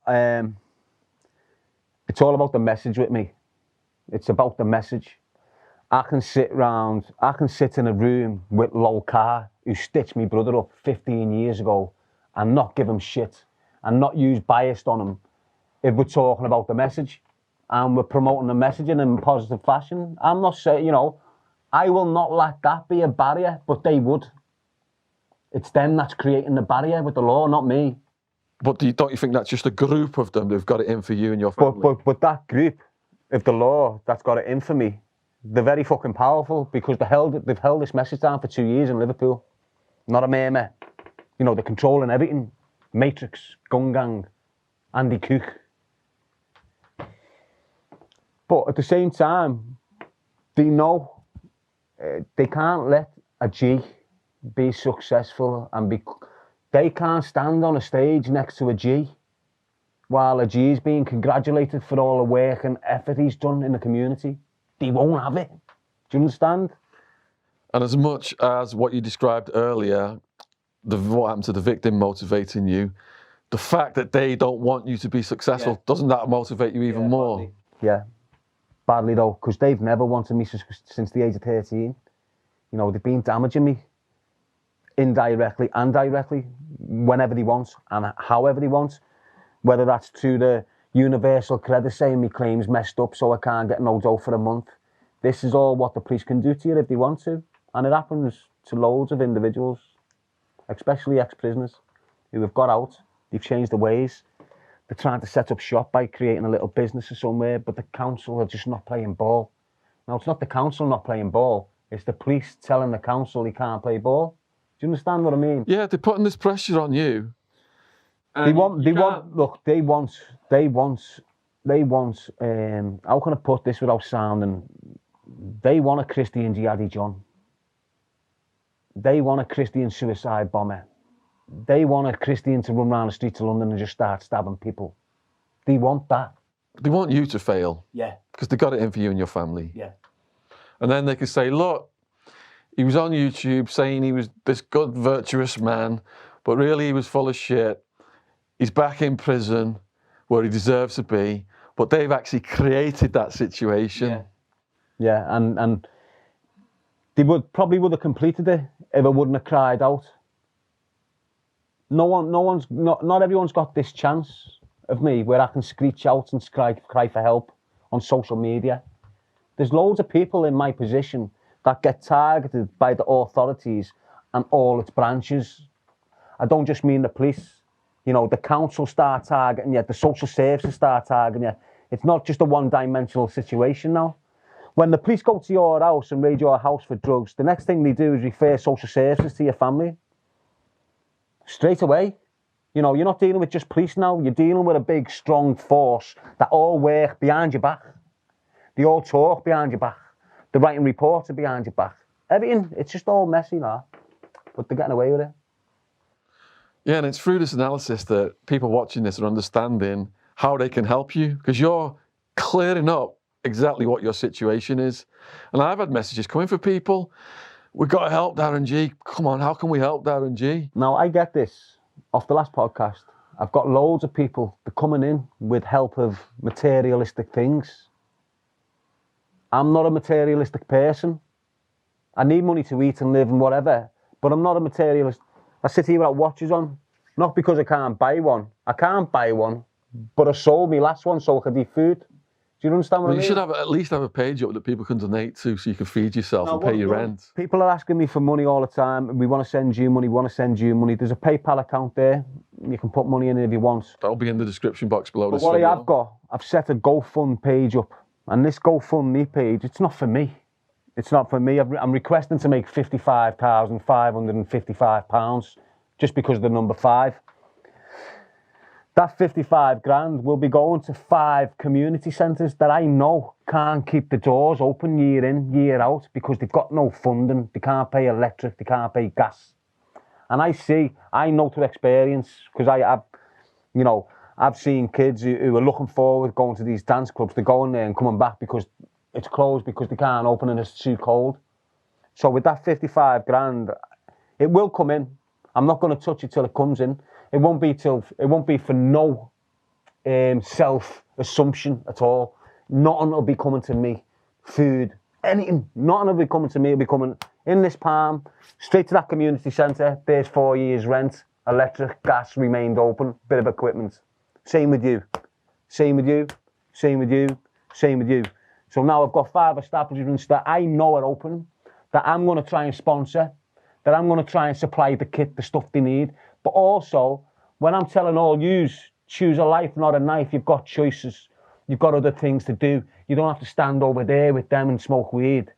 it's all about the message with me. It's about the message. I can sit in a room with Lol Carr, who stitched my brother up 15 years ago, and not give him shit, and not use bias on him if we're talking about the message, and we're promoting the messaging in a positive fashion. I'm not saying, you know, I will not let that be a barrier, but they would. It's them that's creating the barrier with the law, not me. But don't you think that's just a group of them who've got it in for you and your family? But that group, if the law that's got it in for me, they're very fucking powerful because they've held this message down for 2 years in Liverpool. Not a meme. You know, they're controlling everything. Matrix, Gun Gang, Andy Cook. But at the same time, they know they can't let a G be successful and they can't stand on a stage next to a G while a G is being congratulated for all the work and effort he's done in the community. They won't have it. Do you understand? And as much as what you described earlier, what happened to the victim motivating you, the fact that they don't want you to be successful, doesn't that motivate you even more? Badly. Yeah, badly though, because they've never wanted me since the age of 13. You know, they've been damaging me indirectly and directly whenever they want and however they want, whether that's to the universal credit saying my claim's messed up so I can't get no dough for a month. This is all what the police can do to you if they want to. And it happens to loads of individuals, especially ex-prisoners who have got out. They've changed their ways. They're trying to set up shop by creating a little business or somewhere, but the council are just not playing ball. Now, it's not the council not playing ball. It's the police telling the council he can't play ball. Do you understand what I mean? Yeah, they're putting this pressure on you. They want, how can I put this without sounding, they want a Christian Jihadi John. They want a Christian suicide bomber. They want a Christian to run around the streets of London and just start stabbing people. They want that. They want you to fail. Yeah. Because they got it in for you and your family. Yeah. And then they can say, look, he was on YouTube saying he was this good, virtuous man, but really he was full of shit. He's back in prison where he deserves to be, but they've actually created that situation. Yeah, and they would have completed it if I wouldn't have cried out. Not everyone's got this chance of me where I can screech out and cry for help on social media. There's loads of people in my position that get targeted by the authorities and all its branches. I don't just mean the police. You know, the council start targeting you, the social services start targeting you. It's not just a one-dimensional situation now. When the police go to your house and raid your house for drugs, the next thing they do is refer social services to your family. Straight away. You know, you're not dealing with just police now. You're dealing with a big, strong force that all work behind your back. They all talk behind your back. They're writing reports behind your back. Everything, it's just all messy now. But they're getting away with it. Yeah, and it's through this analysis that people watching this are understanding how they can help you, because you're clearing up exactly what your situation is. And I've had messages coming for people. We've got to help Darren G. Come on, how can we help Darren G? Now, I get this off the last podcast. I've got loads of people that are coming in with help of materialistic things. I'm not a materialistic person. I need money to eat and live and whatever, but I'm not a materialist. I sit here without watches on, not because I can't buy one. I can't buy one, but I sold my last one so I could eat food. Do you understand what I mean? You should have at least have a page up that people can donate to so you can feed yourself and pay your rent. People are asking me for money all the time. We want to send you money, we want to send you money. There's a PayPal account there. You can put money in if you want. That'll be in the description box below this video. But what I have got, I've set a GoFund page up. And this GoFundMe page, it's not for me. It's not for me. I'm requesting to make £55,555 just because of the number 5. That 55 grand will be going to 5 community centres that I know can't keep the doors open year in, year out because they've got no funding. They can't pay electric, they can't pay gas. And I know to experience, because I've seen kids who are looking forward going to these dance clubs. They're going there and coming back because it's closed because they can't open and it's too cold. So with that 55 grand, it will come in. I'm not going to touch it till it comes in. It won't be for no self-assumption at all. Nothing will be coming to me. Food, anything, nothing will be coming to me. It'll be coming in this palm, straight to that community centre. There's 4 years rent, electric, gas remained open, bit of equipment. Same with you. Same with you. Same with you. Same with you. So now I've got 5 establishments that I know are open, that I'm going to try and sponsor, that I'm going to try and supply the kit, the stuff they need. But also, when I'm telling all yous, choose a life, not a knife, you've got choices. You've got other things to do. You don't have to stand over there with them and smoke weed.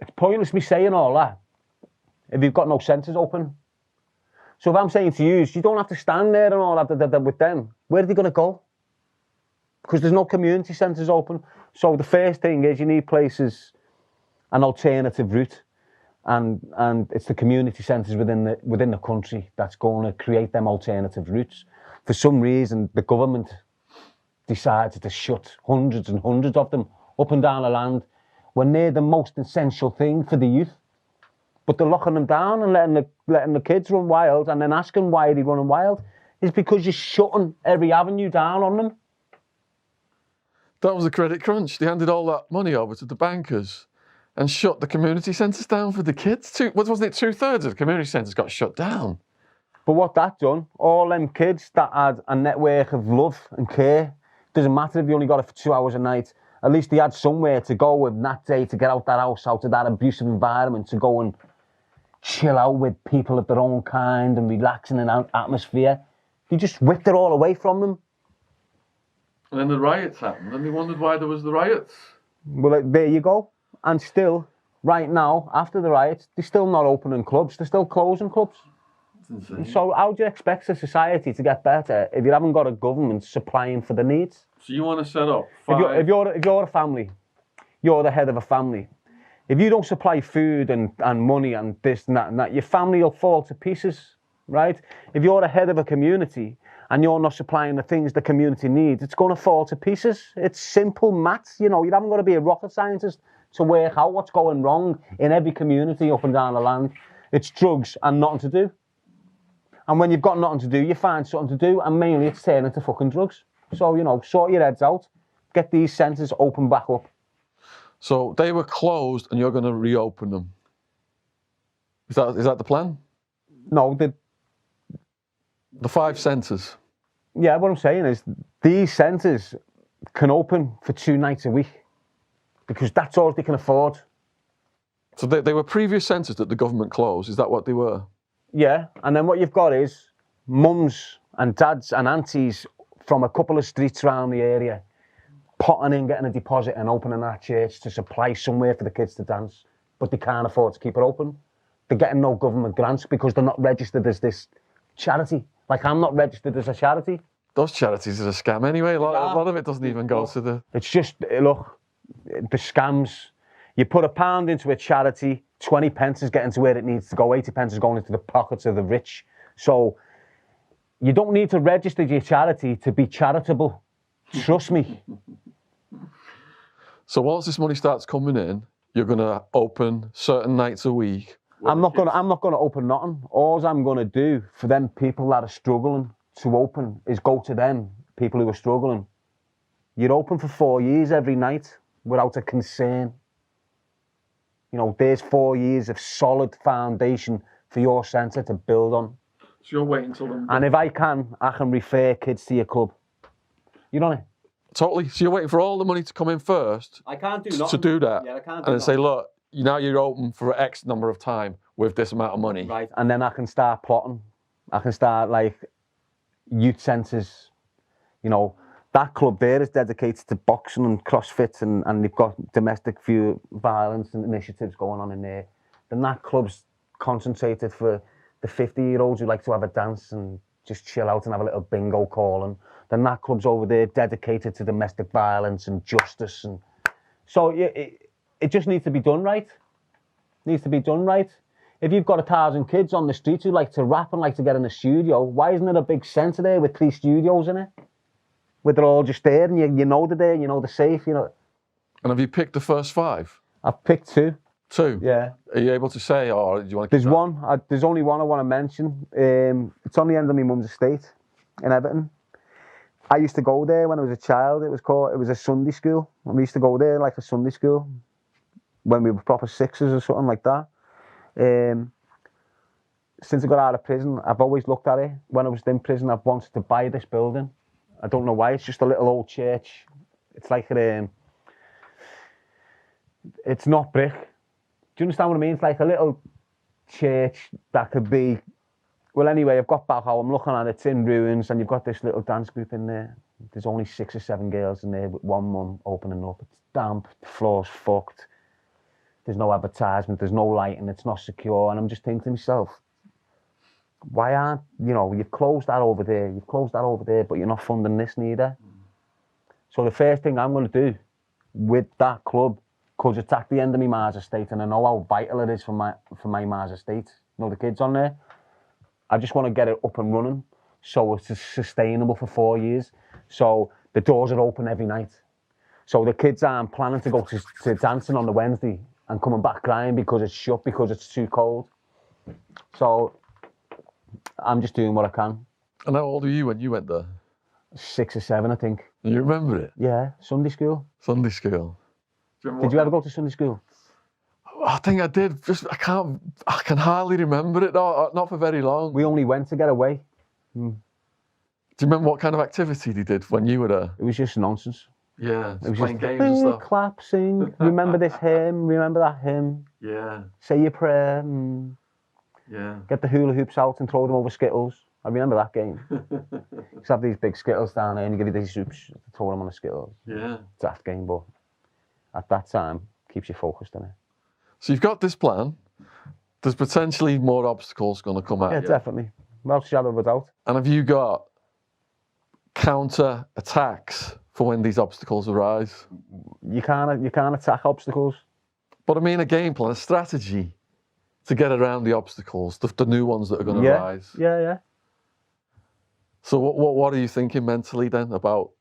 It's pointless me saying all that if you've got no centres open. So if I'm saying to you, you don't have to stand there and all that with them. Where are they going to go? Because there's no community centres open. So the first thing is you need places, an alternative route. And it's the community centres within the country that's going to create them alternative routes. For some reason, the government decided to shut hundreds and hundreds of them up and down the land when they're the most essential thing for the youth. But they're locking them down and letting the kids run wild, and then asking why they're running wild is because you're shutting every avenue down on them. That was the credit crunch. They handed all that money over to the bankers and shut the community centres down for the kids. Wasn't it 2/3 of the community centres got shut down? But what that done, all them kids that had a network of love and care, doesn't matter if you only got it for 2 hours a night, at least they had somewhere to go in that day to get out that house, out of that abusive environment, to go and chill out with people of their own kind and relaxing in an atmosphere. They just whipped it all away from them. And then the riots happened, and they wondered why there was the riots. Well, there you go. And still, right now, after the riots, they're still not opening clubs. They're still closing clubs. That's insane. So how do you expect a society to get better if you haven't got a government supplying for the needs? So you want to set up 5... If you're a family, you're the head of a family. If you don't supply food and money and this and that, your family will fall to pieces, right? If you're the head of a community and you're not supplying the things the community needs, it's going to fall to pieces. It's simple maths. You haven't got to be a rocket scientist to work out what's going wrong in every community up and down the land. It's drugs and nothing to do. And when you've got nothing to do, you find something to do, and mainly it's turning to fucking drugs. So, sort your heads out, get these centres open back up. So they were closed and you're going to reopen them. Is that the plan? No, The 5 centres. yeah, what I'm saying is these centres can open for 2 nights a week because that's all they can afford. So they were previous centres that the government closed. Is that what they were? Yeah, and then what you've got is mums and dads and aunties from a couple of streets around the area potting in, getting a deposit and opening that church to supply somewhere for the kids to dance, but they can't afford to keep it open. They're getting no government grants because they're not registered as this charity. Like, I'm not registered as a charity. Those charities are a scam anyway. A lot of it doesn't even go to the... It's just, look, the scams. You put £1 into a charity, 20 pence is getting to where it needs to go, 80 pence is going into the pockets of the rich. So you don't need to register your charity to be charitable. Trust me. So once this money starts coming in, you're going to open certain nights a week. I'm not gonna open nothing. All I'm gonna do for them people that are struggling to open is go to them, people who are struggling. You're open for 4 years every night without a concern. You know, there's 4 years of solid foundation for your centre to build on. So you're waiting till them... And if I can refer kids to your club. You know what I mean? Totally. So you're waiting for all the money to come in first. I can't do to do that. Yeah, I can't and then say, look, now you're open for X number of time with this amount of money. Right. And then I can start plotting. I can start like youth centres. You know, that club there is dedicated to boxing and CrossFit and they've got domestic violence and initiatives going on in there. Then that club's concentrated for the 50-year-olds who like to have a dance and just chill out and have a little bingo calling. Then that club's over there dedicated to domestic violence and justice. And so it just needs to be done right. Needs to be done right. If you've got 1,000 kids on the streets who like to rap and like to get in the studio, why isn't there a big centre there with 3 studios in it? Where they're all just there and you know they're there, you know they're safe, you know. And have you picked the first 5? I've picked 2. 2? Yeah. Are you able to say, or do you want to... There's only one I want to mention. It's on the end of my mum's estate in Everton. I used to go there when I was a child. It was a Sunday school. And we used to go there like a Sunday school when we were proper 6s or something like that. Since I got out of prison, I've always looked at it. When I was in prison, I've wanted to buy this building. I don't know why. It's just a little old church. It's like it's not brick. Do you understand what I mean? It's like a little church that could be... Well, anyway, I've got back how I'm looking at it. It's in ruins, and you've got this little dance group in there. There's only 6 or 7 girls in there with one mum opening up. It's damp, the floor's fucked. There's no advertisement, there's no lighting, it's not secure. And I'm just thinking to myself, why aren't, you know, you've closed that over there, but you're not funding this neither. So the first thing I'm going to do with that club, because it's at the end of my Mars estate, and I know how vital it is for my Mars estate, you know, the kids on there. I just want to get it up and running so it's sustainable for 4 years. So the doors are open every night. So the kids aren't planning to go to dancing on the Wednesday and coming back crying because it's shut, because it's too cold. So I'm just doing what I can. And how old were you when you went there? 6 or 7, I think. You remember it? Yeah, Sunday school. Sunday school. Did you ever go to Sunday school? I think I did. I can hardly remember it. No, not for very long. We only went to get away. Do you remember what kind of activity they did when you were there? It was just nonsense. Yeah, It was playing just games and stuff. clap, sing. Remember this hymn. Remember that hymn. Yeah. Say your prayer. Yeah. Get the hula hoops out and throw them over Skittles. I remember that game. Just have these big Skittles down there and you give you these hoops, throw them on the Skittles. Yeah. Daft game, but at that time, keeps you focused on it. So you've got this plan. There's potentially more obstacles going to come at you. Yeah, definitely. Without a shadow of a doubt. And have you got counter attacks for when these obstacles arise? You can't attack obstacles. But I mean a game plan, a strategy to get around the obstacles, the new ones that are going to rise. Yeah. So what are you thinking mentally then about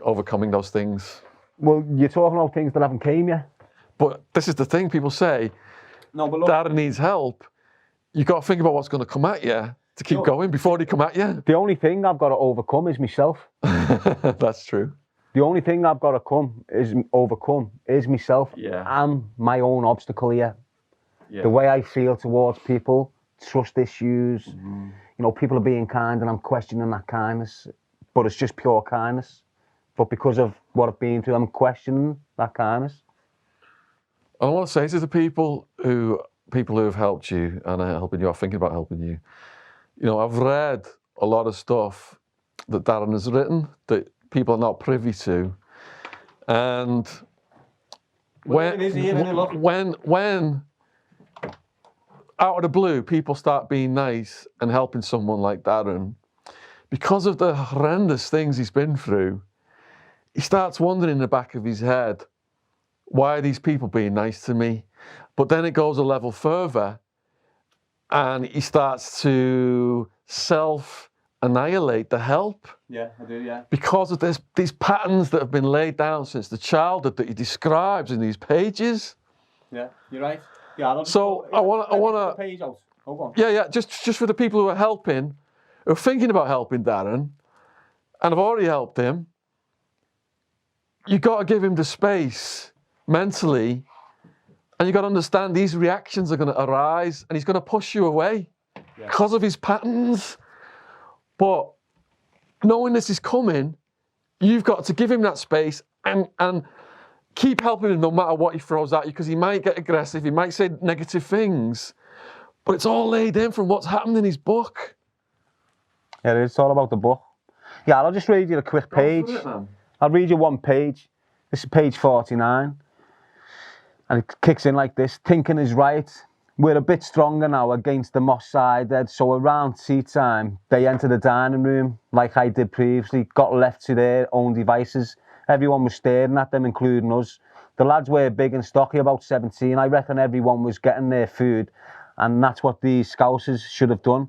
overcoming those things? Well, you're talking about things that haven't came yet. But this is the thing, people say, no, but look, Darren needs help. You've got to think about what's going to come at you to keep going before they come at you. The only thing I've got to overcome is myself. That's true. The only thing I've got to overcome is myself. Yeah. I'm my own obstacle here. The way I feel towards people, trust issues. You know, people are being kind and I'm questioning that kindness, but it's just pure kindness. But because of what I've been through, I'm questioning that kindness. I want to say to the people who have helped you and are helping you, or thinking about helping you, you know, I've read a lot of stuff that Darren has written that people are not privy to, and when out of the blue people start being nice and helping someone like Darren, because of the horrendous things he's been through, he starts wondering in the back of his head, why are these people being nice to me? But then it goes a level further and he starts to self-annihilate the help. Yeah, I do, yeah. Because of these patterns that have been laid down since the childhood that he describes in these pages. Yeah, you're right. Yeah, so I want to. Page out. Hold on. Yeah. Just for the people who are helping, who are thinking about helping Darren, and have already helped him. You got to give him the space mentally, and you got to understand these reactions are going to arise, and he's going to push you away because of his patterns. But knowing this is coming, you've got to give him that space and keep helping him no matter what he throws at you, because he might get aggressive, he might say negative things, but it's all laid in from what's happened in his book. Yeah, it's all about the book. Yeah, I'll just read you a quick page. I'll read you one page. This is page 49. And it kicks in like this. Thinking is right. We're a bit stronger now against the Moss-sided, so around tea time, they enter the dining room, like I did previously, got left to their own devices. Everyone was staring at them, including us. The lads were big and stocky, about 17. I reckon everyone was getting their food, and that's what these scousers should have done.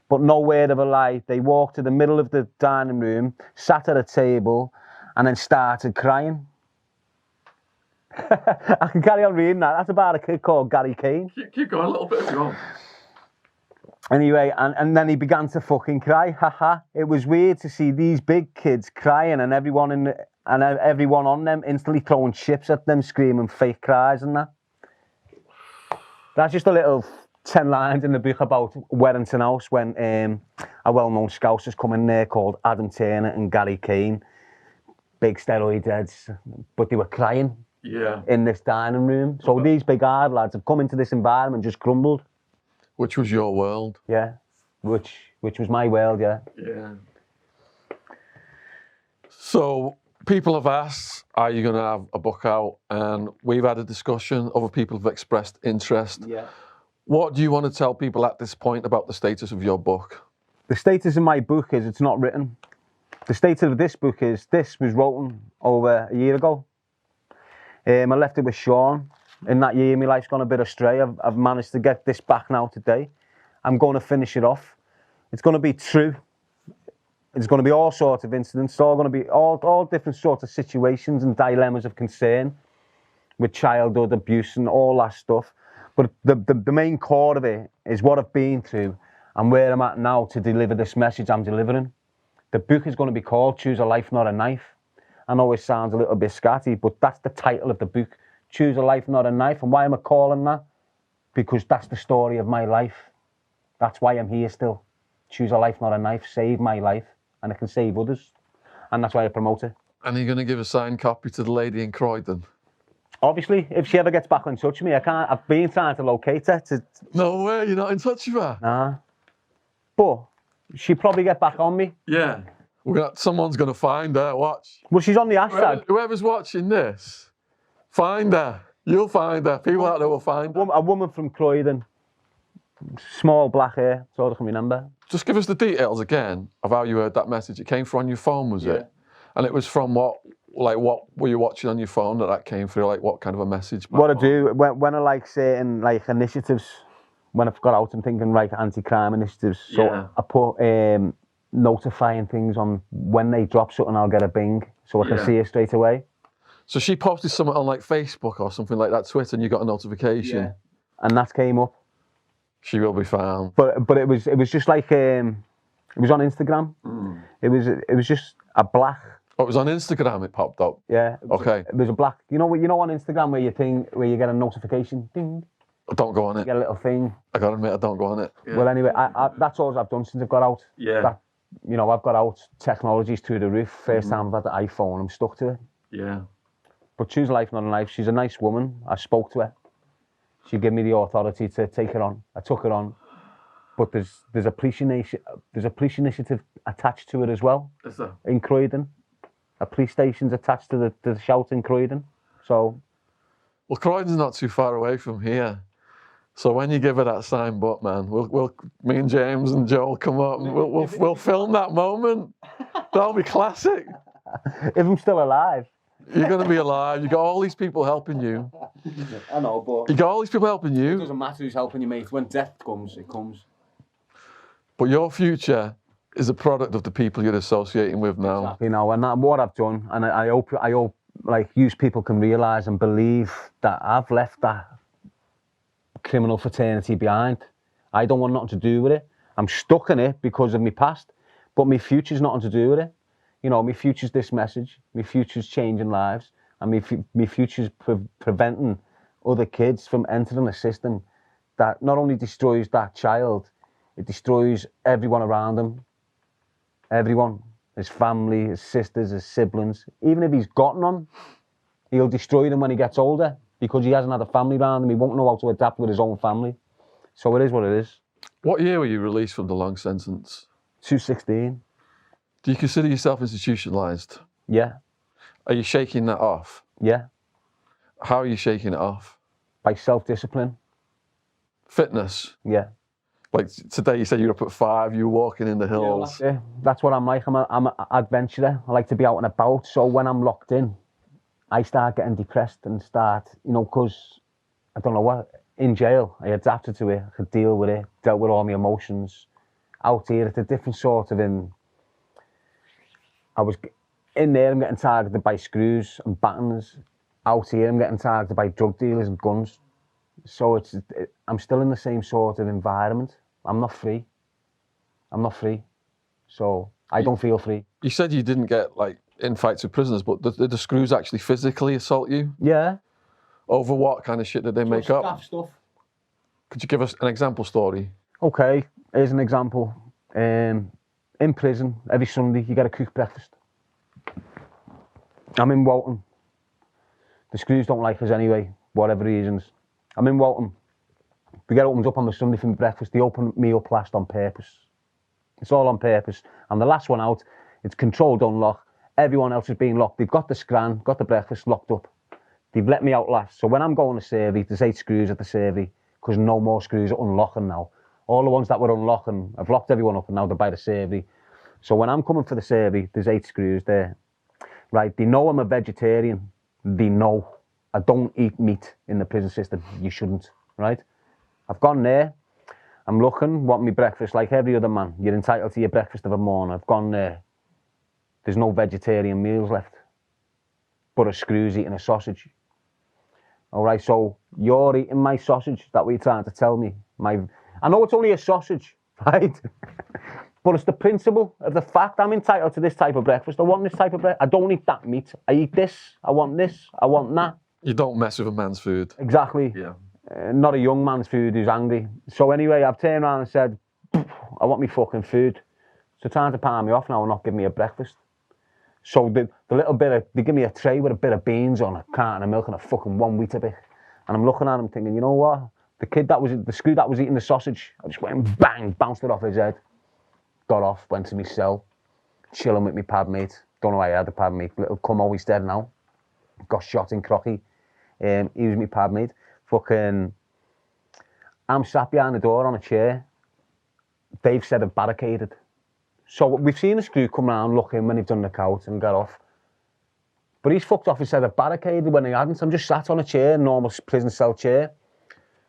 But no word of a lie. They walked to the middle of the dining room, sat at a table, and then started crying. I can carry on reading that. That's about a kid called Gary Kane. Keep going a little bit if you want. Anyway, and then he began to fucking cry. Haha. It was weird to see these big kids crying and everyone on them instantly throwing chips at them, screaming fake cries and that. That's just a little 10 lines in the book about Warrington House when a well-known Scousers come in there called Adam Turner and Gary Kane. Big steroid heads, but they were crying. Yeah. In this dining room. So these big hard lads have come into this environment and just crumbled. Which was your world. Yeah. Which was my world, yeah. Yeah. So people have asked, are you going to have a book out? And we've had a discussion. Other people have expressed interest. Yeah. What do you want to tell people at this point about the status of your book? The status of my book is it's not written. The status of this book is this was written over a year ago. I left it with Shaun. In that year, my life's gone a bit astray. I've managed to get this back now today. I'm going to finish it off. It's going to be true. It's going to be all sorts of incidents. It's all going to be all different sorts of situations and dilemmas of concern with childhood abuse and all that stuff. But the main core of it is what I've been through and where I'm at now to deliver this message I'm delivering. The book is going to be called Choose a Life, Not a Knife. I know it sounds a little bit scatty, but that's the title of the book. Choose a life, not a knife. And why am I calling that? Because that's the story of my life. That's why I'm here still. Choose a life, not a knife. Save my life. And it can save others. And that's why I promote it. And are you going to give a signed copy to the lady in Croydon? Obviously, if she ever gets back in touch with me, I've been trying to locate her. No way, you're not in touch with her? Nah. But she'll probably get back on me. Yeah. Someone's going to find her, watch. Well, she's on the hashtag. Whoever's watching this, find her. You'll find her. People out there will find her. A woman from Croydon. Small black hair, that's all I can remember. Just give us the details again of how you heard that message. It came from on your phone, was it? And it was from what were you watching on your phone that came through? Like what kind of a message? What I do, when I like certain like initiatives, when I've got out and thinking like anti-crime initiatives, so I put notifying things on when they drop something, I'll get a bing so I can see it straight away. So she posted something on like Facebook or something like that, Twitter, and you got a notification. Yeah. And that came up. She will be found. But it was just like it was on Instagram. It was just a black. Oh, it was on Instagram. It popped up. Yeah. Okay. It was a black. You know on Instagram where you get a notification, ding. Don't go on it. Get a little thing. I gotta admit, I don't go on it. Yeah. Well, anyway, I that's all I've done since I've got out. Yeah. That, you know, I've got out, technology's through the roof. First time I've had the iPhone, I'm stuck to it. Yeah. But choose life, not a life. She's a nice woman. I spoke to her. She gave me the authority to take it on. I took it on. But there's a police initiative attached to it as well. Is there? In Croydon. A police station's attached to the shout in Croydon. So. Well, Croydon's not too far away from here. So when you give her that signed book, man, me and James and Joel come up and we'll film that moment. That'll be classic. If I'm still alive. You're going to be alive. You got all these people helping you. I know, but... You got all these people helping you. It doesn't matter who's helping you, mate. When death comes, it comes. But your future is a product of the people you're associating with now. Exactly, now, and that's what I've done, and I hope, like, you people can realise and believe that I've left that criminal fraternity behind. I don't want nothing to do with it. I'm stuck in it because of my past, but my future's nothing to do with it. You know, my future's this message. My future's changing lives, and my future's preventing other kids from entering a system that not only destroys that child, it destroys everyone around him. Everyone, his family, his sisters, his siblings. Even if he's got none, he'll destroy them when he gets older because he hasn't had a family around him. He won't know how to adapt with his own family. So it is what it is. What year were you released from the long sentence? 2016. Do you consider yourself institutionalised? Yeah. Are you shaking that off? Yeah. How are you shaking it off? By self-discipline. Fitness? Yeah. Like today you said you were up at 5, you were walking in the hills. Yeah, that's what I'm like. I'm an adventurer. I like to be out and about. So when I'm locked in, I start getting depressed and start, you know, because I don't know what, in jail, I adapted to it. I could deal with it, dealt with all my emotions. Out here, it's a different sort of I was in there, I'm getting targeted by screws and battens. Out here, I'm getting targeted by drug dealers and guns. So I'm still in the same sort of environment. I'm not free. I'm not free. So I don't feel free. You said you didn't get like in fights with prisoners, but did the screws actually physically assault you? Yeah. Over what kind of shit did they make up? Stuff. Could you give us an example story? Okay, here's an example. In prison, every Sunday, you get a cooked breakfast. I'm in Walton. The screws don't like us anyway, whatever reasons. I'm in Walton. We get opened up on the Sunday for my breakfast. They open me up last on purpose. It's all on purpose. I'm the last one out. It's controlled unlock. Everyone else is being locked. They've got the scran, got the breakfast locked up. They've let me out last. So when I'm going to survey, there's 8 screws at the survey because no more screws are unlocking now. All the ones that were unlocking, I've locked everyone up and now they're by the survey. So when I'm coming for the survey, there's 8 screws there. Right, they know I'm a vegetarian. They know I don't eat meat in the prison system. You shouldn't, right? I've gone there. I'm looking, want my breakfast like every other man. You're entitled to your breakfast of a morning. I've gone there. There's no vegetarian meals left. But a screw's eating a sausage. All right, so you're eating my sausage. Is that what you're trying to tell me? I know it's only a sausage, right? But it's the principle of the fact I'm entitled to this type of breakfast. I want this type of breakfast. I don't eat that meat. I eat this. I want this. I want that. You don't mess with a man's food. Exactly. Yeah. Not a young man's food who's angry. So anyway, I've turned around and said, I want me fucking food. So trying to palm me off now and not give me a breakfast. So the little bit of, they give me a tray with a bit of beans on, a carton of milk and a fucking 1 Weetabix. And I'm looking at him thinking, you know what? The screw that was eating the sausage, I just went bang, bounced it off his head. Got off, went to my cell, chilling with my pad mate. Don't know why I had a pad mate. Little Cummo, he's dead now. Got shot in Crocky. He was my pad mate. Fucking, I'm sat behind the door on a chair. They've said I've barricaded. So we've seen the screw come round, look in when they've done the count and got off. But he's fucked off and said I've barricaded when he hadn't. I'm just sat on a chair, normal prison cell chair.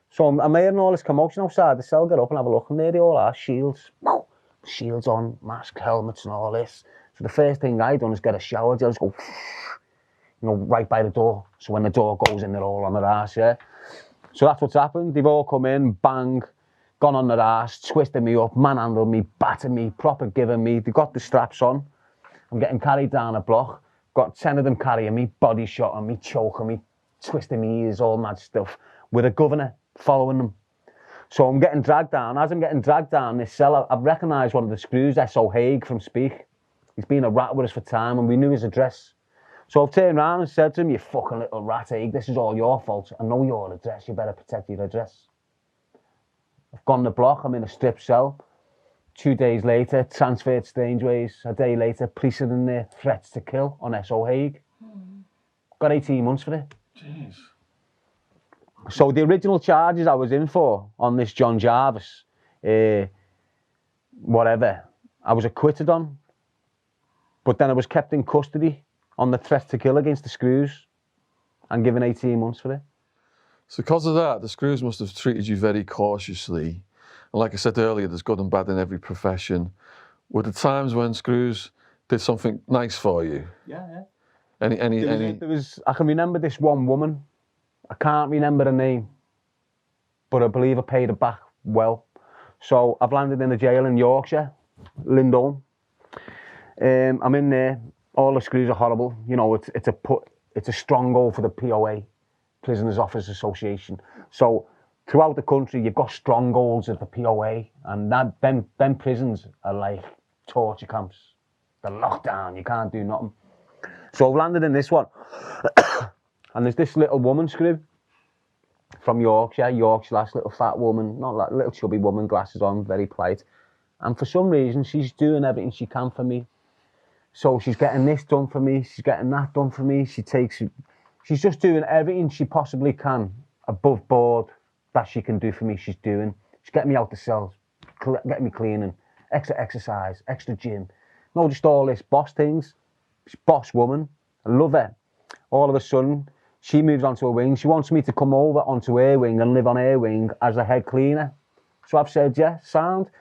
So I'm hearing all this commotion outside the cell, get up and have a look, and there they all are, shields. Shields on, mask, helmets and all this. So the first thing I done is get a shower, just go, you know, right by the door. So when the door goes in, they're all on their ass, yeah? So that's what's happened. They've all come in, bang, gone on their ass, twisted me up, manhandled me, battered me, proper giving me. They got the straps on. I'm getting carried down a block. Got 10 of them carrying me, body shot on me, choking me, twisting me ears, all mad stuff. With a governor following them. So I'm getting dragged down. As I'm getting dragged down this cell, I've recognised one of the screws, S.O. Haig from Speak. He's been a rat with us for time and we knew his address. So I've turned around and said to him, you fucking little rat, Haig, this is all your fault. I know your address, you better protect your address. I've gone the block, I'm in a strip cell. 2 days later, transferred Strangeways. A day later, police are in there, threats to kill on S.O. Haig. Got 18 months for it. Jeez. So the original charges I was in for on this John Jarvis, whatever, I was acquitted on. But then I was kept in custody on the threat to kill against the Screws and given 18 months for it. So because of that, the Screws must have treated you very cautiously. And like I said earlier, there's good and bad in every profession. Were there times when Screws did something nice for you? Yeah. There was, I can remember this one woman. I can't remember her name, but I believe I paid her back well. So I've landed in a jail in Yorkshire, Lindholm. I'm in there. All the Screws are horrible. You know, it's a stronghold for the POA, Prisoners Officers Association. So throughout the country, you've got strongholds of the POA, and them prisons are like torture camps. They're locked down. You can't do nothing. So I've landed in this one, and there's this little woman Screw from Yorkshire lass, little fat woman, not like little chubby woman, glasses on, very polite. And for some reason, she's doing everything she can for me. So she's getting this done for me, she's getting that done for me. She's just doing everything she possibly can above board that she can do for me. She's getting me out the cells, getting me cleaning, extra exercise, extra gym. No, just all this boss things. She's a boss woman. I love her. All of a sudden, she moves onto a wing. She wants me to come over onto her wing and live on her wing as a head cleaner. So I've said, yeah, sound.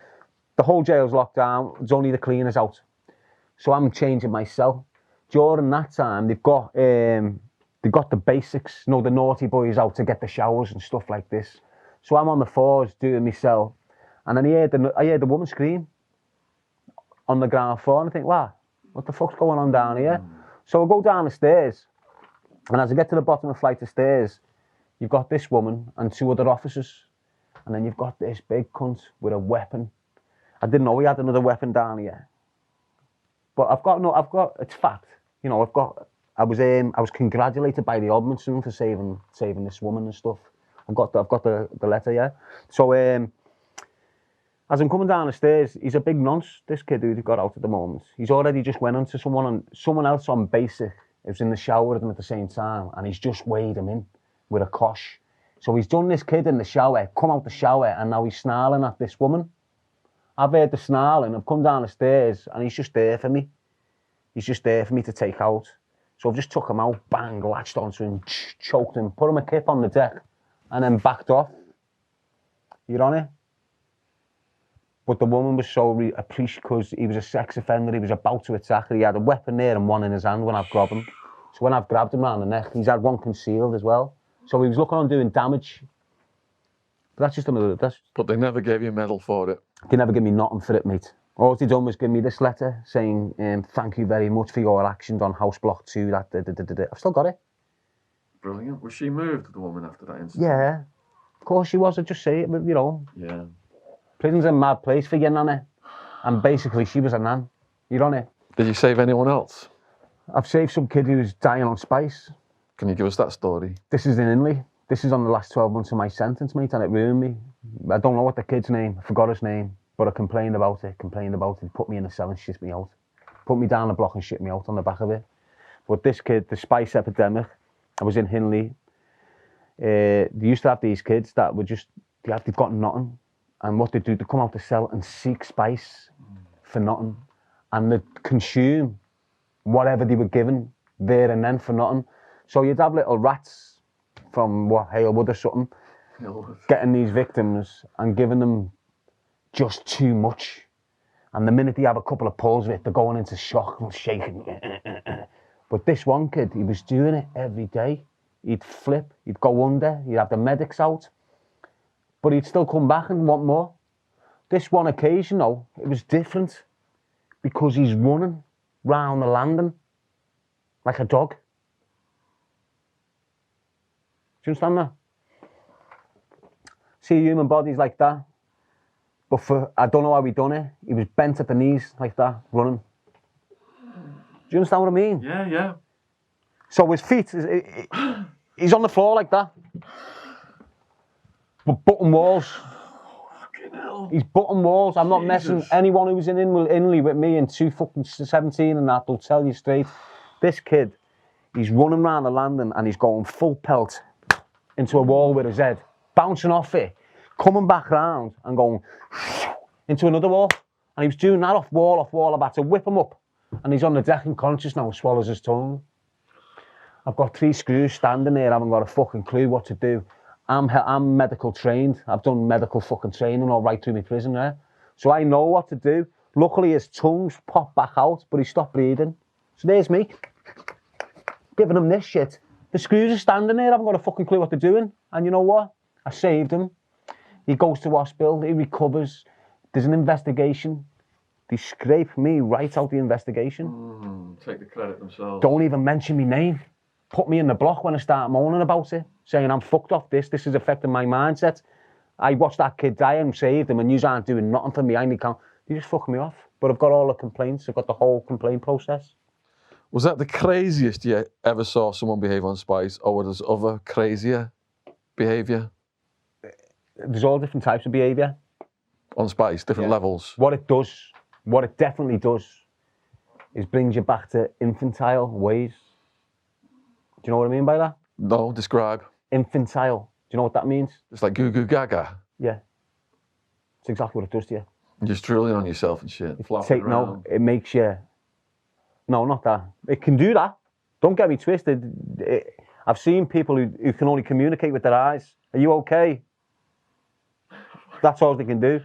The whole jail's locked down. There's only the cleaners out. So I'm changing my cell. During that time, they've got the basics, you know, the naughty boys out to get the showers and stuff like this. So I'm on the floors doing my cell, and then I heard the woman scream on the ground floor, and I think, wow, what the fuck's going on down here? So I go down the stairs, and as I get to the bottom of the flight of stairs, you've got this woman and 2 other officers, and then you've got this big cunt with a weapon. I didn't know he had another weapon down here. But it's fact. You know, I was congratulated by the ombudsman for saving this woman and stuff. I've got the letter, yeah. So as I'm coming down the stairs, he's a big nonce, this kid who got out at the moment. He's already just went on to someone else on basic. It was in the shower with him at the same time, and he's just weighed him in with a kosh. So he's done this kid in the shower, come out the shower, and now he's snarling at this woman. I've heard the snarling, I've come down the stairs, and he's just there for me. He's just there for me to take out. So I've just took him out, bang, latched onto him, choked him, put him a kip on the deck, and then backed off. You're on it? But the woman was so appreciative because he was a sex offender, he was about to attack her. He had a weapon there and one in his hand when I've grabbed him. So when I've grabbed him around the neck, he's had one concealed as well. So he was looking on doing damage. But that's just another... But they never gave you a medal for it. They never gave me nothing for it, mate. All they done was give me this letter saying, thank you very much for your actions on House Block 2. I've still got it. Brilliant. Was she moved, the woman, after that incident? Yeah. Of course she was. I just say it, you know. Yeah. Prison's a mad place for your nanny. And basically, she was a nan. You're on it. Did you save anyone else? I've saved some kid who's dying on spice. Can you give us that story? This is in Inley. This is on the last 12 months of my sentence, mate, and it ruined me. I don't know what the kid's name. I forgot his name. But I complained about it, put me in the cell and shit me out. Put me down the block and shit me out on the back of it. But this kid, the spice epidemic, I was in Hinley. They used to have these kids that were just, they've got nothing. And what they do, they come out the cell and seek spice for nothing. And they consume whatever they were given there and then for nothing. So you'd have little rats from Halewood or something, getting these victims and giving them just too much. And the minute they have a couple of pulls of it, they're going into shock and shaking. But this one kid, he was doing it every day. He'd flip, he'd go under, he'd have the medics out, but he'd still come back and want more. This one occasion, though, it was different because he's running round the landing like a dog. Do you understand that? see human bodies like that. But I don't know how he done it. He was bent at the knees like that, running. Do you understand what I mean? Yeah, yeah. So his feet, he's on the floor like that. But button walls. Fucking hell. He's button walls. I'm not messing. Jesus. Anyone who was in Inley with me in 2017 and that will tell you straight. This kid, he's running around the landing and he's going full pelt into a wall with his head, bouncing off it, coming back round and going into another wall. And he was doing that off wall. I've had to whip him up. And he's on the deck unconscious now, swallows his tongue. I've got 3 screws standing there, I haven't got a fucking clue what to do. I'm medical trained. I've done medical fucking training all right through my prison there. So I know what to do. Luckily his tongue's popped back out, but he stopped bleeding. So there's me, giving him this shit. The screws are standing there, I haven't got a fucking clue what they're doing. And you know what? I saved him. He goes to hospital, he recovers. There's an investigation. They scrape me right out the investigation. Take the credit themselves. Don't even mention my name. Put me in the block when I start moaning about it, saying I'm fucked off this is affecting my mindset. I watched that kid die and saved him and you aren't doing nothing for me. I need count. You just fuck me off. But I've got all the complaints. I've got the whole complaint process. Was that the craziest you ever saw someone behave on Spice, or was there other crazier behaviour? There's all different types of behaviour. On Spice, different levels? What it definitely does, is brings you back to infantile ways. Do you know what I mean by that? No, describe. Infantile. Do you know what that means? It's like goo goo gaga. Yeah. It's exactly what it does to you. You're just drilling on yourself and shit. Flopping around. No, it makes you... No, not that. It can do that. Don't get me twisted. I've seen people who can only communicate with their eyes. Are you okay? That's all they can do.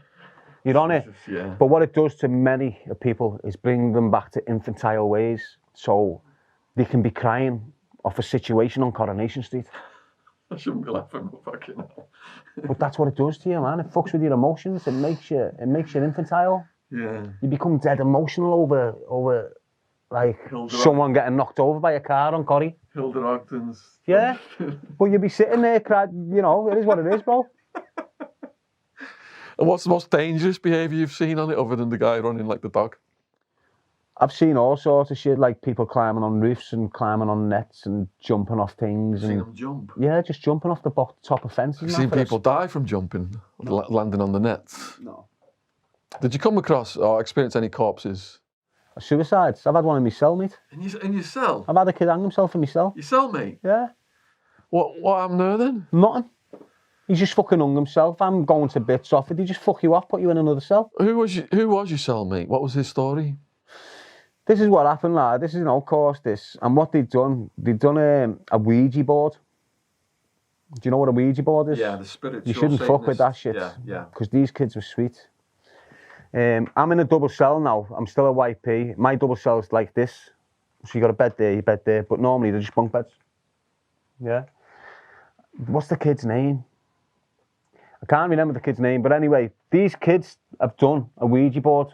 You're on it. Yeah. But what it does to many people is bring them back to infantile ways. So they can be crying off a situation on Coronation Street. I shouldn't be laughing, but fucking hell. But that's what it does to you, man. It fucks with your emotions. It makes you infantile. Yeah. You become dead emotional over like Hilda someone getting knocked over by a car on Corrie. Hilda Ogden's. Yeah. But you'll be sitting there crying, you know, it is what it is, bro. And what's the most dangerous behaviour you've seen on it, other than the guy running like the dog? I've seen all sorts of shit, like people climbing on roofs and climbing on nets and jumping off things. Seen them jump? Yeah, just jumping off the top of fences. I've seen people die from jumping, landing on the nets. No. Did you come across or experience any corpses? Suicides. I've had one in my cell, mate. In your cell? I've had a kid hang himself in my cell. Your cellmate? Yeah. What happened there then? Nothing. He just fucking hung himself. I'm going to bits off it. He just fuck you off, put you in another cell. Who was your cellmate? What was his story? This is what happened, lad. This is of course this. And what they'd done a Ouija board. Do you know what a Ouija board is? Yeah, the spiritual. You shouldn't fuck with that shit. Yeah. Because these kids were sweet. I'm in a double cell now. I'm still a YP. My double cell's like this. So you got a bed there, your bed there. But normally they're just bunk beds. Yeah. What's the kid's name? I can't remember the kid's name. But anyway, these kids have done a Ouija board.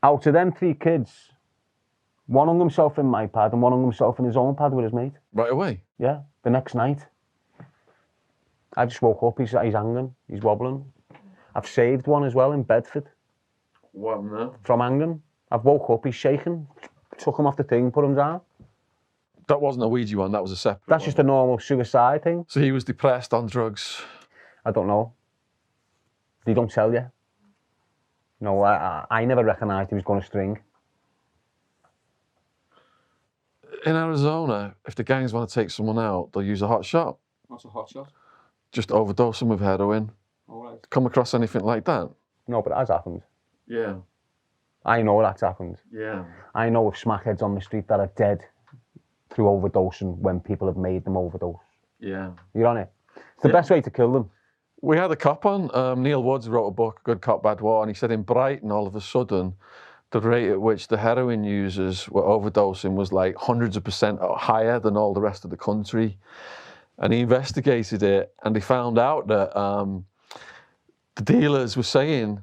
Out of them 3 kids, one hung himself in my pad and one hung himself in his own pad with his mate. Right away? Yeah, the next night. I just woke up, he's hanging, he's wobbling. I've saved one as well in Bedford. What now? From hanging. I've woke up, he's shaking, took him off the thing, put him down. That wasn't a Ouija one, that was a separate That's one. just a normal suicide thing. So he was depressed, on drugs? I don't know. They don't tell you. No, I never recognised he was going to string. In Arizona, if the gangs want to take someone out, they'll use a hot shot. What's a hot shot? Just overdose them with heroin. All right. Come across anything like that? No, but it has happened. Yeah. I know that's happened. Yeah. I know of smackheads on the street that are dead through overdosing when people have made them overdose. Yeah. You're on it. It's the best way to kill them. We had a cop on, Neil Woods wrote a book, Good Cop, Bad War, and he said in Brighton, all of a sudden, the rate at which the heroin users were overdosing was like hundreds of % higher than all the rest of the country. And he investigated it, and he found out that the dealers were saying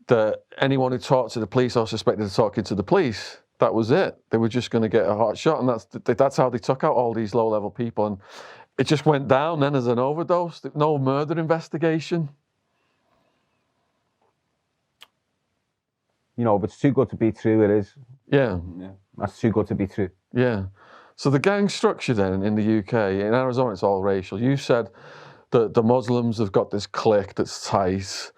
that anyone who talked to the police or suspected of talking to the police, that was it. They were just going to get a hot shot, and that's how they took out all these low-level people. And it just went down then as an overdose. No murder investigation. You know, if it's too good to be true, it is. Yeah. That's too good to be true. Yeah. So the gang structure then in the UK, in Arizona, it's all racial. You said that the Muslims have got this clique that's tight,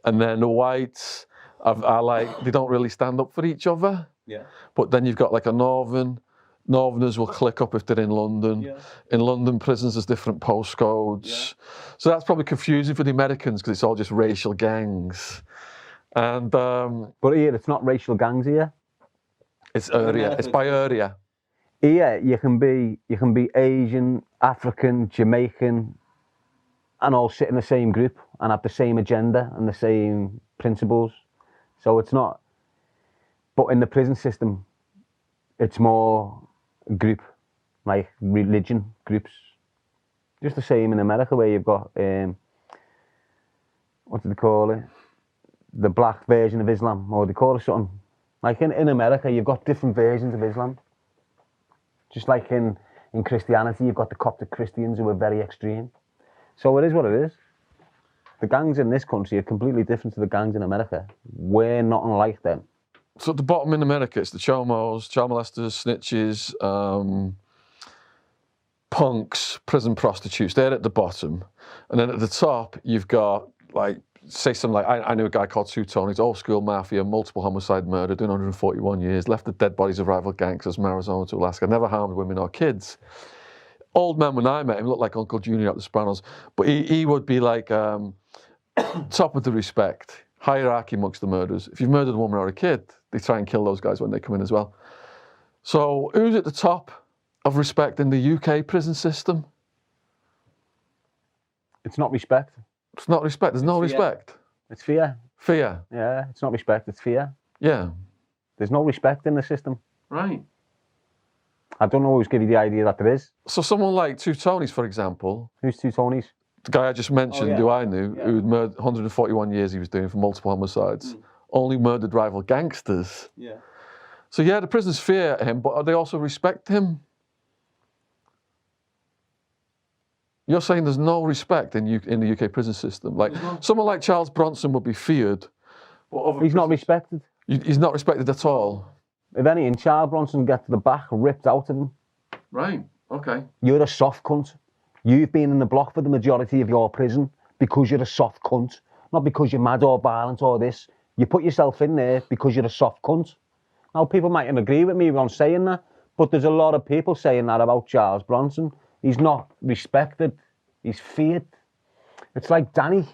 and then the whites are like, they don't really stand up for each other. Yeah. But then you've got like Northerners will click up if they're in London. Yeah. In London prisons, there's different postcodes. Yeah. So that's probably confusing for the Americans because it's all just racial gangs. And but here, it's not racial gangs here. It's area. It's by area. Here, you can be Asian, African, Jamaican, and all sit in the same group and have the same agenda and the same principles. So it's not. But in the prison system, it's more group, like religion groups. Just the same in America, where you've got what do they call it? The black version of Islam, or they call it something. Like in America, you've got different versions of Islam. Just like in Christianity, you've got the Coptic Christians who are very extreme. So it is what it is. The gangs in this country are completely different to the gangs in America. We're not unlike them. So at the bottom in America, it's the chomos, child molesters, snitches, punks, prison prostitutes. They're at the bottom. And then at the top, you've got, like, say something like, I knew a guy called Two Tonys, old school mafia, multiple homicide murder, doing 141 years, left the dead bodies of rival gangsters from Arizona to Alaska, never harmed women or kids. Old man, when I met him, looked like Uncle Junior out the Sopranos, but he would be like top of the respect, hierarchy amongst the murderers. If you've murdered a woman or a kid, they try and kill those guys when they come in as well. So who's at the top of respect in the UK prison system? It's not respect. It's not respect. There's no respect. It's fear. Fear. Yeah, it's not respect, it's fear. Yeah. There's no respect in the system. Right. I don't always give you the idea that there is. So someone like Two Tonys, for example. Who's Two Tonys? The guy I just mentioned, who I knew, who had murdered 141 years he was doing for multiple homicides, only murdered rival gangsters. Yeah. So yeah, the prisoners fear him, but they also respect him. You're saying there's no respect in the UK prison system. Like someone like Charles Bronson would be feared. But he's not respected. He's not respected at all. If anything, Charles Bronson gets the back ripped out of him. Right. Okay. You're a soft cunt. You've been in the block for the majority of your prison because you're a soft cunt, not because you're mad or violent or this. You put yourself in there because you're a soft cunt. Now, people mightn't agree with me on saying that, but there's a lot of people saying that about Charles Bronson. He's not respected. He's feared. It's like Danny.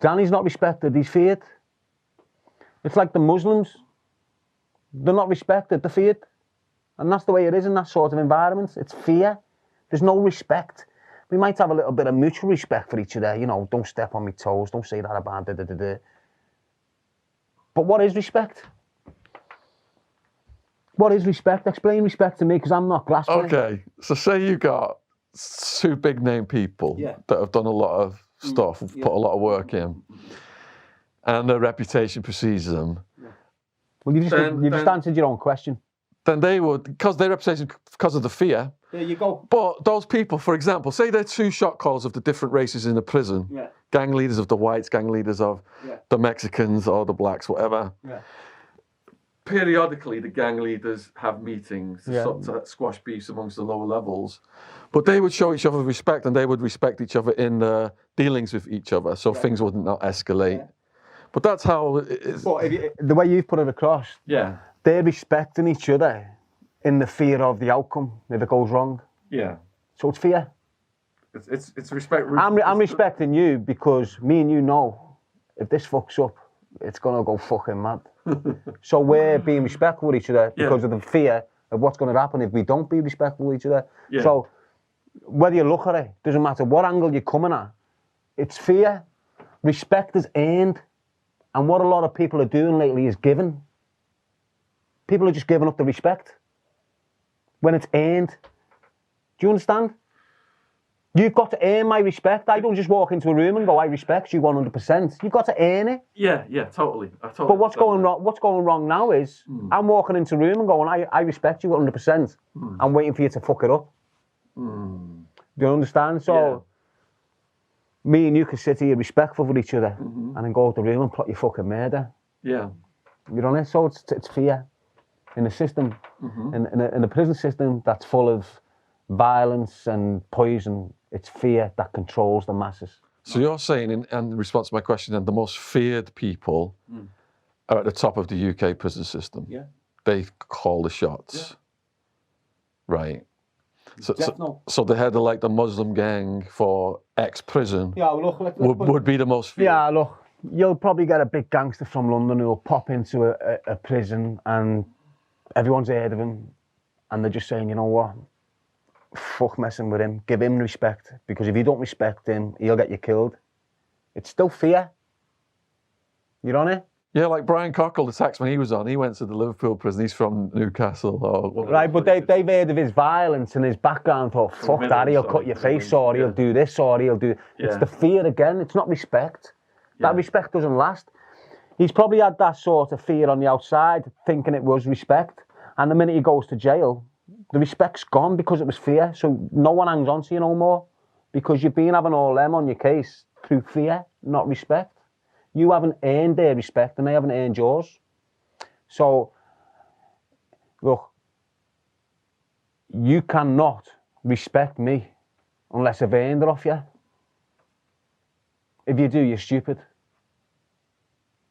Danny's not respected. He's feared. It's like the Muslims. They're not respected. They're feared. And that's the way it is in that sort of environment. It's fear. There's no respect. We might have a little bit of mutual respect for each other. You know, don't step on my toes. Don't say that about da-da-da-da. But what is respect? What is respect? Explain respect to me, because I'm not grasping it. Okay, so say you got two big name people that have done a lot of stuff, put a lot of work in, and their reputation precedes them. Well, you just answered your own question. Then they would, because their reputation, because of the fear. There you go. But those people, for example, say they're two shot callers of the different races in the prison. Yeah. Gang leaders of the whites, gang leaders of the Mexicans or the blacks, whatever. Yeah. Periodically, the gang leaders have meetings to squash beefs amongst the lower levels. But they would show each other respect, and they would respect each other in dealings with each other, so things wouldn't not escalate. Yeah. But that's how it is. But the way you've put it across, they're respecting each other in the fear of the outcome if it goes wrong. Yeah. So it's fear. It's respect. I'm respecting you because me and you know if this fucks up, it's gonna go fucking mad. So we're being respectful with each other because of the fear of what's going to happen if we don't be respectful with each other. Yeah. So whether you look at it, doesn't matter what angle you're coming at, it's fear. Respect is earned. And what a lot of people are doing lately is giving. People are just giving up the respect when it's earned. Do you understand? You've got to earn my respect. I don't just walk into a room and go, I respect you 100%. You've got to earn it. Yeah, totally. But what's going wrong now is I'm walking into a room and going, I respect you 100%. I'm waiting for you to fuck it up. Do you understand? So, me and you can sit here respectful for each other and then go out the room and plot your fucking murder. Yeah. You know what I mean? So it's fear in the system, in a prison system that's full of violence and poison. It's fear that controls the masses. So you're saying, in response to my question, then the most feared people are at the top of the UK prison system. Yeah. They call the shots. Yeah. Right. So the head of like the Muslim gang for ex-prison would be the most feared. Yeah, look, you'll probably get a big gangster from London who'll pop into a prison and everyone's heard of him and they're just saying, you know what, fuck messing with him, give him respect, because if you don't respect him, he'll get you killed. It's still fear. You know what I mean? Yeah, like Brian Cockle, the taxman he was on, he went to the Liverpool prison, he's from Newcastle. Right, but they've heard of his violence and his background, thought, fuck that, he'll cut your face, or he'll do this, or he'll do... It's the fear again, it's not respect. That respect doesn't last. He's probably had that sort of fear on the outside, thinking it was respect, and the minute he goes to jail, the respect's gone because it was fear, so no one hangs on to you no more, because you've been having all them on your case through fear, not respect. You haven't earned their respect and they haven't earned yours. So, look, you cannot respect me unless I've earned it off you. If you do, you're stupid. Do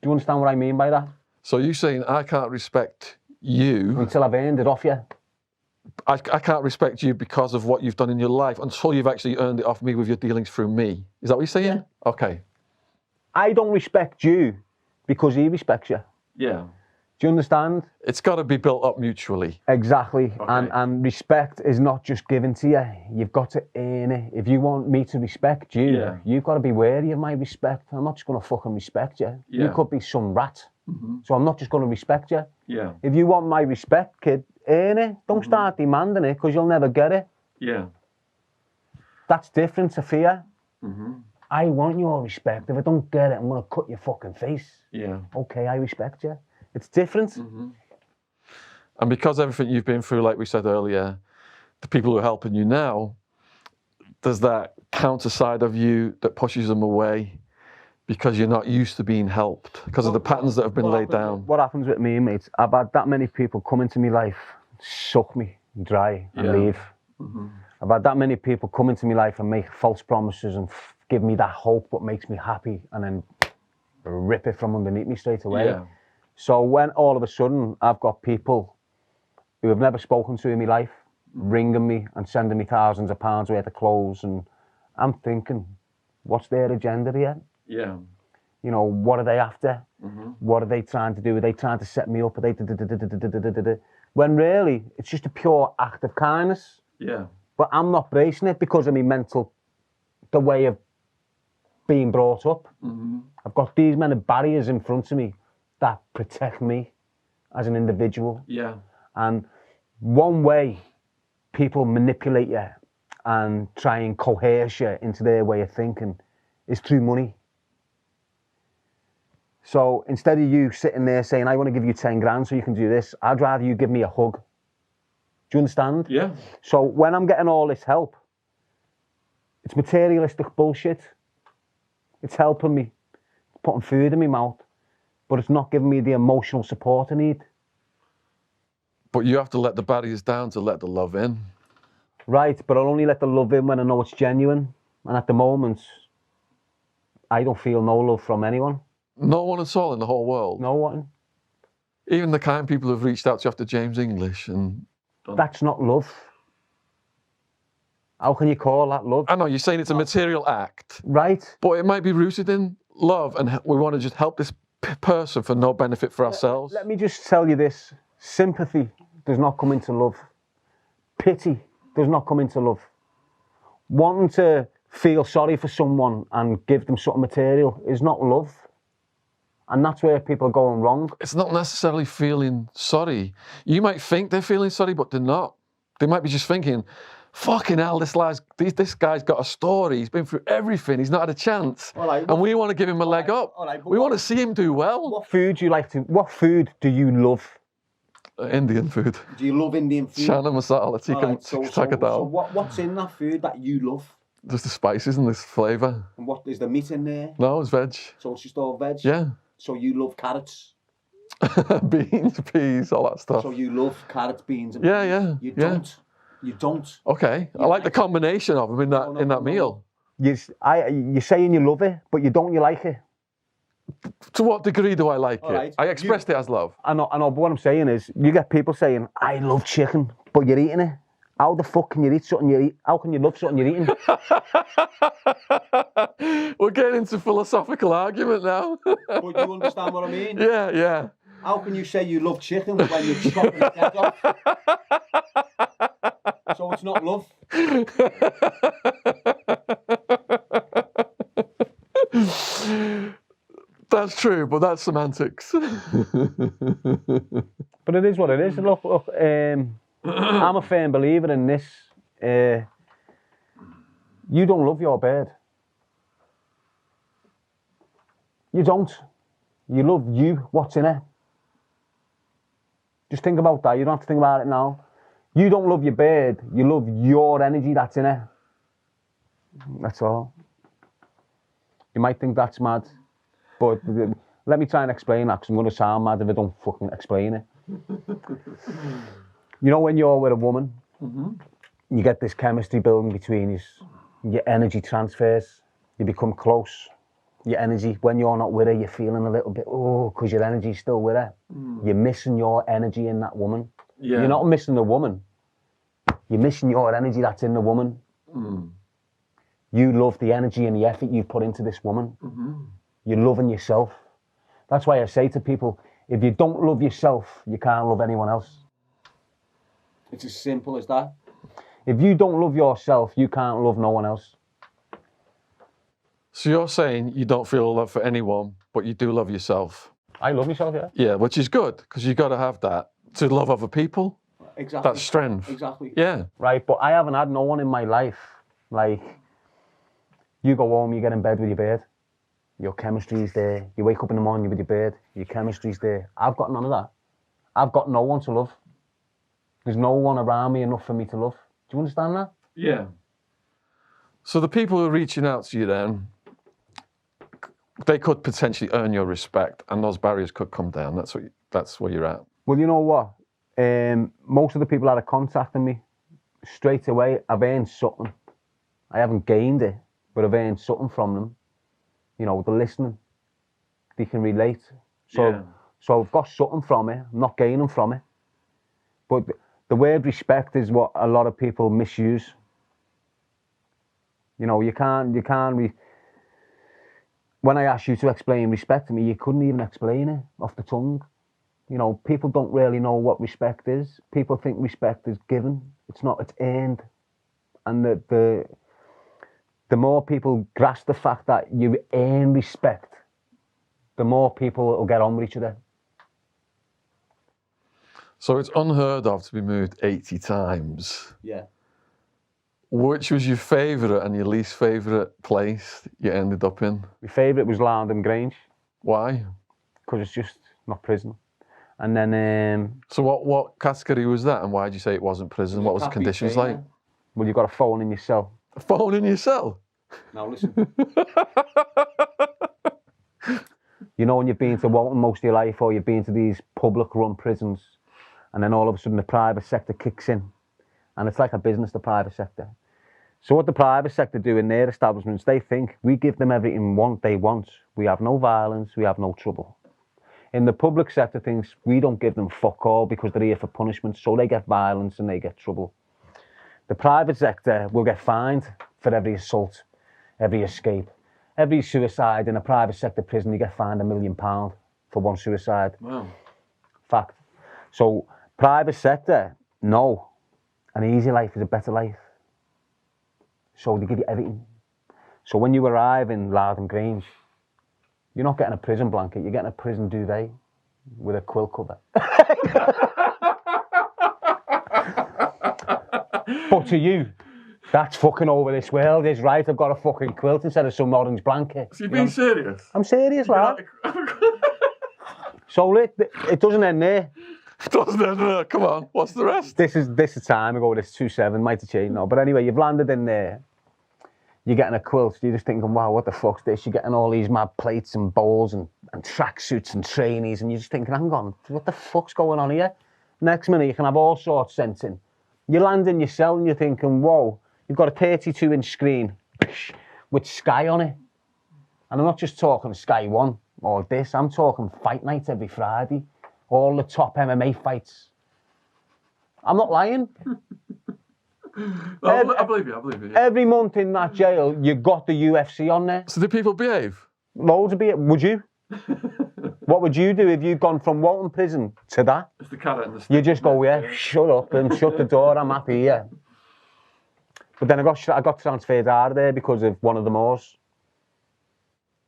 you understand what I mean by that? So you're saying I can't respect you... Until I've earned it off you. I can't respect you because of what you've done in your life until you've actually earned it off me with your dealings through me. Is that what you're saying? Yeah. Okay. I don't respect you because he respects you. Yeah. Do you understand? It's got to be built up mutually. Exactly. Okay. And respect is not just given to you. You've got to earn it. If you want me to respect you, you've got to be wary of my respect. I'm not just going to fucking respect you. You could be some rat. So I'm not just going to respect you. Yeah. If you want my respect, kid, earn it. Don't start demanding it because you'll never get it. Yeah. That's different to fear. I want your respect. If I don't get it, I'm going to cut your fucking face. Yeah. Okay, I respect you. It's different. And because everything you've been through, like we said earlier, the people who are helping you now, there's that counter side of you that pushes them away because you're not used to being helped, because of the patterns that have been laid down. What happens with me, mates, I've had that many people come into my life, suck me dry and leave. I've had that many people come into my life and make false promises and give me that hope what makes me happy and then rip it from underneath me straight away. Yeah. So when all of a sudden I've got people who have never spoken to in my life ringing me and sending me thousands of pounds worth of clothes, and I'm thinking, what's their agenda here? Yeah. You know, what are they after? What are they trying to do? Are they trying to set me up? Are they... When really, it's just a pure act of kindness. Yeah. But I'm not bracing it because of my mental, the way of being brought up. I've got these many barriers in front of me that protect me as an individual. Yeah. And one way people manipulate you and try and coerce you into their way of thinking is through money. So instead of you sitting there saying, I want to give you 10 grand so you can do this, I'd rather you give me a hug. Do you understand? Yeah. So when I'm getting all this help, it's materialistic bullshit. It's helping me, putting food in my mouth, but it's not giving me the emotional support I need. But you have to let the barriers down to let the love in. Right, but I'll only let the love in when I know it's genuine. And at the moment, I don't feel no love from anyone. No one at all in the whole world. No one. Even the kind people who've reached out to you after James English and... That's not love. How can you call that love? I know, you're saying it's a material act. Right. But it might be rooted in love and we want to just help this person for no benefit for ourselves. Let me just tell you this. Sympathy does not come into love. Pity does not come into love. Wanting to feel sorry for someone and give them something material is not love. And that's where people are going wrong. It's not necessarily feeling sorry. You might think they're feeling sorry, but they're not. They might be just thinking, fucking hell, this guy's got a story. He's been through everything. He's not had a chance. Right, and we want to give him a leg up. Right, we want to see him do well. What food do you love? Indian food. Do you love Indian food? Chana masala, tikka dal. So what's in that food that you love? Just the spices and this flavour. And what is the meat in there? No, it's veg. So it's just all veg? Yeah. So you love carrots? Beans, peas, all that stuff. So you love carrots, beans, and Yeah. You don't. You don't. Okay, I like the combination of them in that meal. You're saying you love it, but you don't. You like it. To what degree do I like it? Right. I expressed it as love. I know. But what I'm saying is, you get people saying, "I love chicken," but you're eating it. How the fuck can you eat something you eat? How can you love something you're eating? We're getting into philosophical argument now. But you understand what I mean? Yeah. How can you say you love chicken when you're chopping its head off? So it's not love. That's true, but that's semantics. But it is what it is. Look, I'm a firm believer in this. You don't love your bird. You don't. You love you, what's in it. Just think about that. You don't have to think about it now. You don't love your bird. You love your energy that's in it. That's all. You might think that's mad, but let me try and explain that, because I'm going to sound mad if I don't fucking explain it. You know, when you're with a woman, you get this chemistry building between you, your energy transfers, you become close. Your energy, when you're not with her, you're feeling a little bit, because your energy's still with her. You're missing your energy in that woman. Yeah. You're not missing the woman. You're missing your energy that's in the woman. You love the energy and the effort you put into this woman. You're loving yourself. That's why I say to people, if you don't love yourself, you can't love anyone else. It's as simple as that. If you don't love yourself, you can't love no one else. So you're saying you don't feel love for anyone, but you do love yourself? I love myself, yeah. Yeah, which is good, because you've got to have that to love other people. Exactly. That's strength. Exactly. Yeah. Right, but I haven't had no one in my life. Like, you go home, you get in bed with your bird. Your chemistry's there. You wake up in the morning with your bird. Your chemistry's there. I've got none of that. I've got no one to love. There's no one around me enough for me to love. Do you understand that? Yeah. So the people who are reaching out to you then, they could potentially earn your respect, and those barriers could come down. That's where you're at. Well, you know what? Most of the people that are contacting me, straight away, I've earned something. I haven't gained it, but I've earned something from them. You know, they're listening. They can relate. So I've got something from it. I'm not gaining from it. But the word respect is what a lot of people misuse. You know, you can't when I asked you to explain respect to me, you couldn't even explain it off the tongue. You know, people don't really know what respect is. People think respect is given. It's not, it's earned. And the more people grasp the fact that you earn respect, the more people will get on with each other. So it's unheard of to be moved 80 times. Yeah. Which was your favourite and your least favourite place you ended up in? My favourite was Lancashire Grange. Why? Because it's just not prison. And then... So what category was that, and why did you say it wasn't prison? What was the conditions like? Well, you've got a phone in your cell. A phone in your cell? Now listen. You know when you've been to Walton most of your life, or you've been to these public-run prisons, and then all of a sudden the private sector kicks in. And it's like a business, the private sector. So what the private sector do in their establishments, they think we give them everything they want. We have no violence, we have no trouble. In the public sector thinks we don't give them fuck all because they're here for punishment, so they get violence and they get trouble. The private sector will get fined for every assault, every escape. Every suicide in a private sector prison, you get fined £1 million for one suicide. Wow. Fact. So private sector, no. An easy life is a better life. So they give you everything. So when you arrive in Lancashire Grange, you're not getting a prison blanket, you're getting a prison duvet with a quilt cover. But to you, that's fucking over this world, is right? I've got a fucking quilt instead of some orange blanket. So you're being serious? I'm serious, lad. So it doesn't end there. Doesn't it? Come on, what's the rest? This is time ago. This 2-7 might have changed now. But anyway, you've landed in there. You're getting a quilt. You're just thinking, wow, what the fuck's this? You're getting all these mad plates and bowls and tracksuits and trainees, and you're just thinking, hang on, what the fuck's going on here? Next minute, you can have all sorts sent in. You land in your cell and you're thinking, whoa, you've got a 32-inch screen with Sky on it. And I'm not just talking Sky 1 or this. I'm talking fight nights every Friday. All the top MMA fights. I'm not lying. I believe you. Yeah. Every month in that jail, you got the UFC on there. So do people behave? Loads of it. Would you? What would you do if you'd gone from Walton Prison to that? It's the carrot and the stick. You just go, yeah, shut up and shut the door. I'm happy here. But then I got transferred out of there because of one of the Moors.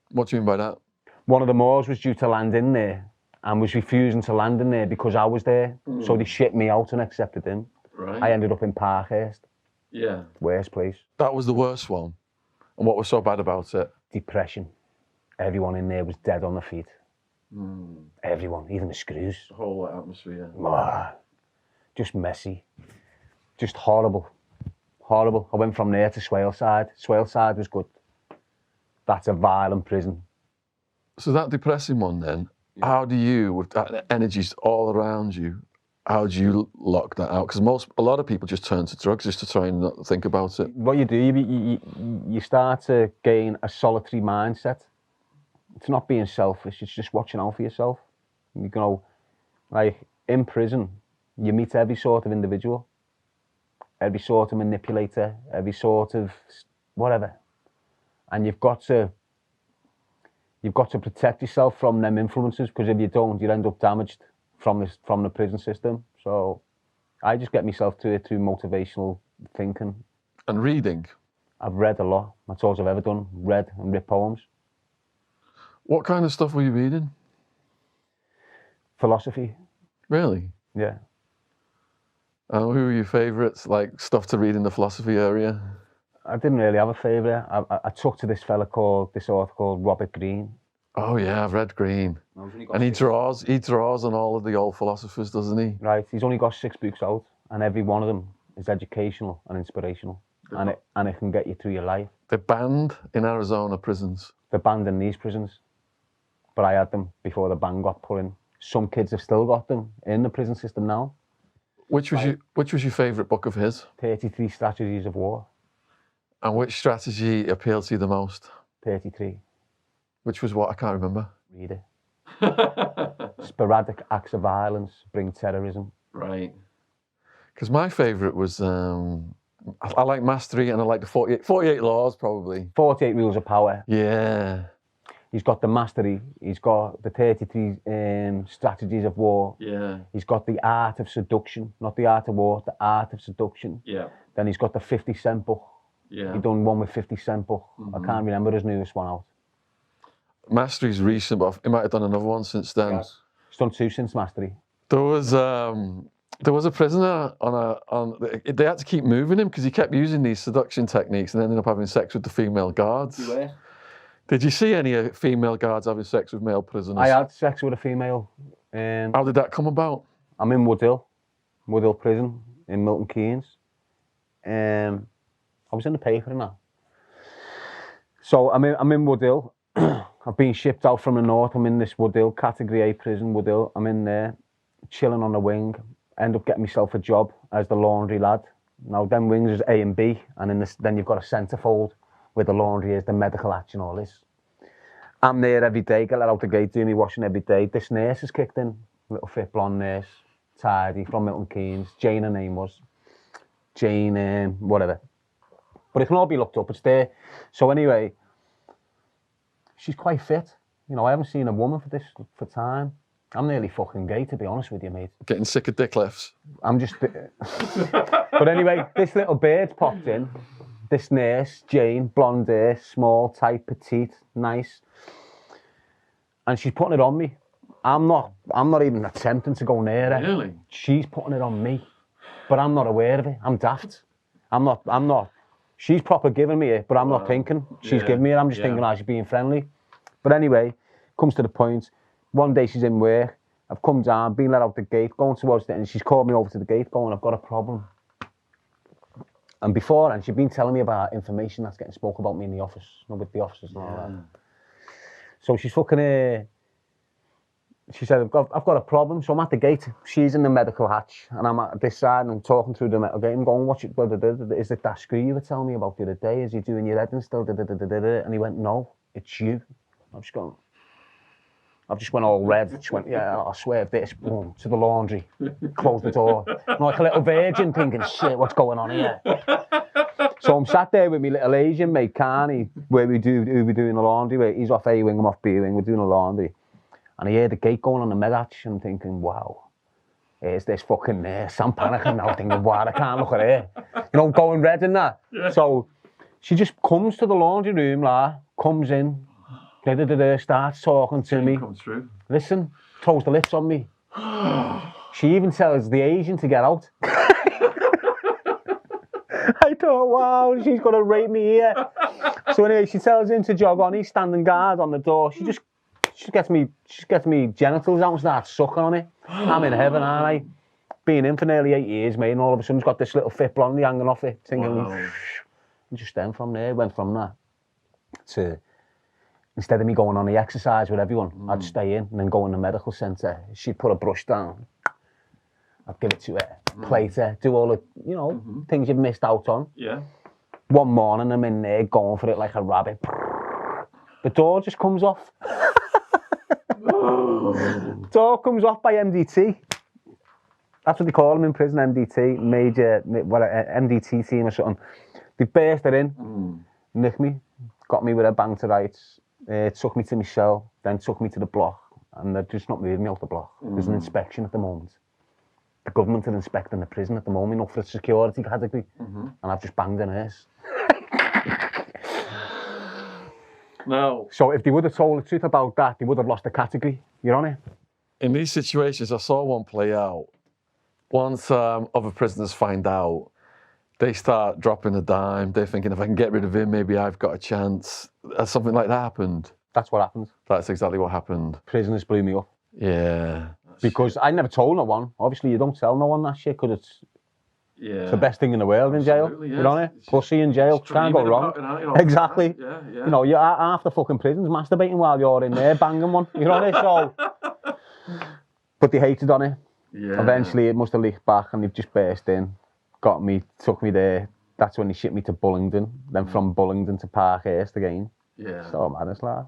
What do you mean by that? One of the Moors was due to land in there and was refusing to land in there because I was there. So they shipped me out and accepted him. Right. I ended up in Parkhurst. Yeah. Worst place. That was the worst one. And what was so bad about it? Depression. Everyone in there was dead on their feet. Everyone, even the screws. The whole atmosphere. Just messy. Just horrible. Horrible. I went from there to Swaleside. Swaleside was good. That's a violent prison. So that depressing one then, how do you, with that energy all around you, how do you lock that out? Because a lot of people just turn to drugs just to try and not think about it. What you do, you start to gain a solitary mindset. It's not being selfish, it's just watching out for yourself. You know, like in prison, you meet every sort of individual, every sort of manipulator, every sort of whatever. And you've got to protect yourself from them influences, because if you don't, you end up damaged from the prison system. So I just get myself to it through motivational thinking. And reading? I've read a lot. That's all I've ever done, read and writ poems. What kind of stuff were you reading? Philosophy. Really? Yeah. Who were your favourites, like stuff to read in the philosophy area? I didn't really have a favourite. I took to this author called Robert Greene. Oh yeah, I've read Greene. And he draws on all of the old philosophers, doesn't he? Right, he's only got 6 books out, and every one of them is educational and inspirational. And it can get you through your life. They're banned in Arizona prisons. They're banned in these prisons. But I had them before the ban got put in. Some kids have still got them in the prison system now. Which was your favourite book of his? 33 Strategies of War. And which strategy appealed to you the most? 33. Which was what? I can't remember. Read it. Sporadic acts of violence bring terrorism. Right. Because my favourite was, I like Mastery, and I like the 48 Laws, probably. 48 Rules of Power. Yeah. He's got the Mastery. He's got the 33 Strategies of War. Yeah. He's got the Art of Seduction. Not the Art of War, the Art of Seduction. Yeah. Then he's got the 50 Cent book. Yeah. He done one with 50 Cent book. I can't remember his newest one out. Mastery's recent, but he might have done another one since then. Yes. He's done 2 since Mastery. There was a prisoner they had to keep moving him because he kept using these seduction techniques and ended up having sex with the female guards. You were? Did you see any female guards having sex with male prisoners? I had sex with a female. How did that come about? I'm in Woodhill Prison in Milton Keynes. I was in the paper and that. So I'm in Woodhill. I've been shipped out from the north. I'm in this Woodhill, Category A prison, Woodhill. I'm in there, chilling on the wing. End up getting myself a job as the laundry lad. Now, them wings is A and B, and then you've got a centrefold where the laundry is, the medical action, all this. I'm there every day, get let out the gate, doing me washing every day. This nurse has kicked in, little fit blonde nurse, tidy, from Milton Keynes. Jane, her name was. Jane, whatever. But it can all be looked up, it's there. So anyway, she's quite fit. You know, I haven't seen a woman for time. I'm nearly fucking gay, to be honest with you, mate. Getting sick of dick lifts. I'm just... But anyway, this little bird's popped in. This nurse, Jane, blonde hair, small, tight, petite, nice. And she's putting it on me. I'm not even attempting to go near her. Really? She's putting it on me. But I'm not aware of it. I'm daft. I'm not. She's proper giving me it, but I'm not thinking she's giving me it. I'm just thinking, she's being friendly. But anyway, comes to the point. One day she's in work I've come down, been let out the gate, going towards and she's called me over to the gate going, I've got a problem. And before, and she'd been telling me about information that's getting spoke about me in the office, with the officers and all that. So she's fucking, she said, I've got a problem. So I'm at the gate, she's in the medical hatch, and I'm at this side, and I'm talking through the metal gate, I'm going, is it that screw you were telling me about the other day? Is he doing your head and still, and he went, no, it's you. I've just went all red. Just went, yeah, I swear this, boom, to the laundry, closed the door. I'm like a little virgin thinking, shit, what's going on here? So I'm sat there with my little Asian mate, Carney, where we're doing the laundry, where he's off A wing, I'm off B wing, we're doing the laundry. And I hear the gate going on the mid-hatch, and I'm thinking, wow, here's this fucking nurse. I'm panicking now, thinking, wow, I can't look at her. You know, going red and that. Yeah. So she just comes to the laundry room, comes in, starts talking to me. Comes through. Listen, throws the lips on me. She even tells the Asian to get out. I thought, wow, she's gonna rape me here. So anyway, she tells him to jog on. He's standing guard on the door. She gets me genitals out and starts sucking on it. I'm in heaven, aren't I? Been in for nearly 8 years, mate, and all of a sudden she's got this little fit blondie hanging off it, thinking. Wow. And just then from there, went from that to. Instead of me going on the exercise with everyone, I'd stay in and then go in the medical centre. She'd put a brush down. I'd give it to her, plate her, do all the, things you've missed out on. Yeah. One morning, I'm in there going for it like a rabbit. The door just comes off. Door comes off by MDT. That's what they call them in prison, MDT, MDT team or something. They burst it in, nicked me, got me with a bang to rights. Took me to my cell, then took me to the block, and they're just not moving me out the block. There's an inspection at the moment. The government are inspecting the prison at the moment, for the security category, and I've just banged a nurse. No. So if they would have told the truth about that, they would have lost the category. You're on it? In these situations, I saw one play out. Once other prisoners find out, they start dropping a dime. They're thinking, if I can get rid of him, maybe I've got a chance. Has something like that happened? That's what happened. That's exactly what happened. Prisoners blew me up. Yeah. Because I never told no one. Obviously, you don't tell no one that shit because it's the best thing in the world in jail. Yes. You know it? Pussy in jail. Can't go wrong. Exactly. Yeah. You know, half the fucking prison's masturbating while you're in there banging one. You know it? So, but they hated on it. Yeah. Eventually, it must have leaked back and they've just burst in. Got me, took me there. That's when they shipped me to Bullingdon. Then from Bullingdon to Parkhurst again. Yeah. So madness, lad.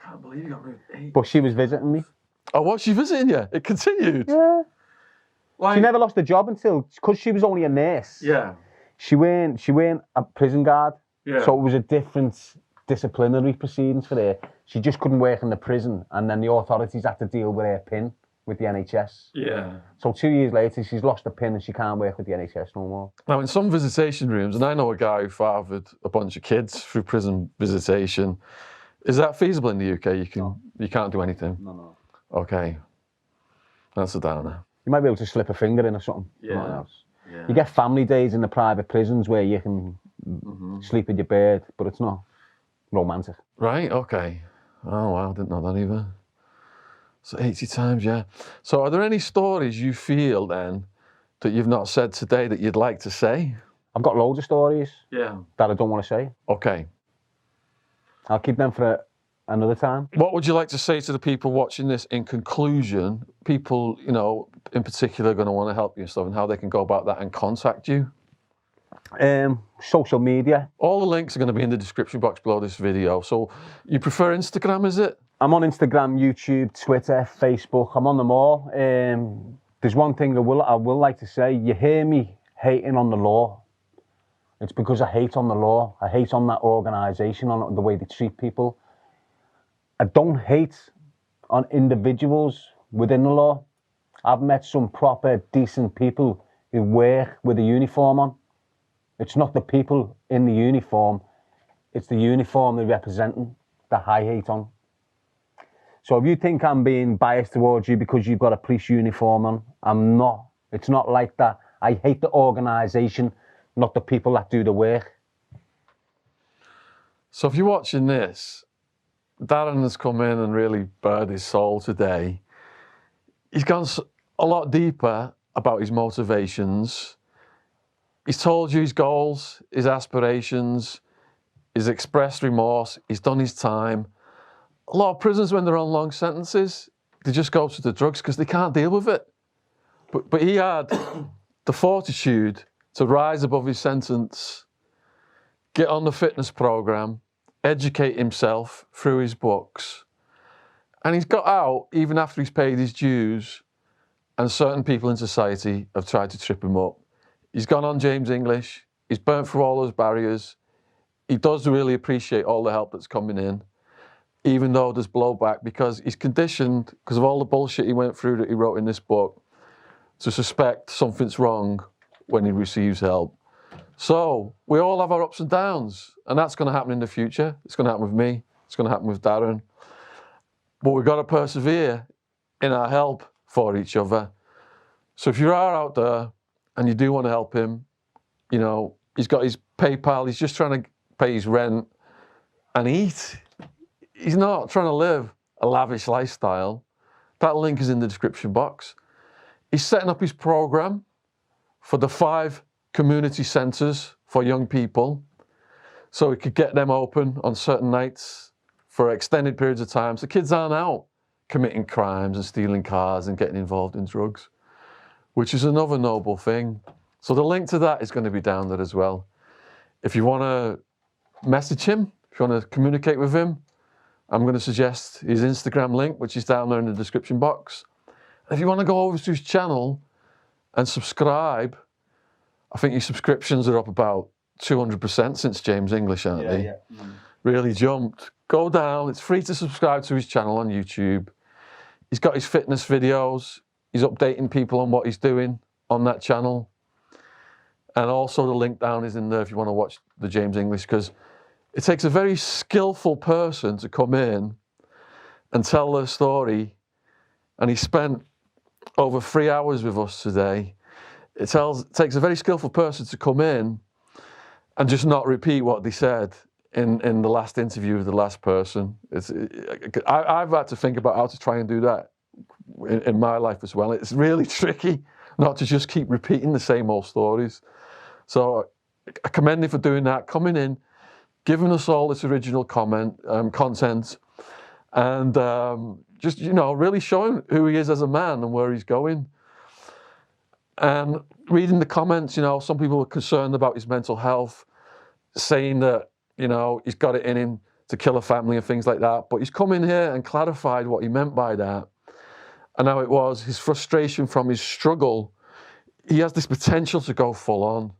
Can't believe you got rid of 8. But she was visiting me. Oh, was she visiting you? It continued? Yeah. Like, she never lost a job until, because she was only a nurse. Yeah. She weren't a prison guard. Yeah. So it was a different disciplinary proceedings for her. She just couldn't work in the prison, and then the authorities had to deal with her pin with the NHS. Yeah. So 2 years later, she's lost the pin and she can't work with the NHS no more. Now, in some visitation rooms, and I know a guy who fathered a bunch of kids through prison visitation. Is that feasible in the UK? You can't do anything? No. Okay. That's a downer. You might be able to slip a finger in or something. Yeah. You get family days in the private prisons where you can sleep with your bed, but it's not romantic. Right, okay. Oh, wow, I didn't know that either. So 80 times, yeah. So are there any stories you feel then that you've not said today that you'd like to say? I've got loads of stories that I don't want to say. Okay. I'll keep them for another time. What would you like to say to the people watching this in conclusion? People, in particular are going to want to help you and stuff, and how they can go about that and contact you? Social media. All the links are going to be in the description box below this video. So you prefer Instagram, is it? I'm on Instagram, YouTube, Twitter, Facebook. I'm on them all. There's one thing I will like to say. You hear me hating on the law. It's because I hate on the law. I hate on that organisation, on the way they treat people. I don't hate on individuals within the law. I've met some proper, decent people who work with a uniform on. It's not the people in the uniform. It's the uniform they're representing that I hate on. So if you think I'm being biased towards you because you've got a police uniform on, I'm not. It's not like that. I hate the organisation, not the people that do the work. So if you're watching this, Darren has come in and really bared his soul today. he's gone a lot deeper about his motivations. He's told you his goals, his aspirations, he's expressed remorse, he's done his time. A lot of prisoners, when they're on long sentences, they just go to the drugs because they can't deal with it. But he had the fortitude to rise above his sentence, get on the fitness program, educate himself through his books. And he's got out even after he's paid his dues, and certain people in society have tried to trip him up. He's gone on James English, he's burnt through all those barriers. He does really appreciate all the help that's coming in, even though there's blowback, because he's conditioned, because of all the bullshit he went through that he wrote in this book, to suspect something's wrong when he receives help. So we all have our ups and downs, and that's going to happen in the future. It's going to happen with me. It's going to happen with Darren. But we've got to persevere in our help for each other. So if you are out there and you do want to help him, you know, he's got his PayPal, he's just trying to pay his rent and eat. He's not trying to live a lavish lifestyle. That link is in the description box. He's setting up his program for the 5 community centres for young people, so he could get them open on certain nights for extended periods of time, so kids aren't out committing crimes and stealing cars and getting involved in drugs, which is another noble thing. So the link to that is going to be down there as well. If you want to message him, if you want to communicate with him, I'm going to suggest his Instagram link, which is down there in the description box. And if you want to go over to his channel and subscribe, I think your subscriptions are up about 200% since James English, aren't they? Yeah. Really jumped. Go down. It's free to subscribe to his channel on YouTube. He's got his fitness videos. He's updating people on what he's doing on that channel. And also the link down is in there if you want to watch the James English, because it takes a very skillful person to come in and tell their story. And he spent over 3 hours with us today. It takes a very skillful person to come in and just not repeat what they said in the last interview with the last person. I've had to think about how to try and do that in my life as well. It's really tricky not to just keep repeating the same old stories. So I commend him for doing that, coming in, giving us all this original content, and just, you know, really showing who he is as a man and where he's going. And reading the comments, you know, some people were concerned about his mental health, saying that, you know, he's got it in him to kill a family and things like that. But he's come in here and clarified what he meant by that, and how it was his frustration from his struggle. He has this potential to go full on.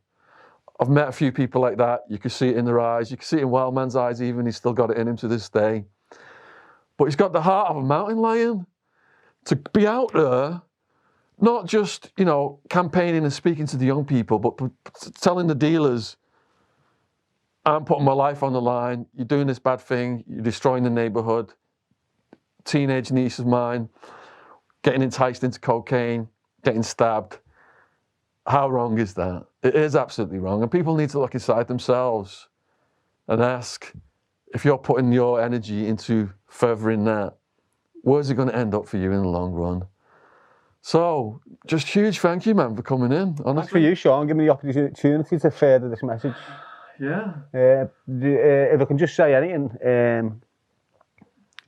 I've met a few people like that. You can see it in their eyes. You can see it in Wildman's eyes even. He's still got it in him to this day. But he's got the heart of a mountain lion. To be out there, not just, you know, campaigning and speaking to the young people, but telling the dealers, I'm putting my life on the line. You're doing this bad thing. You're destroying the neighborhood. Teenage niece of mine getting enticed into cocaine, getting stabbed. How wrong is that? It is absolutely wrong. And people need to look inside themselves and ask, if you're putting your energy into furthering that, where's it going to end up for you in the long run? So, just huge thank you, man, for coming in. Honestly. Thanks for you, Shaun, giving me the opportunity to further this message. Yeah. If I can just say anything,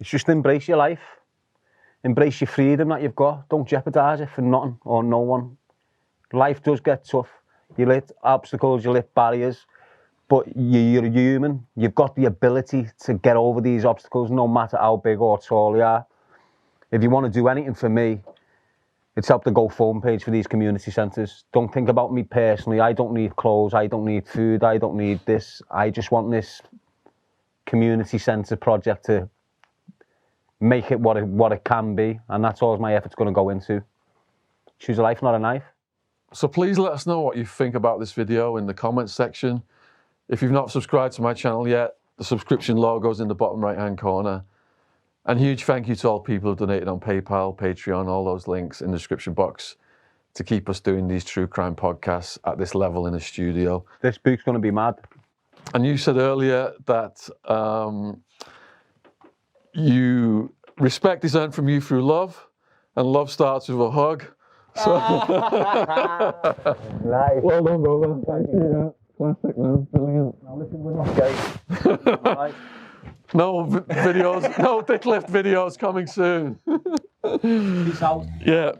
it's just embrace your life. Embrace your freedom that you've got. Don't jeopardise it for nothing or no one. Life does get tough. You hit obstacles, you hit barriers, but you're human. You've got the ability to get over these obstacles, no matter how big or tall you are. If you want to do anything for me, it's help the GoFundMe page for these community centres. Don't think about me personally. I don't need clothes. I don't need food. I don't need this. I just want this community centre project to make it what it can be, and that's all my effort's going to go into. Choose a life, not a knife. So please let us know what you think about this video in the comments section. If you've not subscribed to my channel yet, the subscription logo's in the bottom right-hand corner. And huge thank you to all people who donated on PayPal, Patreon, all those links in the description box to keep us doing these true crime podcasts at this level in the studio. This book's going to be mad. And you said earlier that respect is earned from you through love, and love starts with a hug. So, Nice. well done, brother. Thank you. Classic, man. Brilliant. Now listen, we're not gay. Right. No videos, no dick lift videos coming soon. Peace out. Yeah.